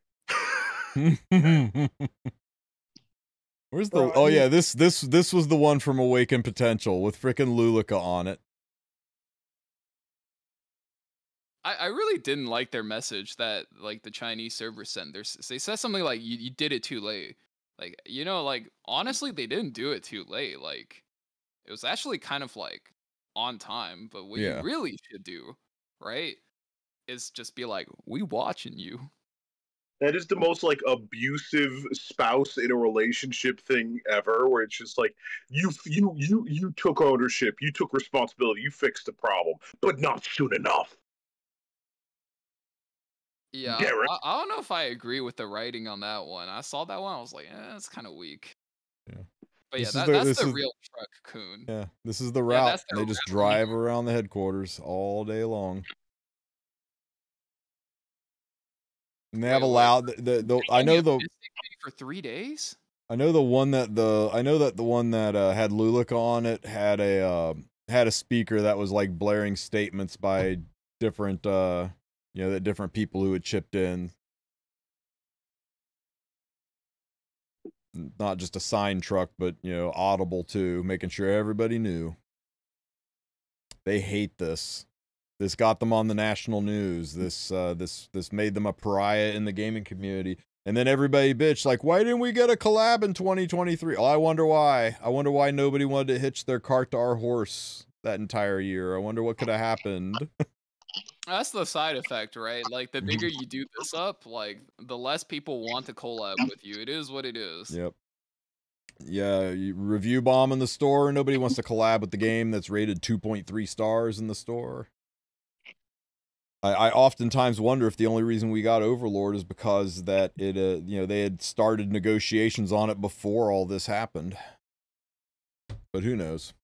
Where's the? Oh yeah, this was the one from Awakened Potential with frickin' Lulika on it. I really didn't like their message that like the Chinese server sent. They said something like you did it too late. Like, you know, like honestly they didn't do it too late. Like it was actually kind of like on time. But what you really should do, right, is just be like, we watching you. That is the most like abusive spouse in a relationship thing ever, where it's just like you took ownership, you took responsibility, you fixed the problem, but not soon enough. Yeah, I don't know if I agree with the writing on that one. I saw that one, I was like, it's kind of weak. Yeah. But yeah, that's the real truck, Coon. Yeah, this is the route. They just drive around the headquarters all day long. And they have allowed the I know the for 3 days. I know the one that the one that had Lulika on it had a speaker that was like blaring statements by different the different people who had chipped in. not just a signed truck, but you know, audible too, making sure everybody knew. They hate this. This got them on the national news. This made them a pariah in the gaming community. And then everybody bitched, like, why didn't we get a collab in 2023? Oh, I wonder why. I wonder why nobody wanted to hitch their cart to our horse that entire year. I wonder what could have happened. That's the side effect, right? Like, the bigger you do this up, like, the less people want to collab with you. It is what it is. Yep. Yeah, you review bomb in the store. Nobody wants to collab with the game that's rated 2.3 stars in the store. I oftentimes wonder if the only reason we got Overlord is because that it, you know, they had started negotiations on it before all this happened. But who knows?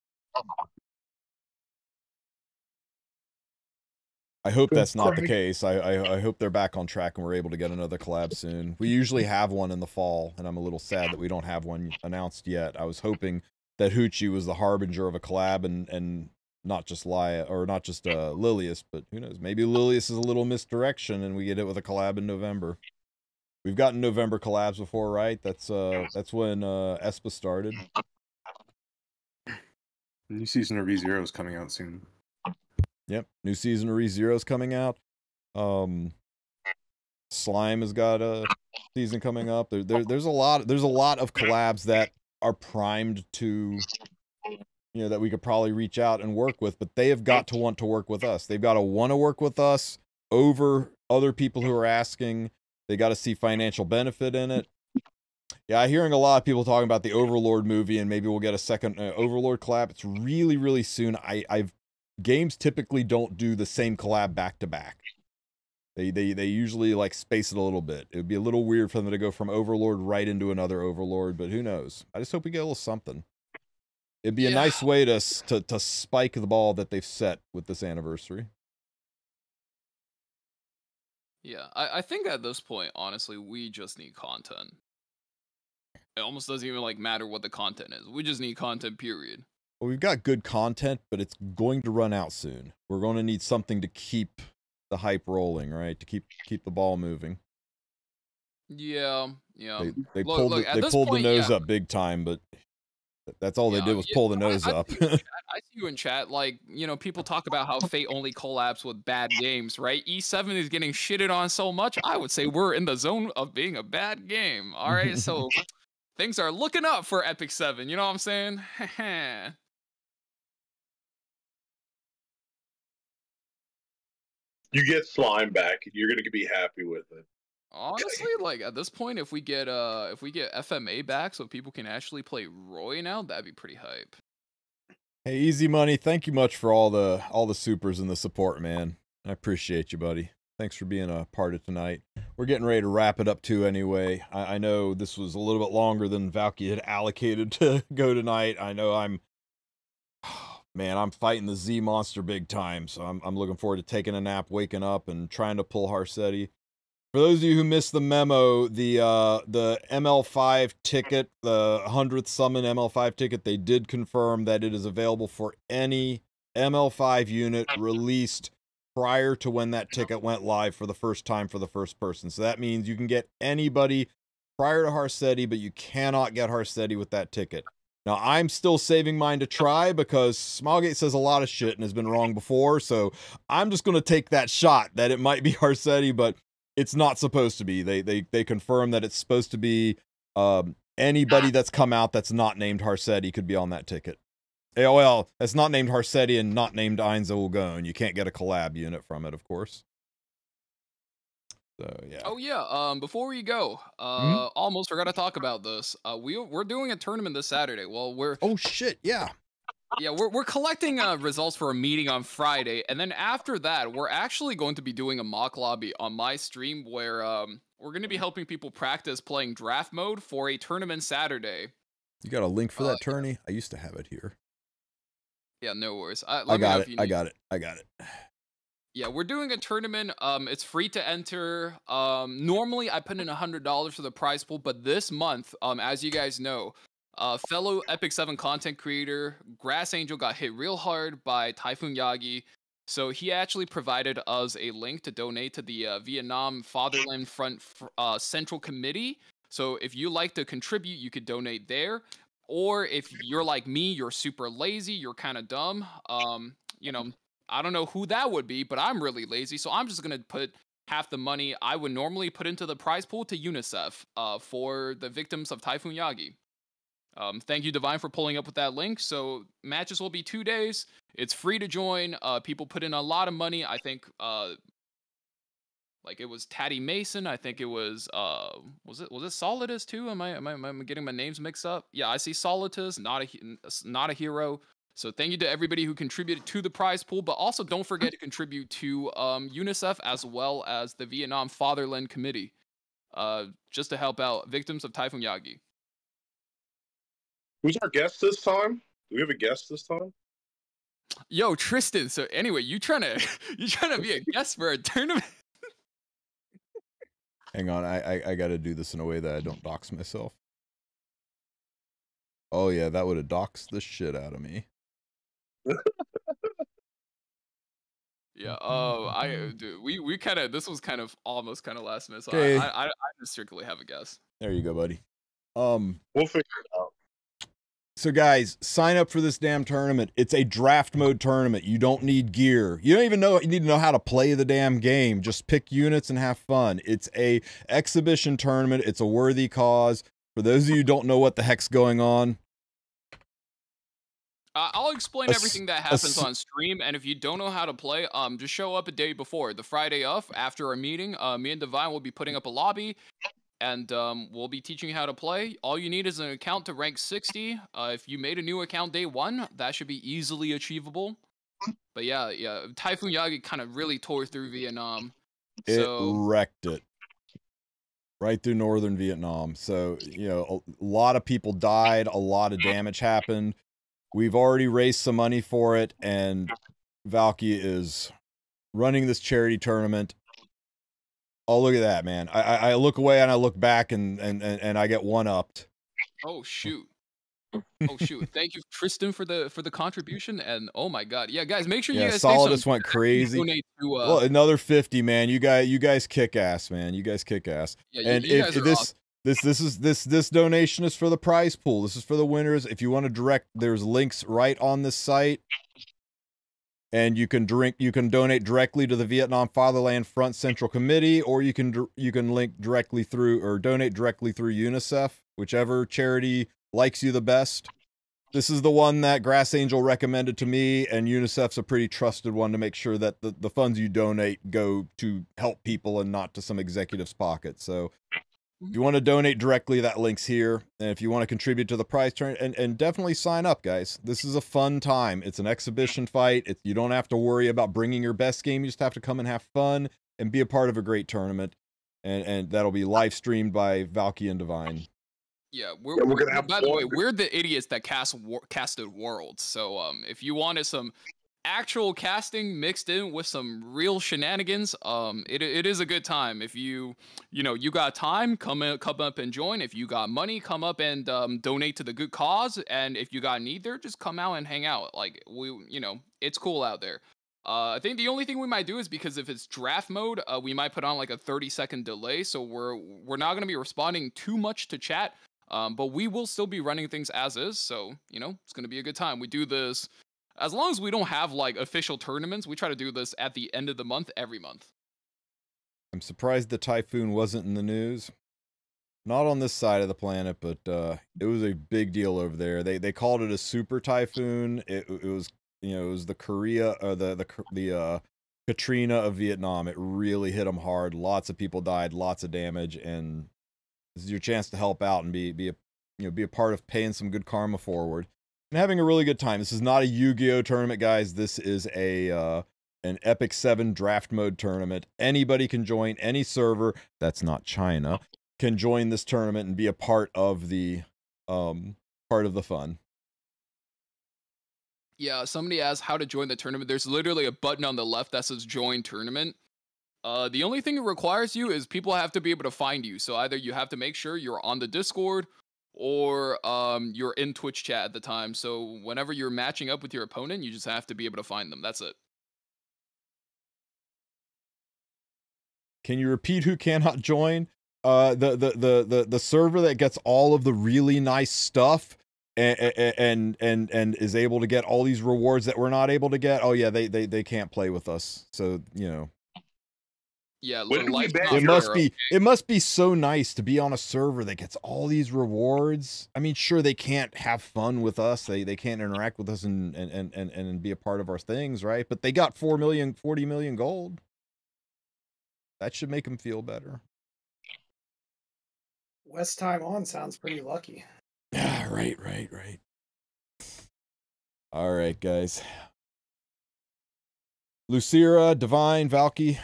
I hope that's not the case. I hope they're back on track and we're able to get another collab soon. We usually have one in the fall, and I'm a little sad that we don't have one announced yet. I was hoping that Hoochie was the harbinger of a collab and not just Lilius, but who knows? Maybe Lilius is a little misdirection and we get it with a collab in November. We've gotten November collabs before, right? That's when Espa started. New season of ReZero is coming out soon. Yep, new season of ReZero is coming out. Slime has got a season coming up. There's a lot of collabs that are primed to, you know, that we could probably reach out and work with, but they have got to want to work with us. They've got to want to work with us over other people who are asking. They got to see financial benefit in it. Yeah, I'm hearing a lot of people talking about the Overlord movie, and maybe we'll get a second Overlord collab. It's really, really soon. Games typically don't do the same collab back to back. They usually like space it a little bit. It would be a little weird for them to go from Overlord right into another Overlord, but who knows? I just hope we get a little something. It'd be a nice way to spike the ball that they've set with this anniversary. Yeah, I think at this point, honestly, we just need content. It almost doesn't even like matter what the content is. We just need content, period. Well, we've got good content, but it's going to run out soon. We're going to need something to keep the hype rolling, right? To keep the ball moving. Yeah. They pulled the nose up big time, but that's all they did was pull the nose up. I see you in chat. Like, you know, people talk about how Fate only collabs with bad games, right? E7 is getting shitted on so much. I would say we're in the zone of being a bad game. All right, so things are looking up for Epic 7. You know what I'm saying? You get Slime back, you're gonna be happy with it. Honestly, like at this point, if we get FMA back, so people can actually play Roy now, that'd be pretty hype. Hey, Easy Money, thank you much for all the supers and the support, man. I appreciate you, buddy. Thanks for being a part of tonight. We're getting ready to wrap it up too anyway. I know this was a little bit longer than Valky had allocated to go tonight. I know I'm fighting the Z monster big time, so I'm looking forward to taking a nap, waking up, and trying to pull Harsetti. For those of you who missed the memo, the ML5 ticket, the 100th summon ML5 ticket, they did confirm that it is available for any ML5 unit released prior to when that ticket went live for the first time for the first person. So that means you can get anybody prior to Harsetti, but you cannot get Harsetti with that ticket. Now, I'm still saving mine to try because Smilegate says a lot of shit and has been wrong before, so I'm just going to take that shot that it might be Harsetti, but it's not supposed to be. They confirm that it's supposed to be anybody that's come out that's not named Harsetti could be on that ticket. Well, that's not named Harsetti and not named Ainza Ulgon. You can't get a collab unit from it, of course. So, yeah. Oh, yeah. Before we go, almost forgot to talk about this. We're doing a tournament this Saturday. Well, Oh, shit, yeah. Yeah, we're collecting results for a meeting on Friday, and then after that, we're actually going to be doing a mock lobby on my stream where we're going to be helping people practice playing draft mode for a tournament Saturday. You got a link for that tourney? I used to have it here. Yeah, no worries. I got it. Yeah, we're doing a tournament. It's free to enter. Normally, I put in $100 for the prize pool, but this month, as you guys know, fellow Epic 7 content creator Grass Angel got hit real hard by Typhoon Yagi, so he actually provided us a link to donate to the Vietnam Fatherland Front Central Committee So if you like to contribute, you could donate there. Or if you're like me, you're super lazy, you're kind of dumb. You know, I don't know who that would be, but I'm really lazy, so I'm just gonna put half the money I would normally put into the prize pool to UNICEF for the victims of Typhoon Yagi. Thank you, Divine, for pulling up with that link. So matches will be 2 days. It's free to join. People put in a lot of money. I think like it was Taddy Mason. I think it was it Solitus too? Am I getting my names mixed up? Yeah, I see Solitus, not a hero. So thank you to everybody who contributed to the prize pool, but also don't forget to contribute to UNICEF as well as the Vietnam Fatherland Committee, just to help out victims of Typhoon Yagi. Who's our guest this time? Do we have a guest this time? Yo, Tristen. So anyway, you trying to be a guest for a tournament? Hang on, I got to do this in a way that I don't dox myself. Oh yeah, that would have doxed the shit out of me. Yeah. We kind of, this was kind of almost kind of last minute. So Okay. I just strictly have a guess. There you go, buddy. We'll figure it out. So guys, sign up for this damn tournament. It's a draft mode tournament. You don't need gear. You don't even know you need to know how to play the damn game. Just pick units and have fun. It's a exhibition tournament. It's a worthy cause. For those of you who don't know what the heck's going on, I'll explain everything that happens on stream, and if you don't know how to play, just show up a day before, the Friday of, after our meeting. Me and Divine will be putting up a lobby, and we'll be teaching you how to play. All you need is an account to rank 60. If you made a new account day 1, that should be easily achievable. But yeah, Typhoon Yagi kind of really tore through Vietnam. it wrecked it. Right through northern Vietnam. So, you know, a lot of people died, a lot of damage happened. We've already raised some money for it, and Valky is running this charity tournament. Oh, look at that, man. I look away and I look back and I get one-upped. Oh shoot. Oh shoot. Thank you, Tristen, for the contribution. And oh my god. Yeah, guys, make sure you guys Solidus went crazy. Donate to, well, another 50, man. You guys kick ass, man. You guys kick ass. Yeah, and you guys are awesome. This donation is for the prize pool. This is for the winners. If you want to direct, there's links right on this site, and you can donate directly to the Vietnam Fatherland Front Central Committee, or you can link directly through or donate directly through UNICEF, whichever charity likes you the best. This is the one that Grass Angel recommended to me, and UNICEF's a pretty trusted one to make sure that the funds you donate go to help people and not to some executive's pocket. So if you want to donate directly, that link's here. And if you want to contribute to the prize tournament, and definitely sign up, guys. This is a fun time. It's an exhibition fight. You don't have to worry about bringing your best game. You just have to come and have fun and be a part of a great tournament. And that'll be live streamed by Valky and Divine. Yeah, we're gonna have. By the way, we're the idiots that casted Worlds. So if you wanted some actual casting mixed in with some real shenanigans, it is a good time. If you got time, come up and join. If you got money, come up and donate to the good cause. And if you got neither, just come out and hang out. Like it's cool out there. I think the only thing we might do is, because if it's draft mode, we might put on like a 30-second delay. So we're not gonna be responding too much to chat. But we will still be running things as is. So it's gonna be a good time. We do this. As long as we don't have like official tournaments, we try to do this at the end of the month every month. I'm surprised the typhoon wasn't in the news. Not on this side of the planet, but it was a big deal over there. They called it a super typhoon. It was it was the Korea or the Katrina of Vietnam. It really hit them hard. Lots of people died, lots of damage, and this is your chance to help out and be a part of paying some good karma forward. And having a really good time. This is not a Yu-Gi-Oh tournament, guys. This is an Epic 7 draft mode tournament. Anybody can join, any server that's not China can join this tournament and be a part of the fun. Yeah, somebody asked how to join the tournament. There's literally a button on the left that says join tournament. The only thing it requires you is people have to be able to find you. So either you have to make sure you're on the Discord, or you're in Twitch chat at the time. So whenever you're matching up with your opponent, you just have to be able to find them. That's it. Can you repeat who cannot join? the server that gets all of the really nice stuff and is able to get all these rewards that we're not able to get. Oh yeah, they can't play with us. So, you know. Yeah, When do we life's ban not It your- fair, must be okay? it must be so nice to be on a server that gets all these rewards. I mean, sure, they can't have fun with us. They can't interact with us and be a part of our things, right? But they got 40 million gold. That should make them feel better. West Time On sounds pretty lucky. Yeah, right. All right, guys. Lucira, Divine, Valky,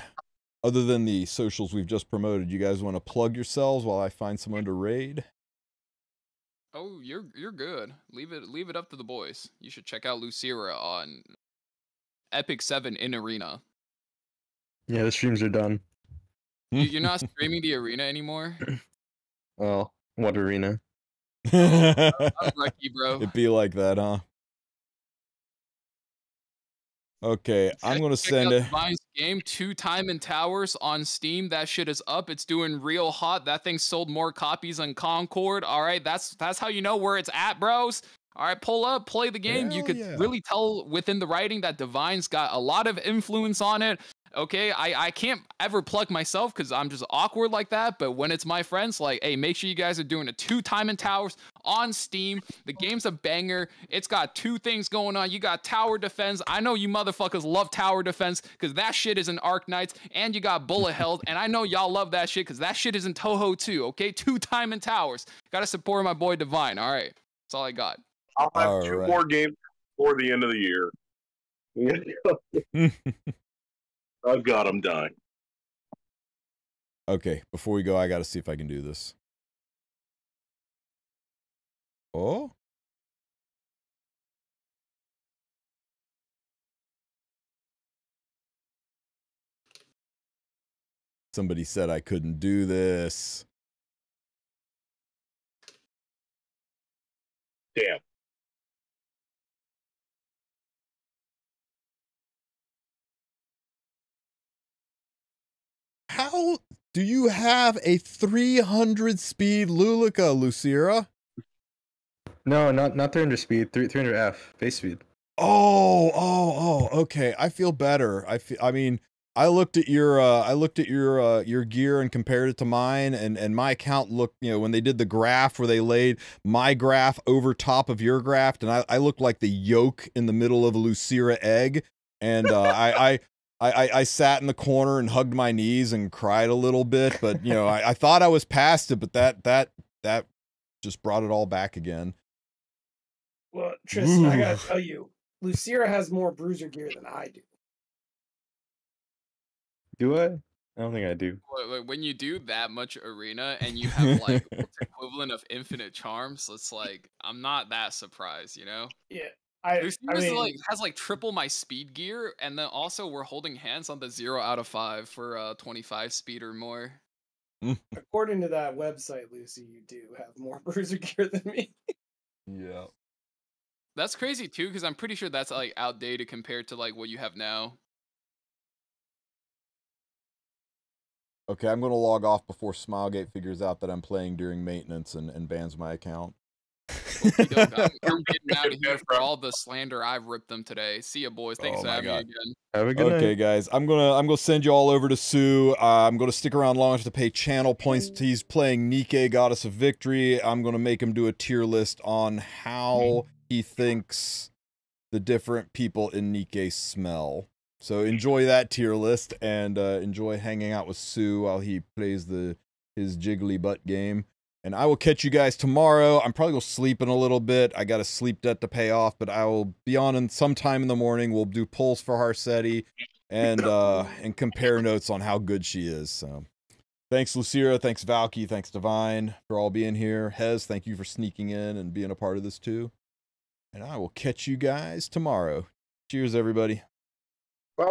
other than the socials we've just promoted, you guys want to plug yourselves while I find someone to raid? Oh, you're good. Leave it up to the boys. You should check out Lucira on Epic 7 in Arena. Yeah, the streams are done. You're not streaming the arena anymore? Well, what arena? I'm lucky, bro. It'd be like that, huh? Okay, I'm gonna send out it. Divine's game, 2 Time and Towers on Steam. That shit is up. It's doing real hot. That thing sold more copies than Concord. All right, that's how you know where it's at, bros. All right, pull up, play the game. You Hell could yeah. really tell within the writing that Divine's got a lot of influence on it. Okay, I can't ever plug myself because I'm just awkward like that. But when it's my friends, like, hey, make sure you guys are doing a 2 Time and Towers on Steam. The game's a banger. It's got 2 things going on. You got tower defense. I know you motherfuckers love tower defense because that shit is in Arc Knights. And you got bullet health. And I know y'all love that shit because that shit is in Toho too. Okay, 2 Time and Towers. Gotta support my boy Divine. All right, that's all I got. I'll have All 2 right. more games before the end of the year. Oh God, I'm dying. Okay, before we go, I gotta see if I can do this. Oh? Somebody said I couldn't do this. Damn. How do you have a 300 speed Lulica, Lucira? No, not 300 speed. 300 F base speed. Oh, okay. I feel better. I mean, I looked at your gear and compared it to mine, and my account looked, you know, when they did the graph where they laid my graph over top of your graph, and I looked like the yolk in the middle of a Lucira egg, and I sat in the corner and hugged my knees and cried a little bit, but you know, I thought I was past it, but that just brought it all back again. Well, Tristen, I gotta tell you, Lucira has more bruiser gear than I do. Do I? I don't think I do. When you do that much arena and you have like what's equivalent of infinite charms, it's like I'm not that surprised, you know? Yeah, Lucira's has like triple my speed gear, and then also we're holding hands on the 0 out of 5 for 25 speed or more. according to that website, Lucy, you do have more bruiser gear than me. Yeah. That's crazy too, because I'm pretty sure that's like outdated compared to like what you have now. Okay, I'm gonna log off before Smilegate figures out that I'm playing during maintenance and bans my account. I'm getting out of here for all the slander I've ripped them today. See ya, boys. Thanks for having me again. Have a good night. Okay, guys, I'm gonna send you all over to Sue. I'm gonna stick around long enough to pay channel points. He's playing Nike, Goddess of Victory. I'm gonna make him do a tier list on how he thinks the different people in Nike smell. So enjoy that tier list and enjoy hanging out with Sue while he plays his jiggly butt game. And I will catch you guys tomorrow. I'm probably going to sleep in a little bit. I got a sleep debt to pay off, but I will be on in sometime in the morning. We'll do polls for Harsetti and compare notes on how good she is. So thanks, Lucira. Thanks, Valky. Thanks, Divine, for all being here. Hez, thank you for sneaking in and being a part of this too. And I will catch you guys tomorrow. Cheers, everybody. Bye.